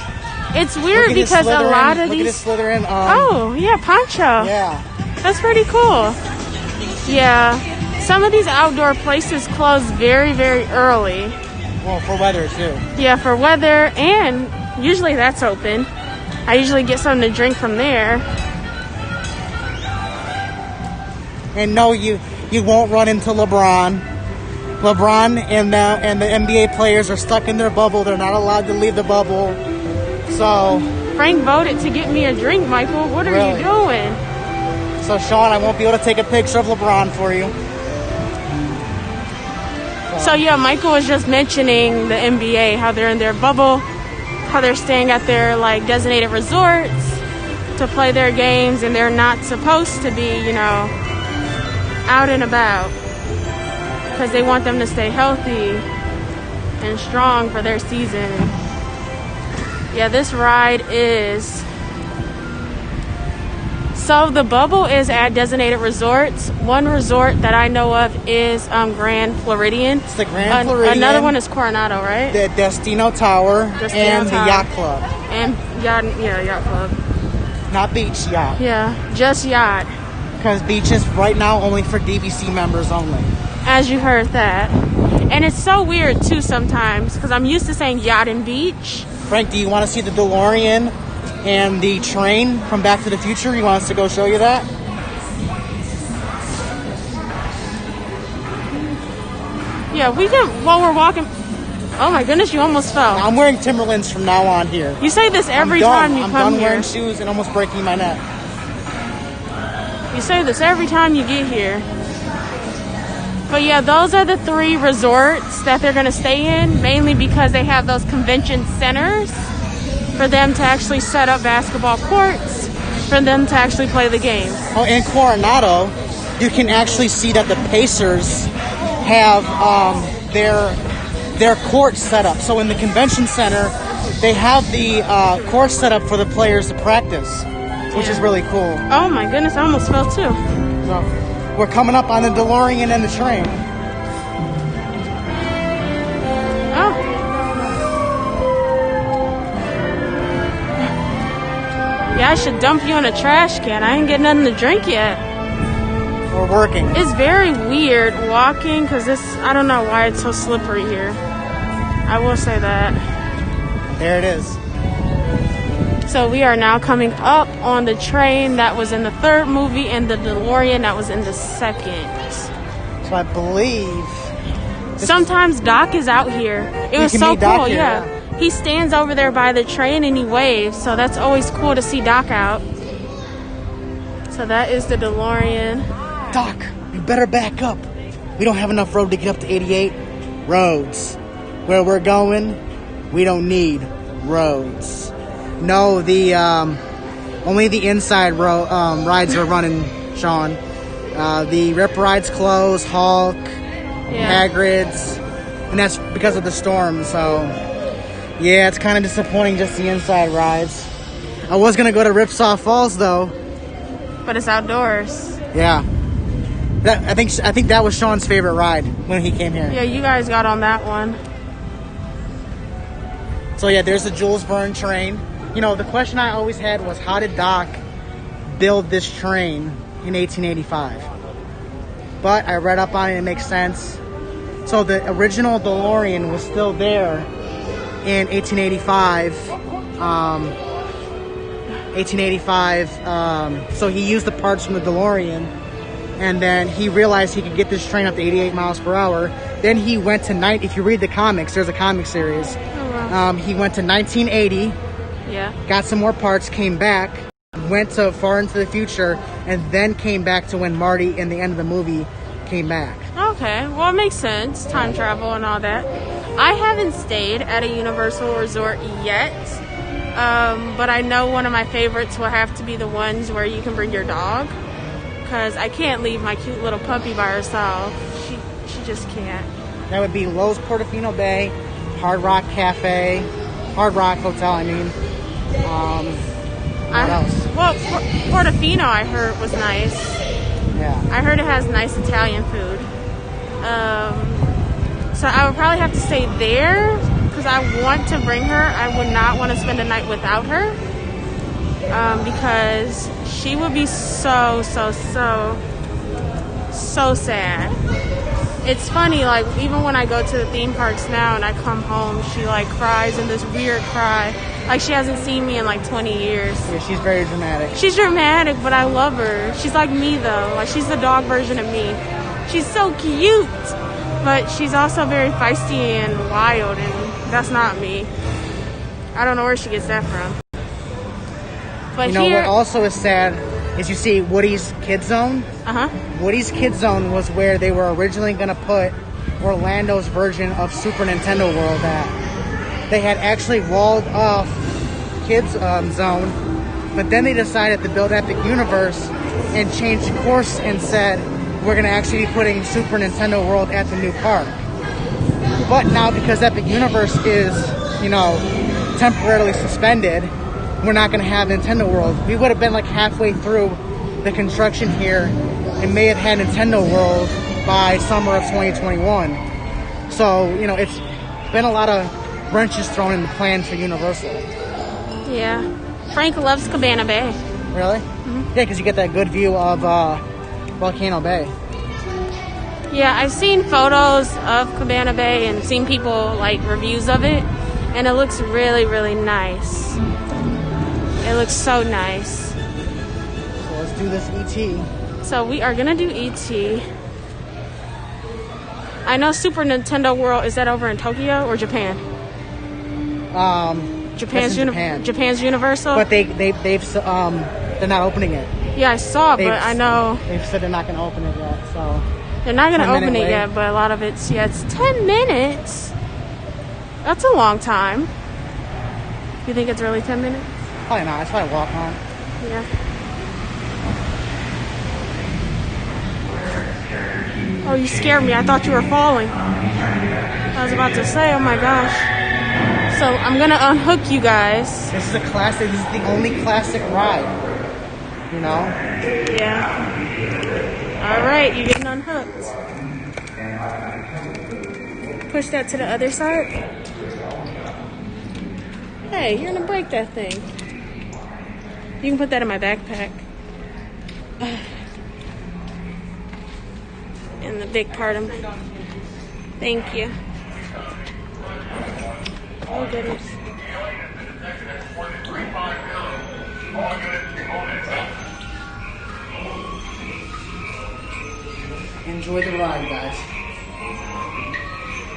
S2: It's weird because a lot of these...
S1: Look at Slytherin.
S2: Oh, yeah, poncho.
S1: Yeah.
S2: That's pretty cool. Yeah. Some of these outdoor places close very, very early.
S1: Well, for weather, too.
S2: Yeah, for weather, and usually that's open. I usually get something to drink from there.
S1: And no, you won't run into LeBron. LeBron and the NBA players are stuck in their bubble. They're not allowed to leave the bubble. So
S2: Frank voted to get me a drink, Michael. What are you doing?
S1: So Sean, I won't be able to take a picture of LeBron for you.
S2: So yeah, Michael was just mentioning the NBA, how they're in their bubble, how they're staying at their designated resorts to play their games, and they're not supposed to be, out and about because they want them to stay healthy and strong for their season. Yeah, this ride is... So the bubble is at designated resorts. One resort that I know of is Grand Floridian.
S1: It's the Grand Floridian.
S2: Another one is Coronado, right?
S1: The Destino Tower and the Yacht Club.
S2: And Yacht Club.
S1: Not beach yacht.
S2: Yeah, just yacht.
S1: Because beach is right now only for DVC members only.
S2: As you heard that. And it's so weird too sometimes because I'm used to saying yacht and beach.
S1: Frank, do you want to see the DeLorean and the train from Back to the Future? You want us to go show you that?
S2: Yeah, we can, while we're walking. Oh my goodness, you almost fell.
S1: I'm wearing Timberlands from now on here.
S2: You say this every time you come here.
S1: I'm done wearing shoes and almost breaking my neck.
S2: You say this every time you get here. But yeah, those are the 3 resorts that they're going to stay in, mainly because they have those convention centers for them to actually set up basketball courts, for them to actually play the games.
S1: Oh, in Coronado, you can actually see that the Pacers have their court set up. So in the convention center, they have the court set up for the players to practice, which is really cool.
S2: Oh my goodness, I almost fell too.
S1: So, we're coming up on the DeLorean and the train.
S2: Oh. Yeah, I should dump you in a trash can. I ain't getting nothing to drink yet.
S1: We're working.
S2: It's very weird walking because I don't know why it's so slippery here. I will say that.
S1: There it is.
S2: So we are now coming up on the train that was in the 3rd movie and the DeLorean that was in the 2nd.
S1: So I believe.
S2: Sometimes Doc is out here. It was so cool, yeah. He stands over there by the train and he waves, so that's always cool to see Doc out. So that is the DeLorean.
S1: Doc, you better back up. We don't have enough road to get up to 88. Roads. Where we're going, we don't need roads. No, only the inside rides are running, Sean. The Rip Ride's closed, Hulk, Hagrid's, and that's because of the storm, so yeah, it's kind of disappointing just the inside rides. I was gonna go to Ripsaw Falls though.
S2: But it's outdoors.
S1: Yeah. I think that was Sean's favorite ride when he came here.
S2: Yeah, you guys got on that one.
S1: So yeah, there's the Jules Verne train. You know, the question I always had was, how did Doc build this train in 1885? But I read up on it, it makes sense. So the original DeLorean was still there in 1885. So he used the parts from the DeLorean, and then he realized he could get this train up to 88 miles per hour. Then he went to if you read the comics, there's a comic series. He went to 1980, got some more parts, came back, went to far into the future, and then came back to when Marty in the end of the movie came back.
S2: Okay, well, it makes sense. Time travel and all that. I haven't stayed at a Universal resort yet, but I know one of my favorites will have to be the ones where you can bring your dog, because I can't leave my cute little puppy by herself. She just can't.
S1: That would be Lowe's Portofino Bay, Hard Rock Cafe, Hard Rock Hotel, I mean. What else?
S2: Well, Portofino I heard was nice.
S1: Yeah.
S2: I heard it has nice Italian food. So I would probably have to stay there because I want to bring her. I would not want to spend a night without her because she would be so sad. It's funny, like, even when I go to the theme parks now and I come home, she, like, cries in this weird cry. Like, she hasn't seen me in, like, 20 years.
S1: Yeah, she's very dramatic.
S2: She's dramatic, but I love her. She's like me, though. Like, she's the dog version of me. She's so cute, but she's also very feisty and wild, and that's not me. I don't know where she gets that from. But
S1: you know what also is sad is you see Woody's Kids Zone. Woody's Kids Zone was where they were originally going to put Orlando's version of Super Nintendo World at. They had actually walled off Kids Zone, but then they decided to build Epic Universe and changed course and said, we're going to actually be putting Super Nintendo World at the new park. But now, because Epic Universe is, you know, temporarily suspended, we're not going to have Nintendo World. We would have been like halfway through the construction here and may have had Nintendo World by summer of 2021. So, you know, it's been a lot of wrenches thrown in the plan for Universal.
S2: Yeah. Frank loves Cabana Bay.
S1: Really?
S2: Mm-hmm.
S1: Yeah, because you get that good view of Volcano Bay.
S2: Yeah, I've seen photos of Cabana Bay and seen people, like, reviews of it, and it looks really, really nice. It looks so nice.
S1: So let's do this E.T.
S2: So we are going to do E.T. I know Super Nintendo World, is that over in Tokyo or Japan? Japan's Universal?
S1: But they're not opening it.
S2: Yeah, I saw, but I know
S1: they've said they're not going to open it yet. So
S2: they're not going to open it yet, but a lot of it's it's 10 minutes. That's a long time. You think it's really 10 minutes?
S1: Probably not. It's probably walk on.
S2: Yeah. Oh, you scared me. I thought you were falling. I was about to say, oh my gosh. So I'm going to unhook you guys.
S1: This is a classic. This is the only classic ride. You know?
S2: Yeah. All right, you're getting unhooked. Push that to the other side. Hey, you're going to break that thing. You can put that in my backpack. In the big part of my... Thank you. Oh, goodness.
S1: Enjoy the ride, guys.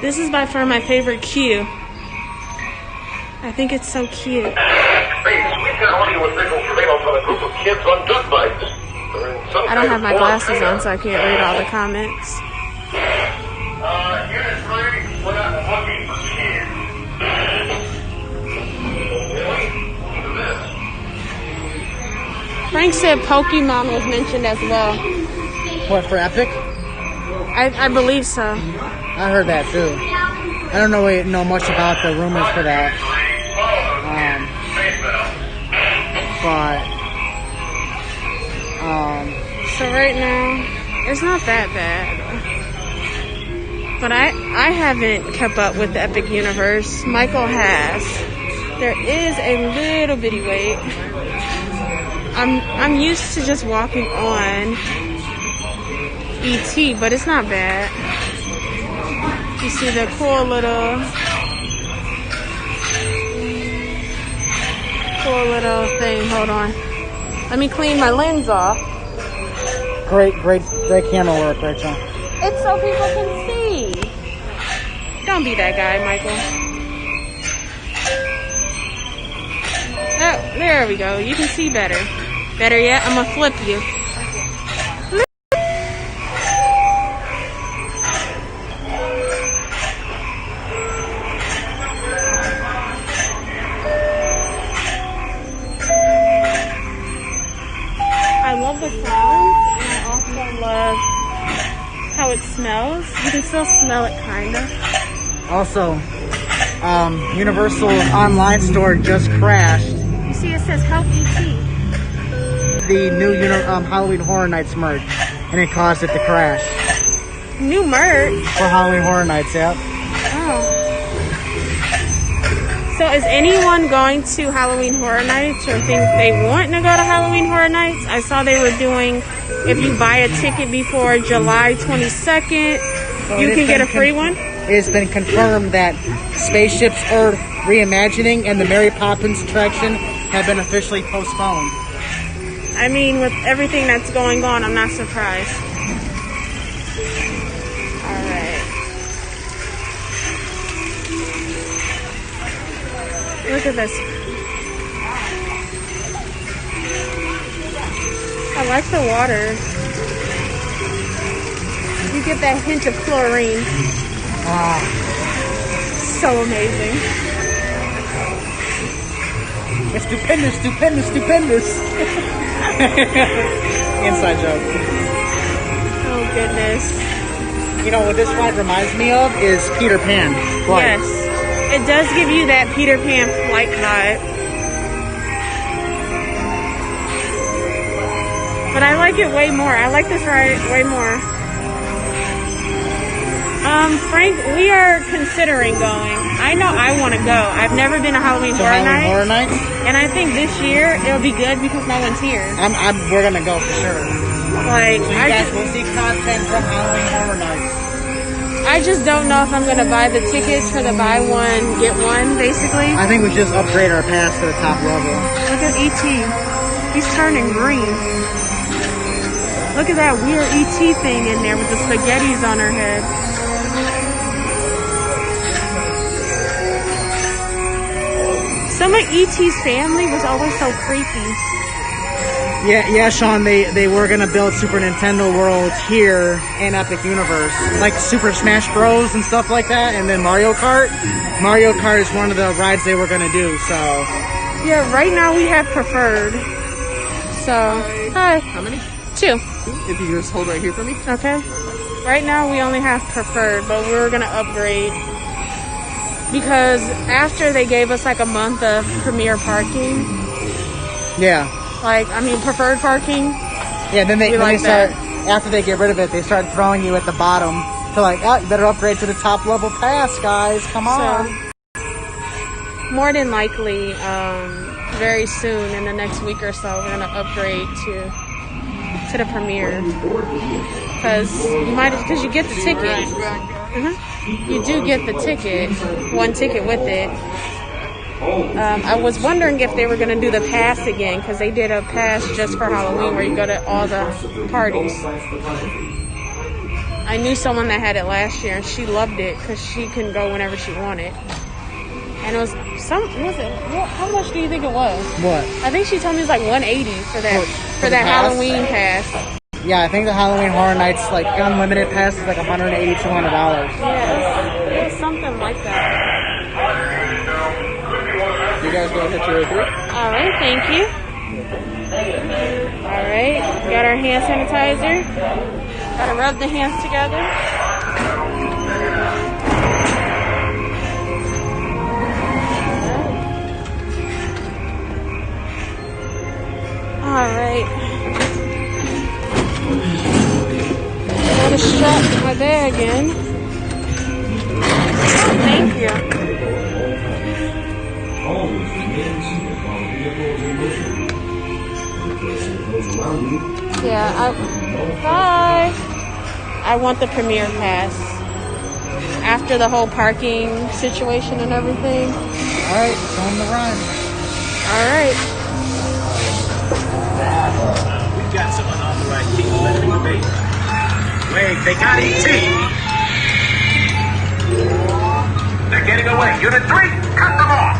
S2: This is by far my favorite queue. I think it's so cute.
S5: We've got audio and visual surveillance on a group of kids on dirt bikes. They're in some
S2: I don't
S5: kind
S2: have
S5: of
S2: my
S5: forest
S2: glasses
S5: area.
S2: on, so I can't read all the comments.
S5: Unit 3, we're not looking for kids. Really? Look at this.
S2: Frank said Pokemon was mentioned as well.
S1: What, for Epic?
S2: I believe so.
S1: I heard that too. I don't know much about the rumors for that.
S2: So right now, it's not that bad. But I haven't kept up with the Epic universe. Michael has. There is a little bitty wait. I'm used to just walking on ET, but it's not bad. You see the cool little thing. Hold on. Let me clean my lens off.
S1: Great camera work, Rachel.
S2: It's so people can see. Don't be that guy, Michael. Oh, there we go. You can see better. Better yet, I'm gonna flip you. I love the sounds, and I also love how it smells. You can still smell it, kind of.
S1: Also, Universal online store just crashed.
S2: You see, it says Help ET.
S1: The new Halloween Horror Nights merch, and it caused it to crash.
S2: New merch.
S1: For Halloween Horror Nights, yep.
S2: Oh. So is anyone going to Halloween Horror Nights or think they want to go to Halloween Horror Nights? I saw they were doing, if you buy a ticket before July 22nd, you can get a free one?
S1: It has been confirmed that Spaceships Earth Reimagining and the Mary Poppins attraction have been officially postponed.
S2: I mean, with everything that's going on, I'm not surprised. All right. Look at this. I like the water. You get that hint of chlorine. So amazing.
S1: It's stupendous. Inside joke.
S2: Oh, goodness.
S1: You know what this ride reminds me of is Peter Pan. Flight.
S2: Yes. It does give you that Peter Pan flight vibe. But I like it way more. I like this ride way more. Frank, we are considering going. I know I want to go. I've never been to Halloween Horror Nights. And I think this year it'll be good because no one's here.
S1: We're gonna go for sure.
S2: Like,
S1: So you guys will see content from Halloween Horror Nights.
S2: I just don't know if I'm gonna buy the tickets for the buy one, get one, basically.
S1: I think we just upgrade our pass to the top level.
S2: Look at ET. He's turning green. Look at that weird ET thing in there with the spaghettis on her head. Some of E.T.'s family was always so creepy.
S1: Yeah, Sean, they were gonna build Super Nintendo World here in Epic Universe. Like Super Smash Bros. And stuff like that, and then Mario Kart. Mario Kart is one of the rides they were gonna do, so.
S2: Yeah, right now we have preferred. So, hi.
S6: How many?
S2: 2.
S6: If you just hold right here for me.
S2: Okay. Right now we only have preferred, but we're gonna upgrade. Because after they gave us like a month of premier parking.
S1: Yeah.
S2: Preferred parking.
S1: Yeah, then they
S2: like
S1: start,
S2: that.
S1: after they get rid of it, they start throwing you at the bottom. To like, you better upgrade to the top level pass, guys. Come on.
S2: So, more than likely, very soon in the next week or so, we're gonna upgrade to the premiere. Because you get the ticket. You do get the ticket, one ticket with it. I was wondering if they were going to do the pass again, because they did a pass just for Halloween where you go to all the parties. I knew someone that had it last year, and she loved it because she can go whenever she wanted. And it was how much do you think it was?
S1: What?
S2: I think she told me it was like $180 for that
S1: pass?
S2: Halloween pass.
S1: Yeah, I think the Halloween Horror Nights like unlimited pass is like $180, $200.
S2: Yeah, it was something like that.
S6: You guys go ahead to your group.
S2: All right, thank you. All right, got our hand sanitizer. Gotta rub the hands together. All right. Gotta strap my bag in. Thank you. Yeah, bye. I want the premiere pass. After the whole parking situation and everything.
S1: Alright, it's on the run.
S2: Alright.
S7: We've got some unauthorized people entering the base. Wait, they got ET!
S5: They're getting away. Unit 3, cut them off.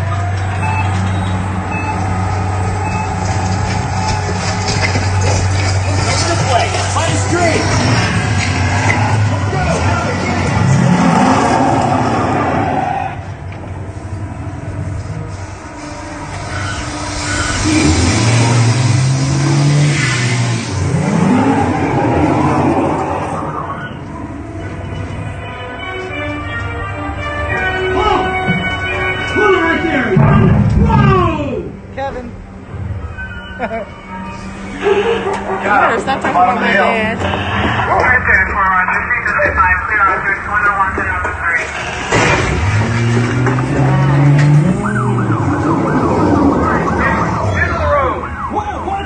S7: This way, my screen!
S1: Kevin.
S2: You better stop talking about my dad.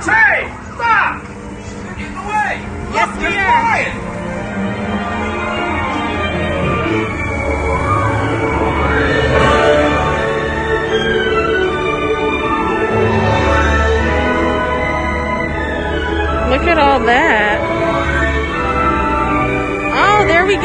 S5: Hey, stop! Get away!
S2: Yes, we are. Look at all that. Oh, there we go.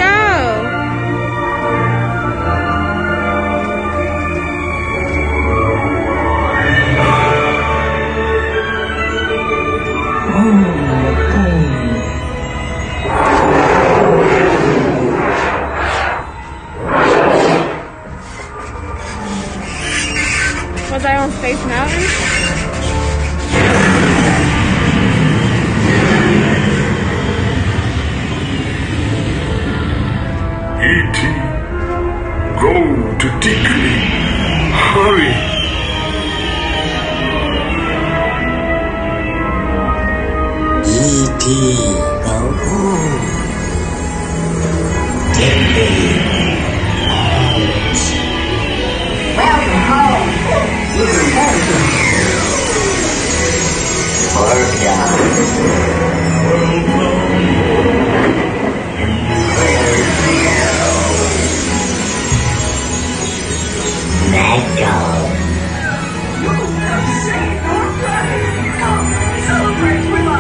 S2: Was I on Space Mountain?
S8: E.T. Go to Deakley. Hurry.
S9: E.T. Go home. Deakley. Welcome home. Let go. You have saved our planet. Come, celebrate with us.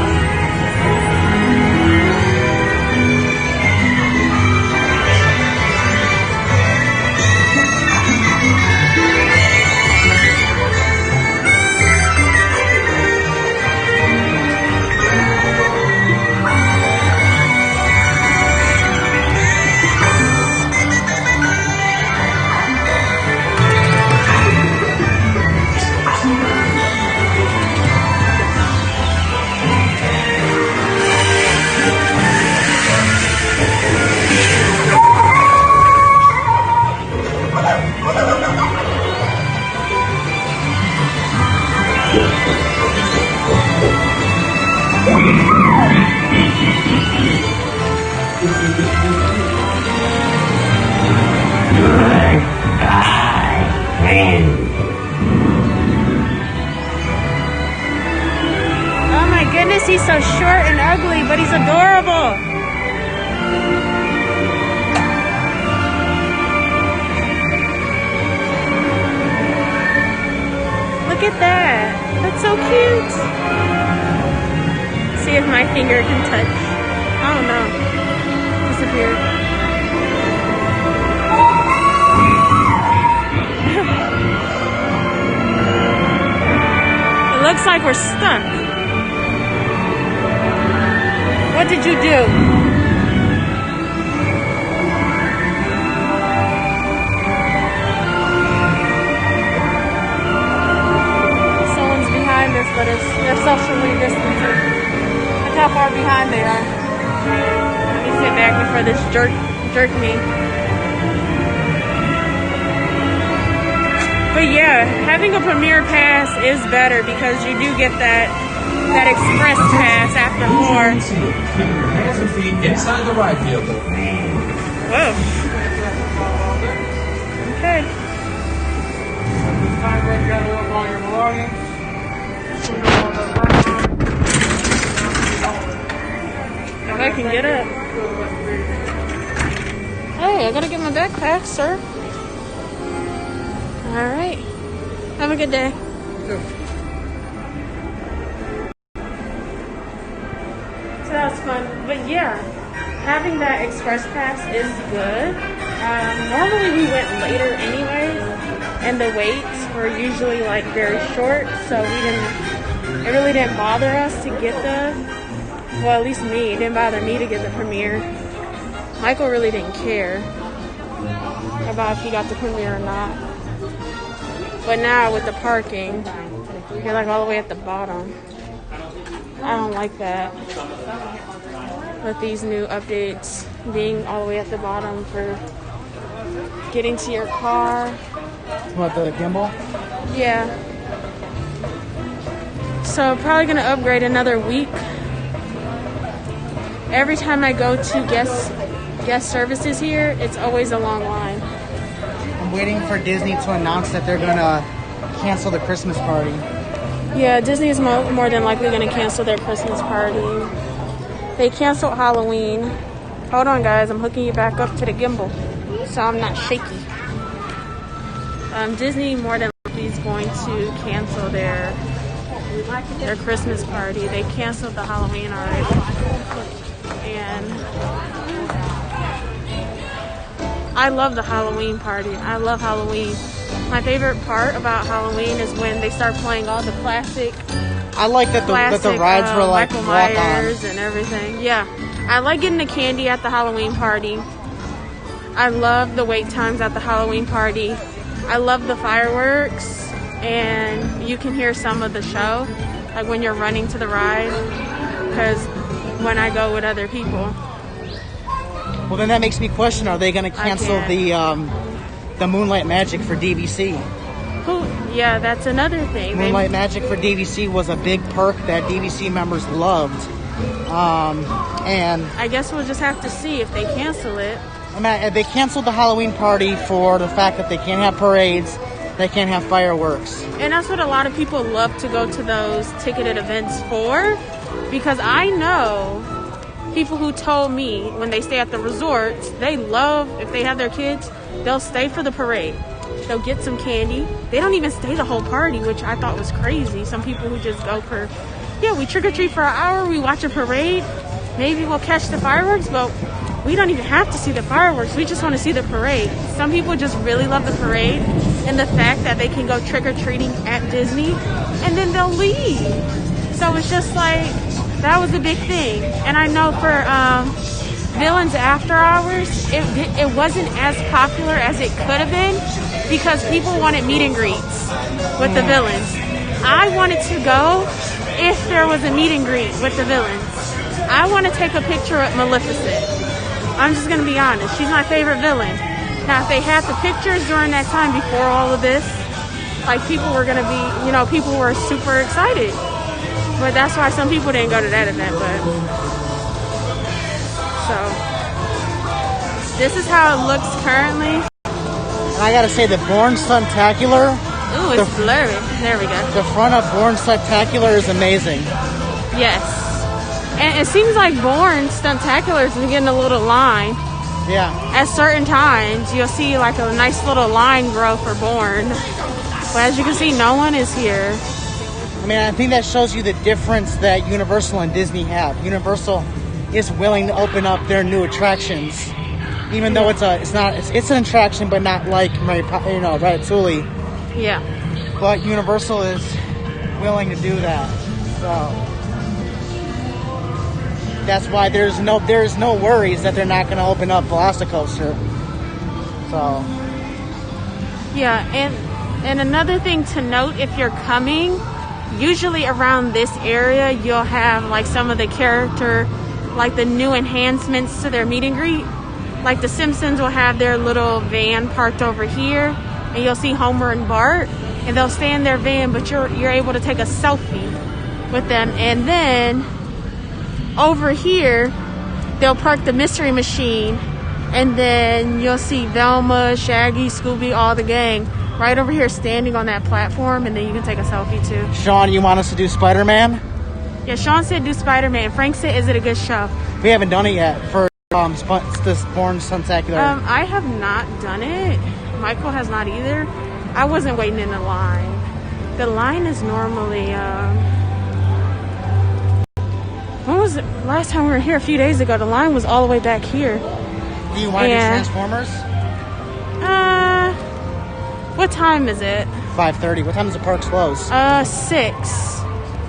S2: Oh my goodness, he's so short and ugly, but he's adorable. Look at that. That's so cute. See if my finger can touch. Oh no. Disappear. here. It looks like we're stuck. What did you do? Someone's behind us, but they're socially distancing. Look how far behind they are. Let me sit back before this jerk me. But yeah, having a premiere pass is better because you do get that express pass after more.
S10: Keep your hands and feet inside the ride vehicle.
S2: Whoa. Okay.
S1: Time to gather up all your belongings.
S2: If I can get up. Hey, I gotta get my backpack, sir. Alright. Have a good day. So that was fun. But yeah, having that express pass is good. Normally we went later anyways, and the waits were usually like very short, so it really didn't bother us to get well, at least me, it didn't bother me to get the premiere. Michael really didn't care about if he got the premiere or not. But now with the parking, you're like all the way at the bottom. I don't like that. With these new updates being all the way at the bottom for getting to your car.
S1: What, the gimbal?
S2: Yeah. So probably gonna upgrade another week. Every time I go to guest services here, it's always a long line.
S1: I'm waiting for Disney to announce that they're gonna cancel the Christmas party.
S2: Yeah, Disney is more than likely gonna cancel their Christmas party. They canceled Halloween. Hold on, guys, I'm hooking you back up to the gimbal so I'm not shaky. Disney more than likely is going to cancel their Christmas party. They canceled the Halloween already. And I love the Halloween party. I love Halloween. My favorite part about Halloween is when they start playing all the classic.
S1: I like that the rides were like
S2: Michael
S1: walk
S2: Myers
S1: on
S2: and everything. Yeah, I like getting the candy at the Halloween party. I love the wait times at the Halloween party. I love the fireworks, and you can hear some of the show, like when you're running to the ride, because when I go with other people.
S1: Well, then that makes me question: are they going to cancel the Moonlight Magic for DVC?
S2: Yeah, that's another thing.
S1: Moonlight Magic for DVC was a big perk that DVC members loved, and
S2: I guess we'll just have to see if they cancel it.
S1: I mean, they canceled the Halloween party for the fact that they can't have parades, they can't have fireworks,
S2: and that's what a lot of people love to go to those ticketed events for. Because I know people who told me when they stay at the resorts, they love, if they have their kids, they'll stay for the parade. They'll get some candy. They don't even stay the whole party, which I thought was crazy. Some people who just go we trick-or-treat for an hour, we watch a parade, maybe we'll catch the fireworks, but we don't even have to see the fireworks. We just want to see the parade. Some people just really love the parade and the fact that they can go trick-or-treating at Disney, and then they'll leave. So it's just like, that was a big thing. And I know for Villains After Hours, it wasn't as popular as it could have been because people wanted meet and greets with the villains. I wanted to go if there was a meet and greet with the villains. I want to take a picture of Maleficent. I'm just going to be honest. She's my favorite villain. Now, if they had the pictures during that time before all of this, like people were going to be, people were super excited. But that's why some people didn't go to that event. But so this is how it looks currently.
S1: And I gotta say, the Bourne Stuntacular.
S2: Ooh, it's blurry. There we go.
S1: The front of Bourne Stuntacular is amazing.
S2: Yes, and it seems like Bourne Stuntacular is getting a little line.
S1: Yeah.
S2: At certain times, you'll see like a nice little line grow for Bourne. But as you can see, no one is here.
S1: I mean, I think that shows you the difference that Universal and Disney have. Universal is willing to open up their new attractions, even though it's an attraction, but not like Ratatouille.
S2: Yeah.
S1: But Universal is willing to do that, so that's why there's no worries that they're not going to open up Velocicoaster. So
S2: yeah, and another thing to note, if you're coming, usually around this area you'll have like some of the character, like the new enhancements to their meet and greet. Like the Simpsons will have their little van parked over here, and you'll see Homer and Bart, and they'll stay in their van, but you're able to take a selfie with them. And then over here they'll park the Mystery Machine, and then you'll see Velma, Shaggy, Scooby, all the gang right over here standing on that platform, and then you can take a selfie too.
S1: Sean, you want us to do Spider-Man?
S2: Yeah, Sean said do Spider-Man. Frank said, is it a good show?
S1: We haven't done it yet for this Born Suntacular.
S2: I have not done it. Michael has not either. I wasn't waiting in the line. The line is normally when was it? Last time we were here a few days ago, the line was all the way back here.
S1: Do you want to do Transformers?
S2: What time is it?
S1: 5:30. What time does the park close?
S2: 6.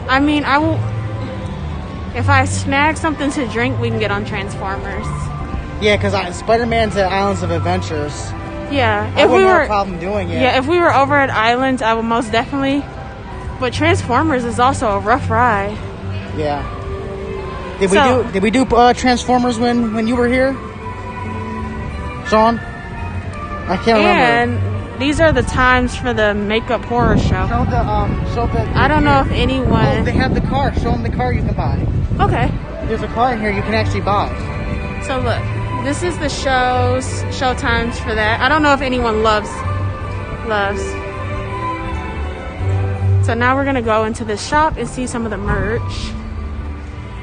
S2: I mean, I will. If I snag something to drink, we can get on Transformers.
S1: Yeah, because Spider-Man's at Islands of Adventures.
S2: Yeah,
S1: I wouldn't have a problem doing it.
S2: Yeah, if we were over at Islands, I would most definitely. But Transformers is also a rough ride.
S1: Yeah. Did we do Transformers when you were here, Sean? I can't remember.
S2: And these are the times for the makeup horror show.
S1: Show the.
S2: I don't know if anyone.
S1: Oh, they have the car. Show them the car you can buy.
S2: Okay.
S1: There's a car in here you can actually buy.
S2: So look, this is the show times for that. I don't know if anyone loves. So now we're gonna go into the shop and see some of the merch.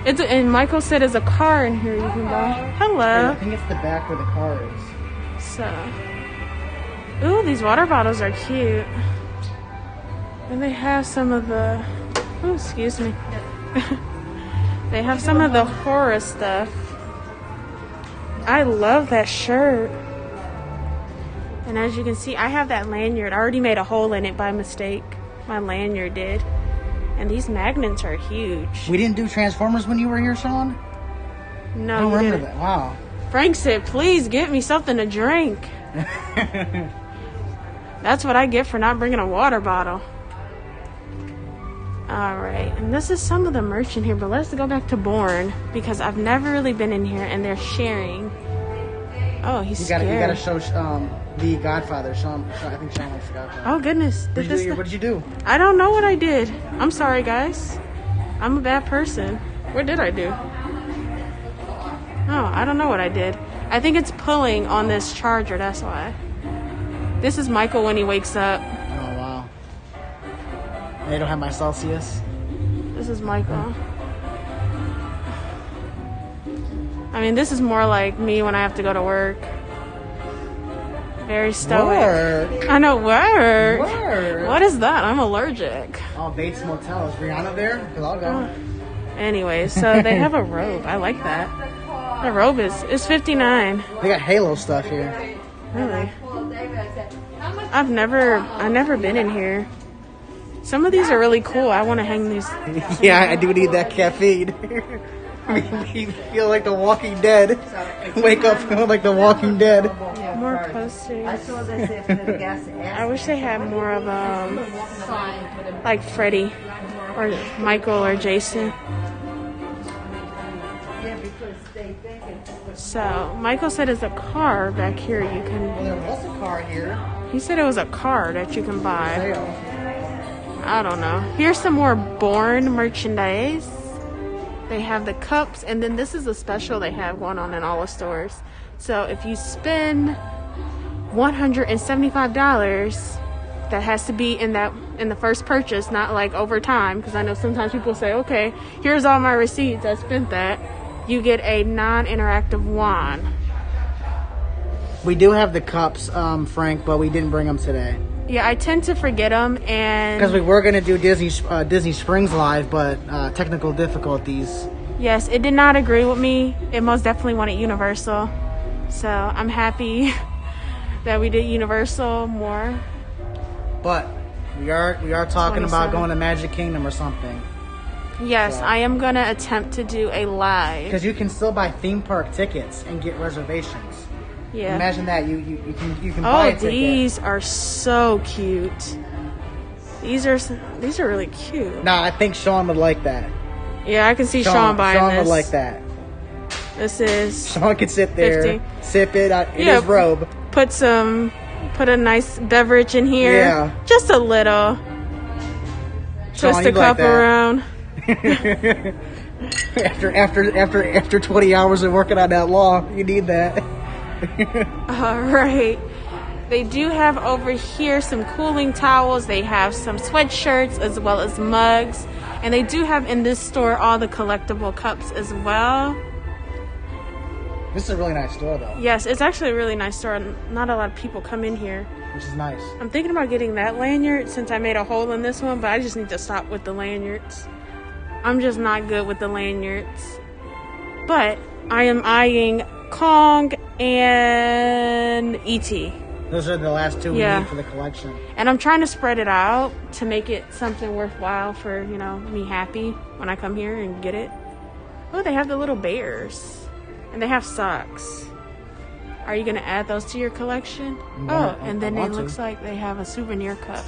S2: And Michael said there's a car in here you can buy. Hello.
S1: Yeah, I think it's the back where the car is.
S2: So, ooh, these water bottles are cute. And they have some of the, oh, excuse me. They have some of the horror stuff. I love that shirt. And as you can see, I have that lanyard. I already made a hole in it by mistake. My lanyard did. And these magnets are huge.
S1: We didn't do Transformers when you were here, Sean?
S2: No,
S1: I don't remember that. Wow.
S2: Frank said, please get me something to drink. That's what I get for not bringing a water bottle. Alright, and this is some of the merch in here, but let's go back to Bourne, because I've never really been in here, and they're sharing. Oh, he's scared.
S1: You gotta show the Godfather. Sean, I think Sean likes the Godfather.
S2: Oh, goodness.
S1: What did you do?
S2: I don't know what I did. I'm sorry, guys. I'm a bad person. What did I do? Oh, I don't know what I did. I think it's pulling on this charger, that's why. This is Michael when he wakes up.
S1: Oh, wow. They don't have my Celsius.
S2: This is Michael. I mean, this is more like me when I have to go to work. Very stoic.
S1: Work.
S2: I know, work.
S1: Work.
S2: What is that? I'm allergic.
S1: Oh, Bates Motel. Is Brianna there? Because I'll go.
S2: Anyway, so they have a robe. I like that. The robe is $59.
S1: They got Halo stuff here.
S2: Really? I've never been in here. Some of these are really cool. I want to hang these.
S1: Yeah, I do need that caffeine. You feel like the Walking Dead. Wake up feeling like the Walking Dead.
S2: More posters. I wish they had more of like Freddy or Michael or Jason. So Michael said it's a car back here you can.
S1: Well, there was a car here.
S2: He said it was a car that you can buy. I don't know. Here's some more Bourne merchandise. They have the cups, and then this is a special they have going on in all the stores. So if you spend $175, that has to be in the first purchase, not like over time, because I know sometimes people say, okay, here's all my receipts, I spent that. You get a non-interactive wand.
S1: We do have the cups, Frank, but we didn't bring them today.
S2: Yeah, I tend to forget them, and
S1: because we were going to do Disney Springs live, but technical difficulties
S2: Yes, it did not agree with me. It most definitely wanted Universal. So I'm happy that we did Universal more.
S1: But we are talking about going to Magic Kingdom or something.
S2: Yes, so. I am going to attempt to do a live.
S1: Because you can still buy theme park tickets and get reservations.
S2: Yeah.
S1: Imagine that. You can buy a ticket.
S2: Oh, these are so cute. These are really cute.
S1: Nah, I think Sean would like that.
S2: Yeah, I can see Sean buying
S1: Sean
S2: this.
S1: would like that.
S2: This is
S1: Sean could sit there,
S2: 50.
S1: sip it in his robe.
S2: Put a nice beverage in here.
S1: Yeah.
S2: Just a little.
S1: Sean,
S2: twist a cup around.
S1: after 20 hours of working on that law, you need that.
S2: All right. They do have over here some cooling towels. They have some sweatshirts as well as mugs. And they do have in this store all the collectible cups as well.
S1: This is a really nice store, though.
S2: Yes, it's actually a really nice store. Not a lot of people come in here.
S1: Which is nice.
S2: I'm thinking about getting that lanyard since I made a hole in this one, but I just need to stop with the lanyards. I'm just not good with the lanyards. But I am eyeing Kong and E.T.
S1: Those are the last two we need for the collection.
S2: And I'm trying to spread it out to make it something worthwhile for, me happy when I come here and get it. Oh, they have the little bears. And they have socks. Are you going to add those to your collection? And then it looks like they have a souvenir cup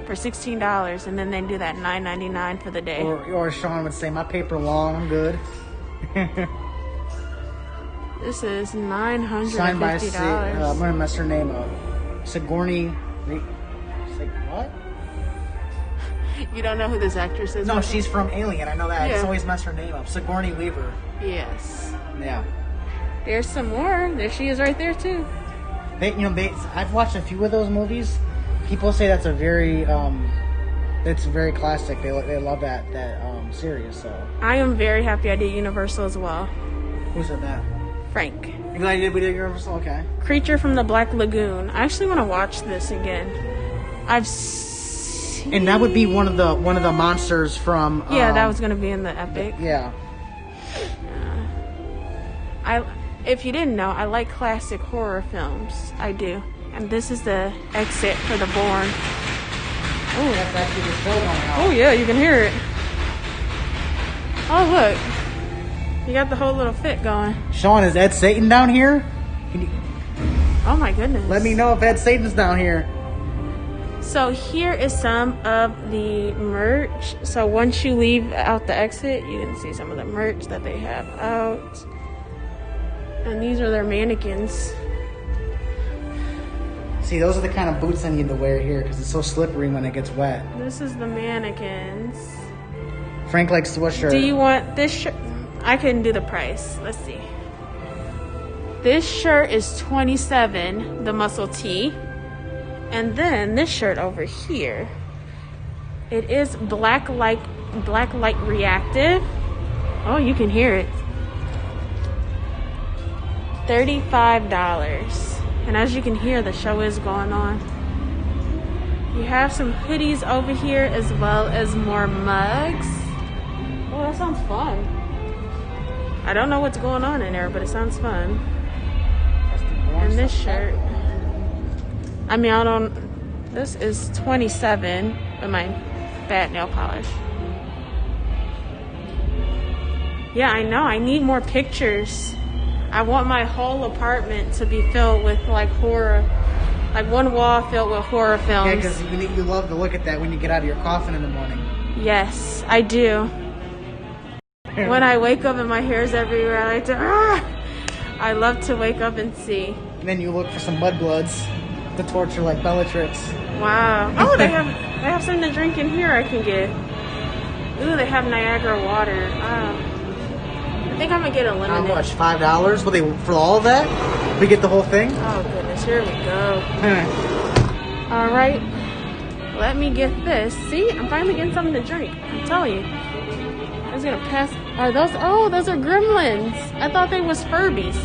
S2: for $16. And then they do that $9.99 for the day.
S1: Or Sean would say, my paper long, I'm good.
S2: This is $950.
S1: Signed by, I'm going to mess her name up. Sigourney. What?
S2: You don't know who this actress is?
S1: No, she's from Alien. I know that. I just always mess her name up. Sigourney Weaver.
S2: Yes.
S1: Yeah.
S2: There's some more. There she is right there too.
S1: I've watched a few of those movies. People say that's it's very classic. They love that series. So
S2: I am very happy I did Universal as well.
S1: Who said that?
S2: Frank.
S1: You glad we did Universal? Okay.
S2: Creature from the Black Lagoon. I actually want to watch this again. I've seen...
S1: And that would be one of the monsters from.
S2: Yeah, that was gonna be in the Epic.
S1: Yeah.
S2: If you didn't know, I like classic horror films. I do. And this is the exit for the Bourne.
S1: Oh, that's actually the show going on.
S2: Oh yeah, you can hear it. Oh look, you got the whole little fit going.
S1: Sean, is Ed Satan down here?
S2: Oh my goodness.
S1: Let me know if Ed Satan's down here.
S2: So here is some of the merch. So once you leave out the exit, you can see some of the merch that they have out. And these are their mannequins.
S1: See, those are the kind of boots I need to wear here because it's so slippery when it gets wet.
S2: This is the mannequins.
S1: Frank likes what shirt?
S2: Do you want this shirt? I can do the price. Let's see. This shirt is $27, the muscle tee. And then this shirt over here, it is black light reactive. Oh, you can hear it. $35. And as you can hear, the show is going on. You have some hoodies over here as well as more mugs. Oh, that sounds fun. I don't know what's going on in there, but it sounds fun. And this shirt, this is $27 with my bad nail polish. Yeah, I know, I need more pictures. I want my whole apartment to be filled with horror, one wall filled with horror films.
S1: Yeah, because you love to look at that when you get out of your coffin in the morning.
S2: Yes, I do. When I wake up and my hair's everywhere, I love to wake up and see.
S1: And then you look for some mudbloods to torture like Bellatrix.
S2: Wow. Oh, they have something to drink in here I can get. Ooh, they have Niagara water. I think I'm gonna get a lemonade.
S1: How much? $5? For all of that? We get the whole thing?
S2: Oh goodness, here we go. All right, let me get this. See, I'm finally getting something to drink. I'm telling you. I was gonna pass. Are those? Oh, those are gremlins. I thought they was Furbies.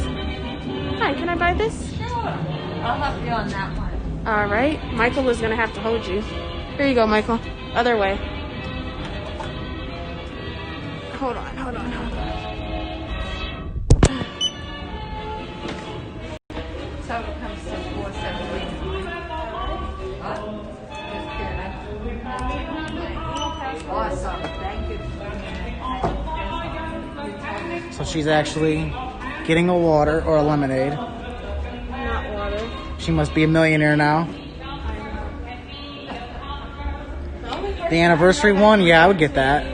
S2: Hi, can I buy this?
S3: Sure. I'll help you on that one.
S2: All right, Michael is gonna have to hold you. Here you go, Michael. Other way. Hold on.
S1: So she's actually getting a water or a lemonade.
S2: Not water.
S1: She must be a millionaire now. The anniversary one, yeah, I would get that.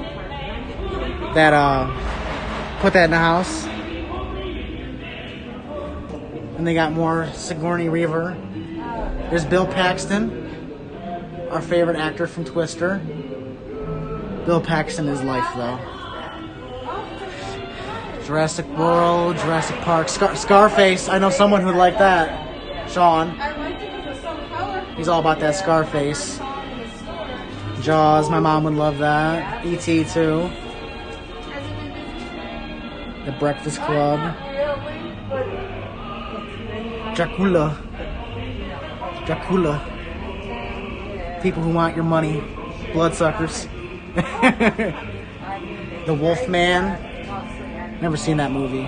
S1: Put that in the house. And they got more Sigourney Weaver. There's Bill Paxton, our favorite actor from Twister. Bill Paxton is life, though. Jurassic World, Jurassic Park, Scarface. I know someone who'd like that. Sean. He's all about that Scarface. Jaws, my mom would love that. E.T. too. The Breakfast Club. Dracula. People who want your money. Bloodsuckers. The Wolfman. Never seen that movie.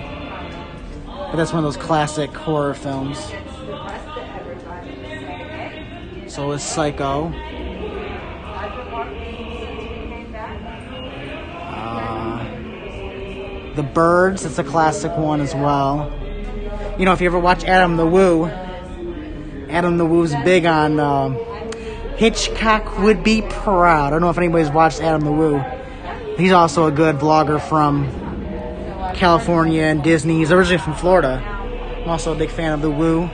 S1: But that's one of those classic horror films. So is Psycho. The Birds, it's a classic one as well. You know, if you ever watch Adam the Woo, Adam the Woo's big on Hitchcock Would Be Proud. I don't know if anybody's watched Adam the Woo. He's also a good vlogger from California and Disney. He's originally from Florida. I'm also a big fan of the Woo.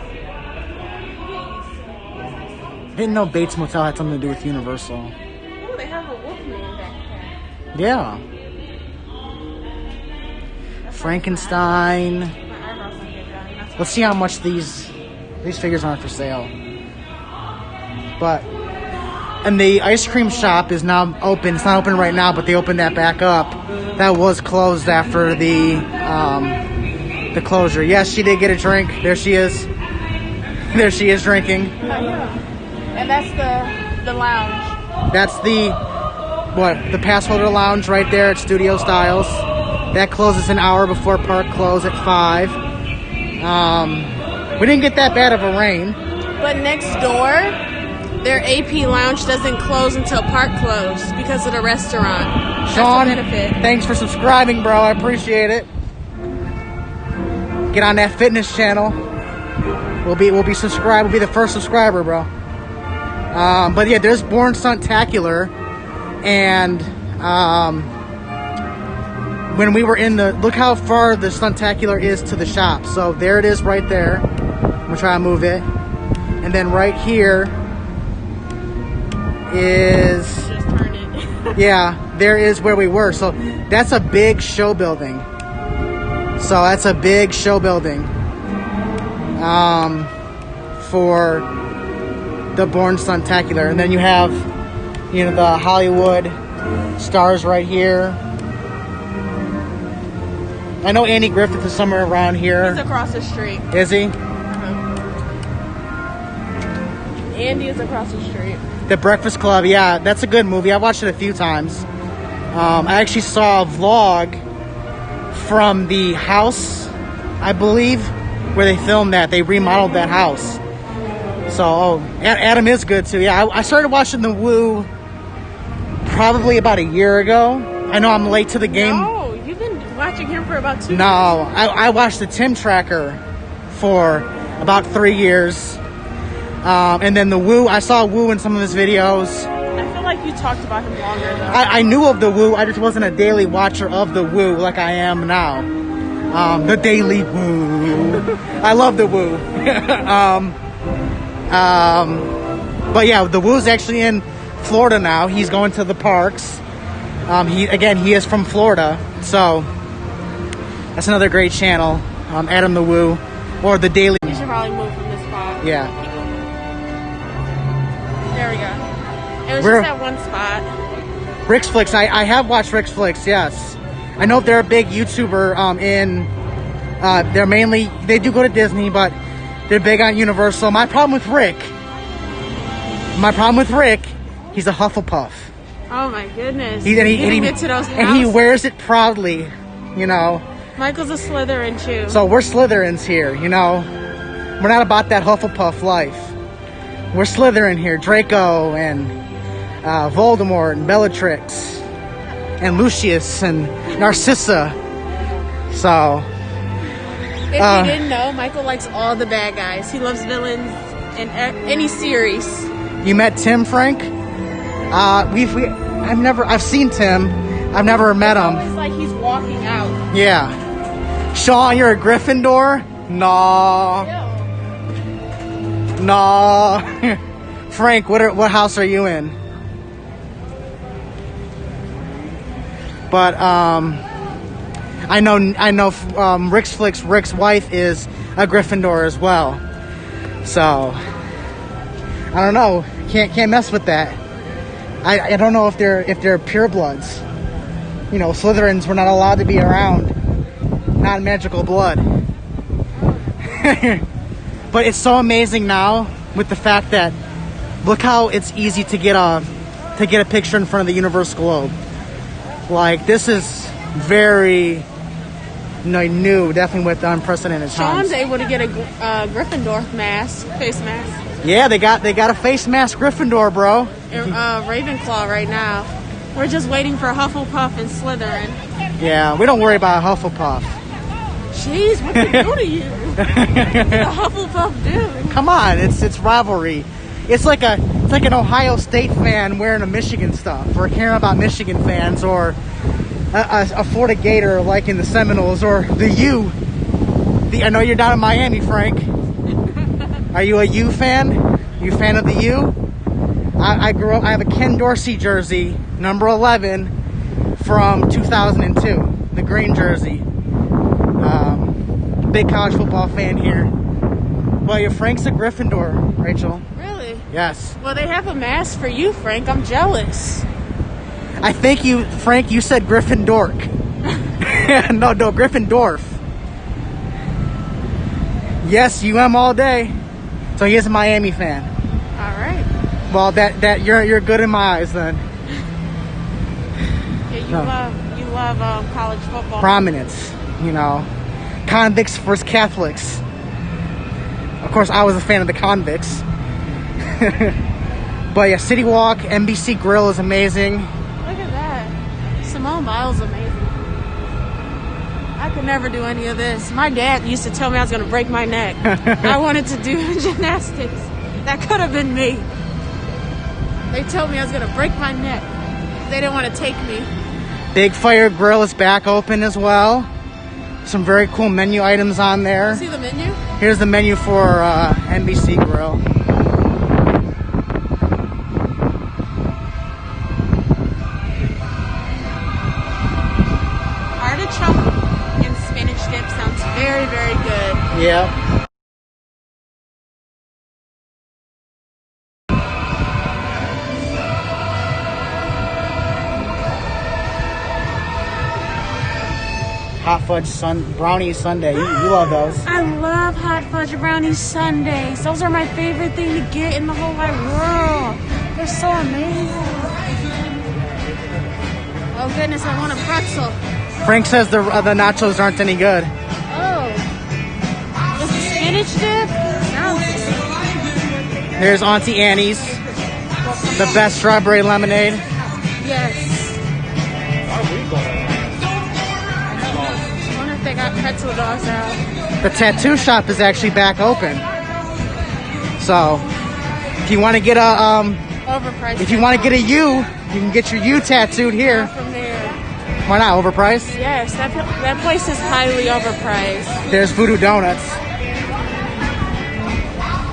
S1: I didn't know Bates Motel had something to do with Universal.
S2: Oh, they have a Wolfman back there.
S1: Yeah. Frankenstein. Let's see how much these figures aren't for sale. But and the ice cream shop is now open. It's not open right now, but they opened that back up. That was closed after the closure. Yes, she did get a drink. There she is. There she is drinking.
S2: And that's the lounge.
S1: That's the pass holder lounge right there at Studio Styles. That closes an hour before park close at 5. We didn't get that bad of a rain.
S2: But next door, their AP lounge doesn't close until park close because of the restaurant.
S1: Sean,
S2: that's a benefit.
S1: Thanks for subscribing, bro. I appreciate it. Get on that fitness channel. We'll be subscribed. We'll be the first subscriber, bro. But yeah, there's Born Stuntacular, and when we were in look how far the Stuntacular is to the shop. So there it is right there. I'm gonna try to move it. And then right here is,
S2: just turn it.
S1: yeah, there is where we were. So that's a big show building. For the Born Stuntacular. And then you have, you know, the Hollywood stars right here. I know Andy Griffith is somewhere around here.
S2: He's across the street.
S1: Is he?
S2: Andy is across the street.
S1: The Breakfast Club, yeah, that's a good movie. I watched it a few times. I actually saw a vlog from the house, I believe, where they filmed that. They remodeled that house. So, Adam is good too. Yeah, I started watching The Woo probably about a year ago. I know I'm late to the game.
S2: No, you've been watching him for about 2 years.
S1: No, I watched the Tim Tracker for about 3 years. And then The Woo, I saw Woo in some of his videos.
S2: I feel like you talked about him longer though.
S1: I knew of The Woo, I just wasn't a daily watcher of The Woo like I am now. The Daily Woo. I love The Woo. But yeah, The Woo's actually in Florida now. He's going to the parks. He is from Florida. So that's another great channel. Adam the Woo, or The Daily.
S2: You should probably move from this spot.
S1: Yeah.
S2: There we go. It was just at one spot.
S1: Rick's Flicks. I have watched Rick's Flicks, yes. I know they're a big YouTuber they do go to Disney, but they're big on Universal. My problem with Rick, he's a Hufflepuff.
S2: Oh my goodness.
S1: He
S2: didn't get to those houses.
S1: And he wears it proudly, you know.
S2: Michael's a Slytherin too.
S1: So we're Slytherins here, you know. We're not about that Hufflepuff life. We're Slytherin here. Draco and Voldemort and Bellatrix and Lucius and Narcissa. So,
S2: If you didn't know, Michael likes all the bad guys. He loves villains in any series.
S1: you met Tim, Frank? I've seen Tim. I've never met him.
S2: It's always like he's walking out.
S1: Yeah. Sean, you're a Gryffindor? No. No. Frank, what house are you in? But I know Rick's wife is a Gryffindor as well. So I don't know. Can't mess with that. I don't know if they're purebloods. You know, Slytherins were not allowed to be around non-magical blood. But it's so amazing now with the fact that look how it's easy to get a picture in front of the universe globe. Like, this is very new, definitely with unprecedented times.
S2: Sean's able to get a Gryffindor face mask.
S1: Yeah, they got a face mask Gryffindor, bro.
S2: Ravenclaw right now. We're just waiting for Hufflepuff and Slytherin.
S1: Yeah, we don't worry about Hufflepuff.
S2: Jeez, what did they do to you? What did the Hufflepuff do?
S1: Come on, it's rivalry. It's like an Ohio State fan wearing a Michigan stuff, or caring about Michigan fans, or a Florida Gator like in the Seminoles, or the U. I know you're down in Miami, Frank. Are you a U fan? You a fan of the U? I grew up. I have a Ken Dorsey jersey, number 11, from 2002, the green jersey. Big college football fan here. Well, your Frank's a Gryffindor, Rachel.
S2: Really?
S1: Yes.
S2: Well, they have a mask for you, Frank. I'm jealous.
S1: I think Frank, you said Gryffindork. No, Gryffindorf. Yes, UM all day. So he is a Miami fan.
S2: All right.
S1: Well, that you're good in my eyes then.
S2: Yeah, you love college football.
S1: Prominence, you know. Convicts versus Catholics. Of course, I was a fan of the Convicts. But yeah, City Walk, NBC Grill is amazing.
S2: Look at that. Simone Biles is amazing. I could never do any of this. My dad used to tell me I was going to break my neck. I wanted to do gymnastics. That could have been me. They told me I was going to break my neck. They didn't want to take me.
S1: Big Fire Grill is back open as well. Some very cool menu items on there.
S2: See the menu?
S1: Here's the menu for NBC Grill.
S2: Artichoke and spinach dip sounds very, very good.
S1: Yeah. Hot fudge brownie sundae. You love those.
S2: I love hot fudge brownie sundaes. Those are my favorite thing to get in the whole wide world. They're so amazing. Oh goodness, I want a pretzel.
S1: Frank says the nachos aren't any good.
S2: Oh, with the spinach dip? Sounds good.
S1: Here's Auntie Annie's, the best strawberry lemonade.
S2: Yes. They got pretzel dogs out.
S1: The tattoo shop is actually back open. So, if you want to get
S2: Overpriced.
S1: if you want to get a U, you can get your U tattooed here.
S2: From there.
S1: Why not? Overpriced?
S2: Yes, that place is highly overpriced.
S1: There's Voodoo Donuts.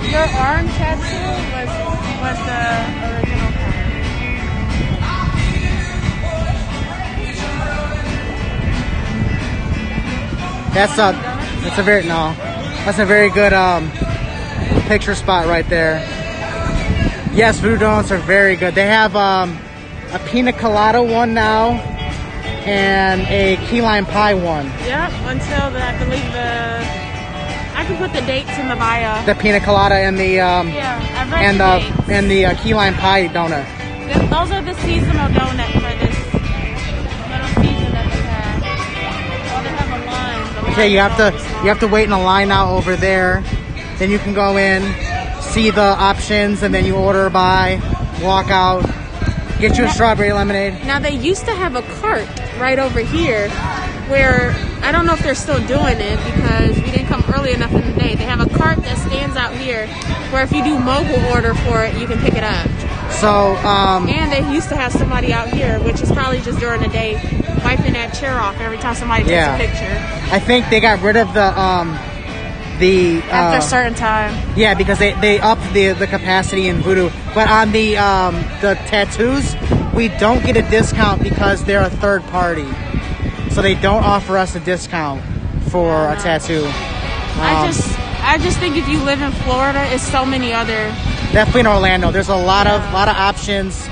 S2: Your arm tattoo was the original part.
S1: That's a very good picture spot right there. Yes, Voodoo Donuts are very good. They have a pina colada one now and a key lime pie one.
S2: Yep, until I believe I can put the dates in the bio.
S1: The pina colada and the
S2: I've read
S1: and the key lime pie donut.
S2: Those are the seasonal donuts for this little season that they have. Oh, they have a line.
S1: Okay, you have to wait in a line out over there. Then you can go in, see the options, and then you order by, walk out, get you a strawberry lemonade.
S2: Now they used to have a cart right over here where I don't know if they're still doing it because we didn't come early enough in the day. They have a cart that stands out here where if you do mobile order for it, you can pick it up.
S1: So,
S2: and they used to have somebody out here, which is probably just during the day, wiping that chair off every time somebody takes a picture.
S1: I think they got rid of the
S2: after a certain time.
S1: Yeah, because they upped the capacity in Voodoo. But on the tattoos, we don't get a discount because they're a third party. So they don't offer us a discount for a tattoo.
S2: I just think if you live in Florida, it's so many other.
S1: Definitely in Orlando, there's a lot of options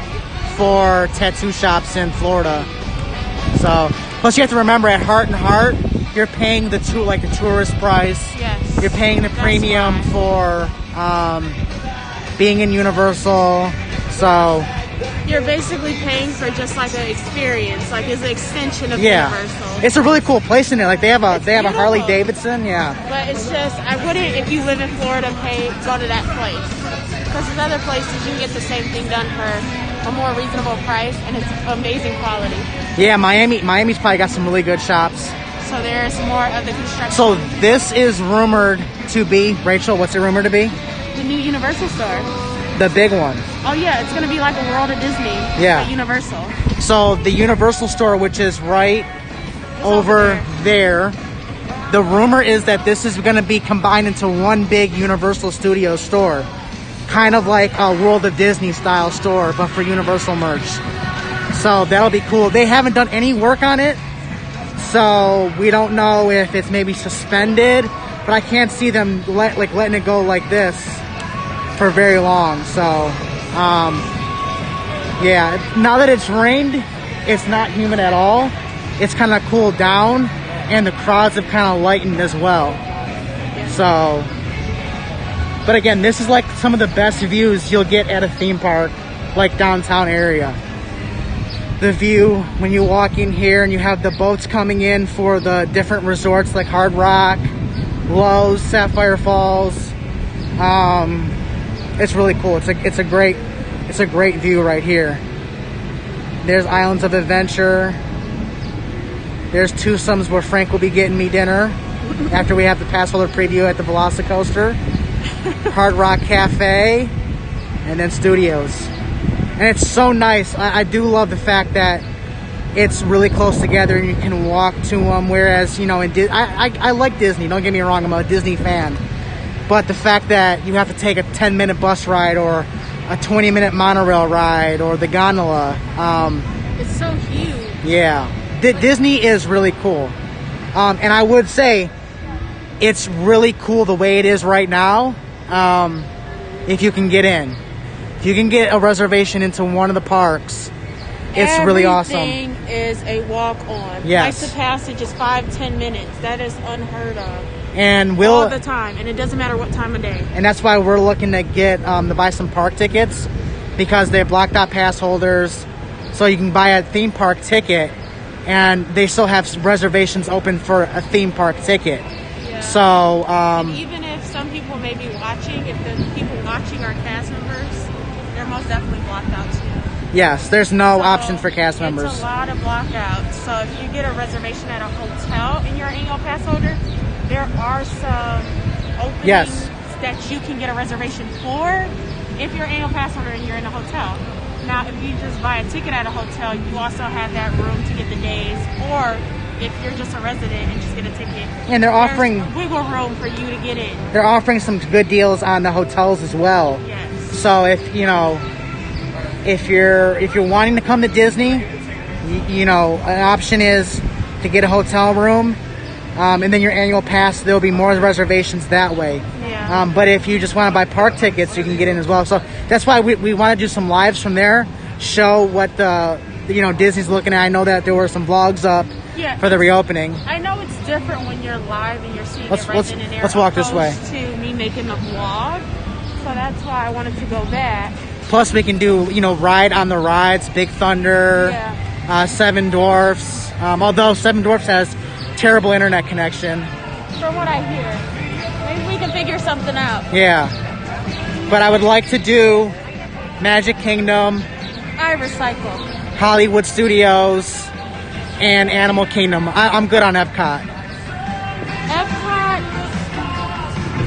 S1: for tattoo shops in Florida. So plus you have to remember at Heart and Heart, you're paying the tourist price.
S2: Yes.
S1: You're paying the premium for being in Universal. So
S2: you're basically paying for just like an experience, like it's an extension of Universal.
S1: It's a really cool place in there. Like they have a Harley Davidson,
S2: But it's just I wouldn't, if you live in Florida, go to that place because there's other places you can get the same thing done for a more reasonable price and it's amazing quality.
S1: Yeah, Miami's probably got some really good shops.
S2: So there's more of the construction.
S1: So this is rumored to be, Rachel, what's it rumored to be?
S2: The new Universal store.
S1: The big one.
S2: Oh yeah, it's going to be like a World of Disney.
S1: Yeah.
S2: But Universal.
S1: So the Universal store, which is right over there, the rumor is that this is going to be combined into one big Universal Studios store. Kind of like a World of Disney style store, but for Universal merch. So that'll be cool. They haven't done any work on it. So we don't know if it's maybe suspended, but I can't see them letting it go like this for very long. So yeah, now that it's rained, it's not humid at all. It's kind of cooled down and the crowds have kind of lightened as well. So, but again, this is like some of the best views you'll get at a theme park, like downtown area. The view when you walk in here and you have the boats coming in for the different resorts like Hard Rock, Lowe's, Sapphire Falls. It's really cool. It's a great view right here. There's Islands of Adventure. There's Twosomes where Frank will be getting me dinner after we have the pass holder preview at the Velocicoaster. Hard Rock Cafe, and then Studios. And it's so nice. I do love the fact that it's really close together and you can walk to them. Whereas, you know, I like Disney. Don't get me wrong, I'm a Disney fan. But the fact that you have to take a 10-minute bus ride or a 20-minute monorail ride or the gondola.
S2: It's so huge.
S1: Yeah. Disney is really cool. And I would say it's really cool the way it is right now if you can get in. If you can get a reservation into one of the parks, it's really awesome.
S2: Everything is a walk-on.
S1: Yes.
S2: Rites of Passage is 5-10 minutes. That is unheard of.
S1: And
S2: all the time, and it doesn't matter what time of day.
S1: And that's why we're looking to buy some park tickets because they're blocked out pass holders, so you can buy a theme park ticket, and they still have reservations open for a theme park ticket.
S2: Yeah.
S1: So
S2: and even if some people may be watching, if the people watching are cast members, they're most definitely blocked out too.
S1: Yes, there's no option for cast members.
S2: It's a lot of blockouts. So if you get a reservation at a hotel and you're an annual pass holder, there are some openings that you can get a reservation for if you're an annual pass holder and you're in a hotel. Now, if you just buy a ticket at a hotel, you also have that room to get the days, or if you're just a resident and just get a ticket.
S1: And they're offering
S2: wiggle room for you to get in.
S1: They're offering some good deals on the hotels as well.
S2: Yes.
S1: So if you're wanting to come to Disney, an option is to get a hotel room, and then your annual pass. There'll be more reservations that way.
S2: Yeah.
S1: But if you just want to buy park tickets, you can get in as well. So that's why we want to do some lives from there, show what Disney's looking at. I know that there were some vlogs up for the reopening.
S2: I know it's different when you're live and you're seeing it right then and there.
S1: Let's walk this way.
S2: To me making a vlog, so that's why I wanted to go back.
S1: Plus, we can do ride on the rides, Big Thunder, Seven Dwarfs. Although Seven Dwarfs has terrible internet connection.
S2: From what I hear, maybe we can figure something out.
S1: Yeah, but I would like to do Magic Kingdom.
S2: I recycle.
S1: Hollywood Studios. and Animal Kingdom. I'm good on Epcot.
S2: Epcot,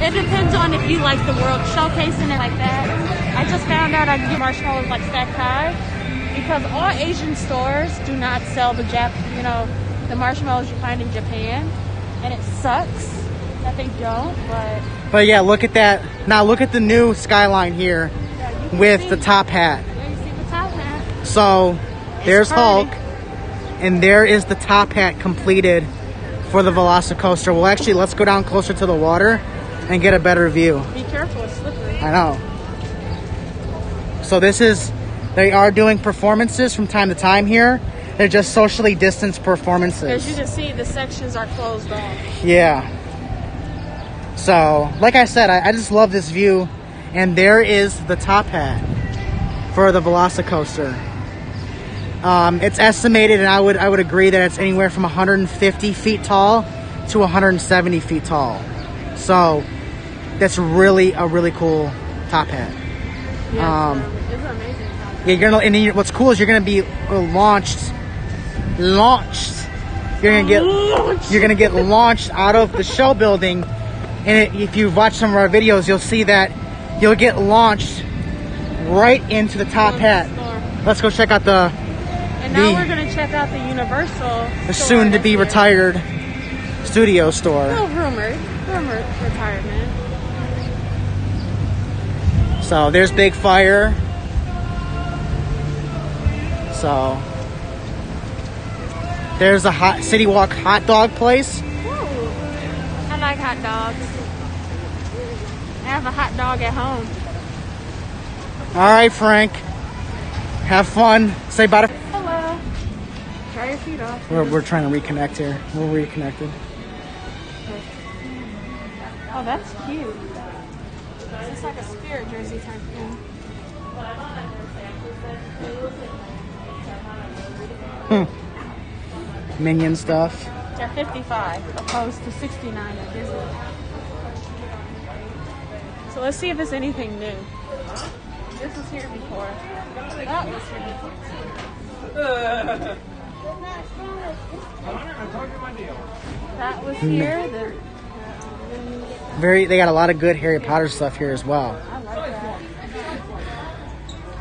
S2: it depends on if you like the World Showcase and it like that. I just found out I can get marshmallows like stacked high because all Asian stores do not sell the the marshmallows you find in Japan, and it sucks that they don't.
S1: But yeah, look at that. Now look at the new skyline here with the top hat.
S2: Yeah, you see the top hat.
S1: So there's
S2: pretty.
S1: Hulk, and there is the top hat completed for the Velocicoaster. Well, actually, let's go down closer to the water and get a better view.
S2: Be careful, it's slippery.
S1: I know. So they are doing performances from time to time here. They're just socially distanced performances.
S2: As you can see, the sections are closed off.
S1: Yeah. So, like I said, I just love this view. And there is the top hat for the Velocicoaster. It's estimated, and I would agree that it's anywhere from 150 feet tall to 170 feet tall. So that's really a really cool top hat.
S2: Yeah, it's an amazing top hat.
S1: Yeah, what's cool is you're gonna be launched. You're gonna get launched out of the show building, and if you've watched some of our videos, you'll see that you'll get launched right into the top hat. Let's go check out
S2: And now we're gonna check out the Universal.
S1: The soon-to-be retired studio store.
S2: Well, rumored retirement.
S1: So there's Big Fire. So there's a City Walk hot dog place.
S2: Ooh, I like hot dogs. I have a hot dog at home.
S1: All right, Frank. Have fun. Say bye to.
S2: Hello. Try your feet off.
S1: We're trying to reconnect here. We're reconnected.
S2: Oh, that's cute. It's like a spirit jersey type thing.
S1: Minion stuff.
S2: They're 55 opposed to 69 at Disney. So let's see if it's anything new. This was here before. That was here before. That was here.
S1: They got a lot of good Harry Potter stuff here as well.
S2: I like that.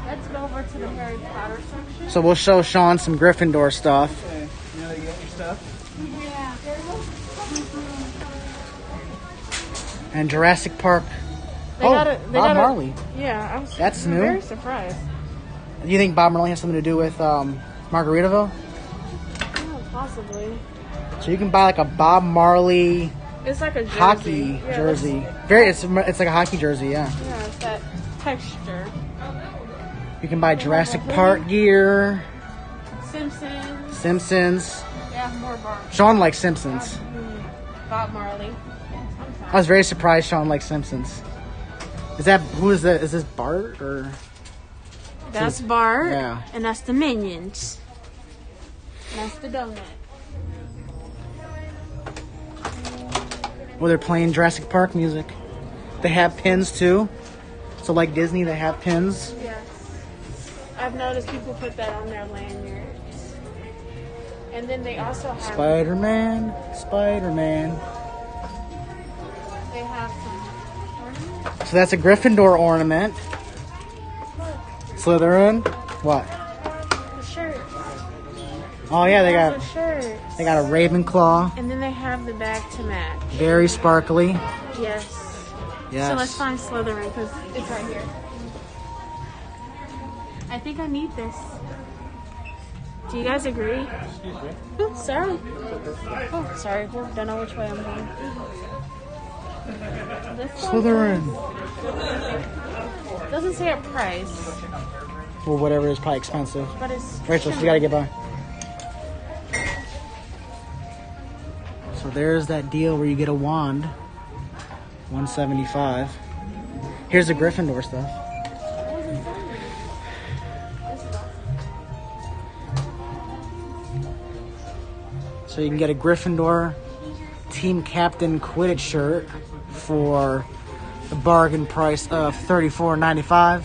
S2: Let's go over to the Harry Potter section.
S1: So we'll show Sean some Gryffindor stuff.
S6: Okay. You know, you got your stuff?
S2: Yeah.
S1: And Jurassic Park.
S2: Bob
S1: Marley.
S2: Yeah,
S1: That's
S2: I'm
S1: new.
S2: very surprised.
S1: Do you think Bob Marley has something to do with Margaritaville?
S2: Oh, possibly.
S1: So you can buy like a Bob Marley
S2: It's like a jersey.
S1: hockey
S2: Yeah,
S1: jersey. It's like a hockey jersey, yeah.
S2: Yeah, it's that texture.
S1: You can buy Jurassic Park gear. Simpsons.
S2: Yeah, more Bob.
S1: Sean likes Simpsons.
S2: Bob Marley.
S1: I was very surprised Sean likes Simpsons. Is this Bart or?
S2: That's Bart.
S1: Yeah.
S2: And that's the Minions. And that's the donut.
S1: Well, they're playing Jurassic Park music. They have pins too. So like Disney, they have pins.
S2: Yes. I've noticed people put that on their lanyards. And then they also have...
S1: Spider-Man.
S2: They have some ornaments.
S1: So that's a Gryffindor ornament. Slytherin. What?
S2: The shirt.
S1: Oh yeah, they
S2: Those
S1: got
S2: are shirts.
S1: a Ravenclaw.
S2: And then they have the bag to match.
S1: Very sparkly.
S2: Yes.
S1: Yes.
S2: So let's find Slytherin because it's right here. I think I need this. Do you guys agree?
S6: Excuse me.
S2: Oh, sorry. Oh, sorry. Don't know which way I'm going. This one
S1: Slytherin.
S2: doesn't say a price,
S1: Well, whatever is probably expensive.
S2: but it's
S1: Rachel, you gotta get by. So there's that deal where you get a wand. $175. Here's the Gryffindor stuff. So you can get a Gryffindor team captain Quidditch shirt for the bargain price of $34.95.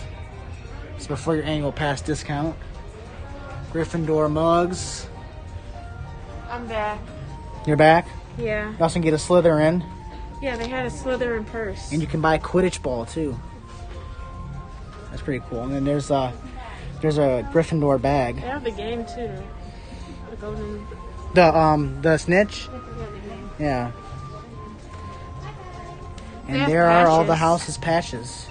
S1: It's before your annual pass discount. Gryffindor mugs.
S2: I'm back.
S1: You're back?
S2: Yeah.
S1: You also can get a Slytherin.
S2: Yeah, they had a Slytherin purse.
S1: And you can buy a Quidditch ball too. That's pretty cool. And then there's a Gryffindor bag.
S2: They have the game too. The golden.
S1: The snitch? Yeah. And there are all the house's patches.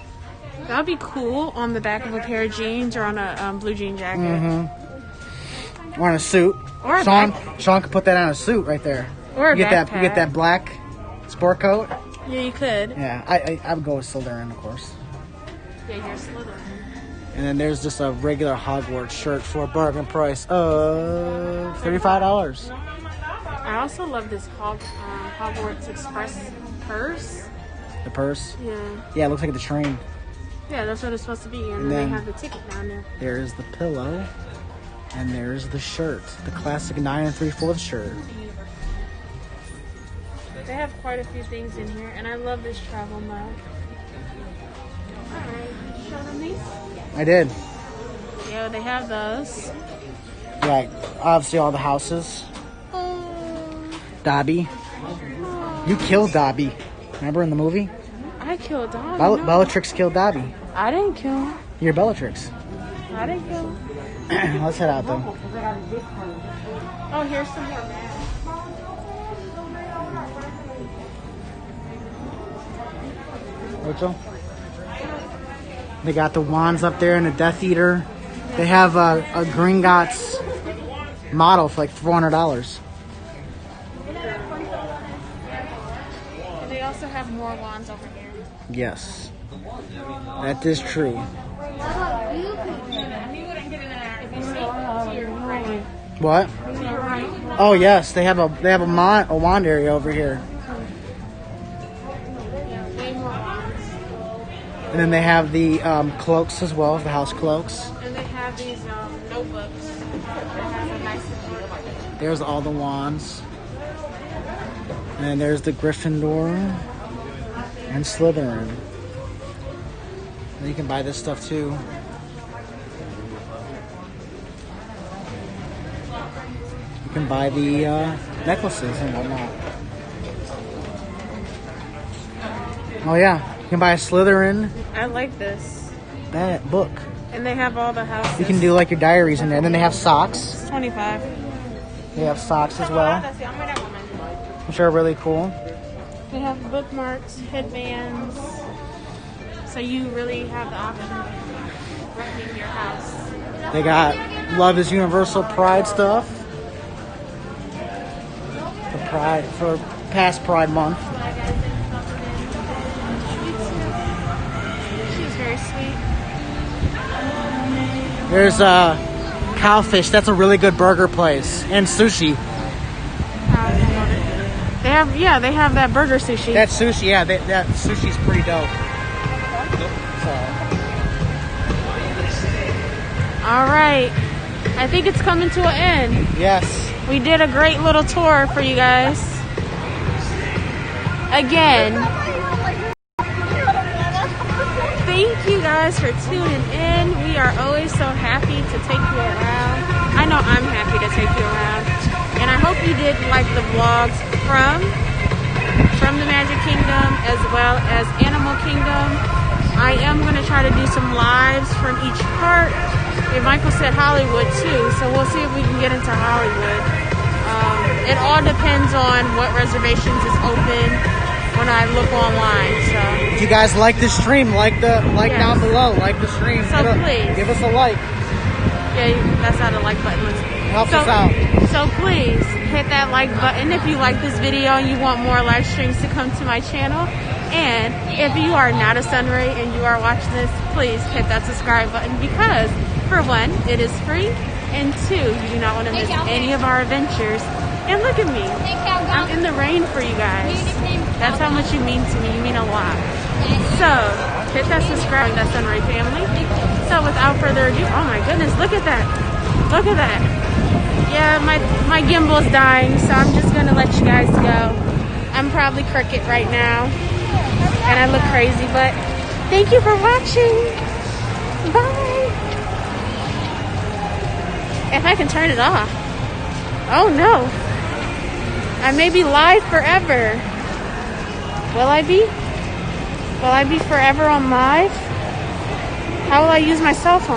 S2: That would be cool on the back of a pair of jeans or on a blue jean jacket.
S1: Mm-hmm. Or on a suit.
S2: Or a
S1: Sean could put that on a suit right there.
S2: Or a
S1: you
S2: backpack.
S1: get that black sport coat.
S2: Yeah, you could.
S1: Yeah, I would go with Slytherin, of course.
S2: Yeah, you're Slytherin.
S1: And then there's just a regular Hogwarts shirt for a bargain price of $35.
S2: I also love this Hogwarts Express purse.
S1: The purse?
S2: Yeah.
S1: Yeah, it looks like the train.
S2: Yeah, that's what it's supposed to be. And then they have the ticket down there.
S1: There's the pillow. And there's the shirt. The classic 9 3/4 shirt.
S2: They have quite a few things in here. And I love this travel mug. Alright, show them these?
S1: I did.
S2: Yeah, they have those.
S1: Yeah, obviously all the houses. Dobby. You killed Dobby. Remember in the movie?
S2: I killed Dobby.
S1: Bellatrix killed Dobby.
S2: I didn't kill him.
S1: You're Bellatrix.
S2: I didn't kill him.
S1: Let's head out though.
S2: Oh, here's some more bags.
S1: Rachel? They got the wands up there and the Death Eater. They have a Gringotts model for like $400.
S2: And they also have more wands over here.
S1: Yes, that is true. What? Oh yes, they have a wand area over here. And then they have the cloaks as well, the house cloaks.
S2: And they have these notebooks.
S1: There's all the wands. And there's the Gryffindor and Slytherin. And you can buy this stuff too. You can buy the necklaces and whatnot. Oh yeah, you can buy a Slytherin.
S2: I like this.
S1: That book.
S2: And they have all the houses.
S1: You can do like your diaries in there. And then they have socks.
S2: It's $25.
S1: They have socks as well, which are really cool.
S2: They have bookmarks, headbands. So you really have the option of wrecking your house.
S1: They got Love is Universal Pride stuff. For past Pride Month.
S2: She's very sweet.
S1: There's Cowfish. That's a really good burger place. And sushi.
S2: They have that burger sushi.
S1: That sushi, yeah, that sushi's pretty dope.
S2: All right. I think it's coming to an end.
S1: Yes.
S2: We did a great little tour for you guys. Again, thank you guys for tuning in. We are always so happy to take you around. I know I'm happy to take you around. And I hope you did like the vlogs from the Magic Kingdom as well as Animal Kingdom. I am going to try to do some lives from each park. And Michael said Hollywood too, so we'll see if we can get into Hollywood. It all depends on what reservations is open when I look online. So
S1: if you guys like the stream, like down below, like the stream.
S2: So please
S1: give us a like.
S2: Yeah, that's how the like button looks.
S1: Helps us out.
S2: So please hit that like button if you like this video and you want more live streams to come to my channel. And if you are not a Sunrae and you are watching this, please hit that subscribe button because, for one, it is free, and two, you do not want to miss any of our adventures. And look at me. I'm in the rain for you guys. That's how much you mean to me. You mean a lot. So, hit that subscribe, that Sunrae family. So, without further ado, oh my goodness, look at that. Look at that. Yeah, my gimbal's dying, so I'm just going to let you guys go. I'm probably crooked right now. And I look crazy, but thank you for watching. Bye. If I can turn it off. Oh no. I may be live forever. Will I be? Will I be forever on live? How will I use my cell phone?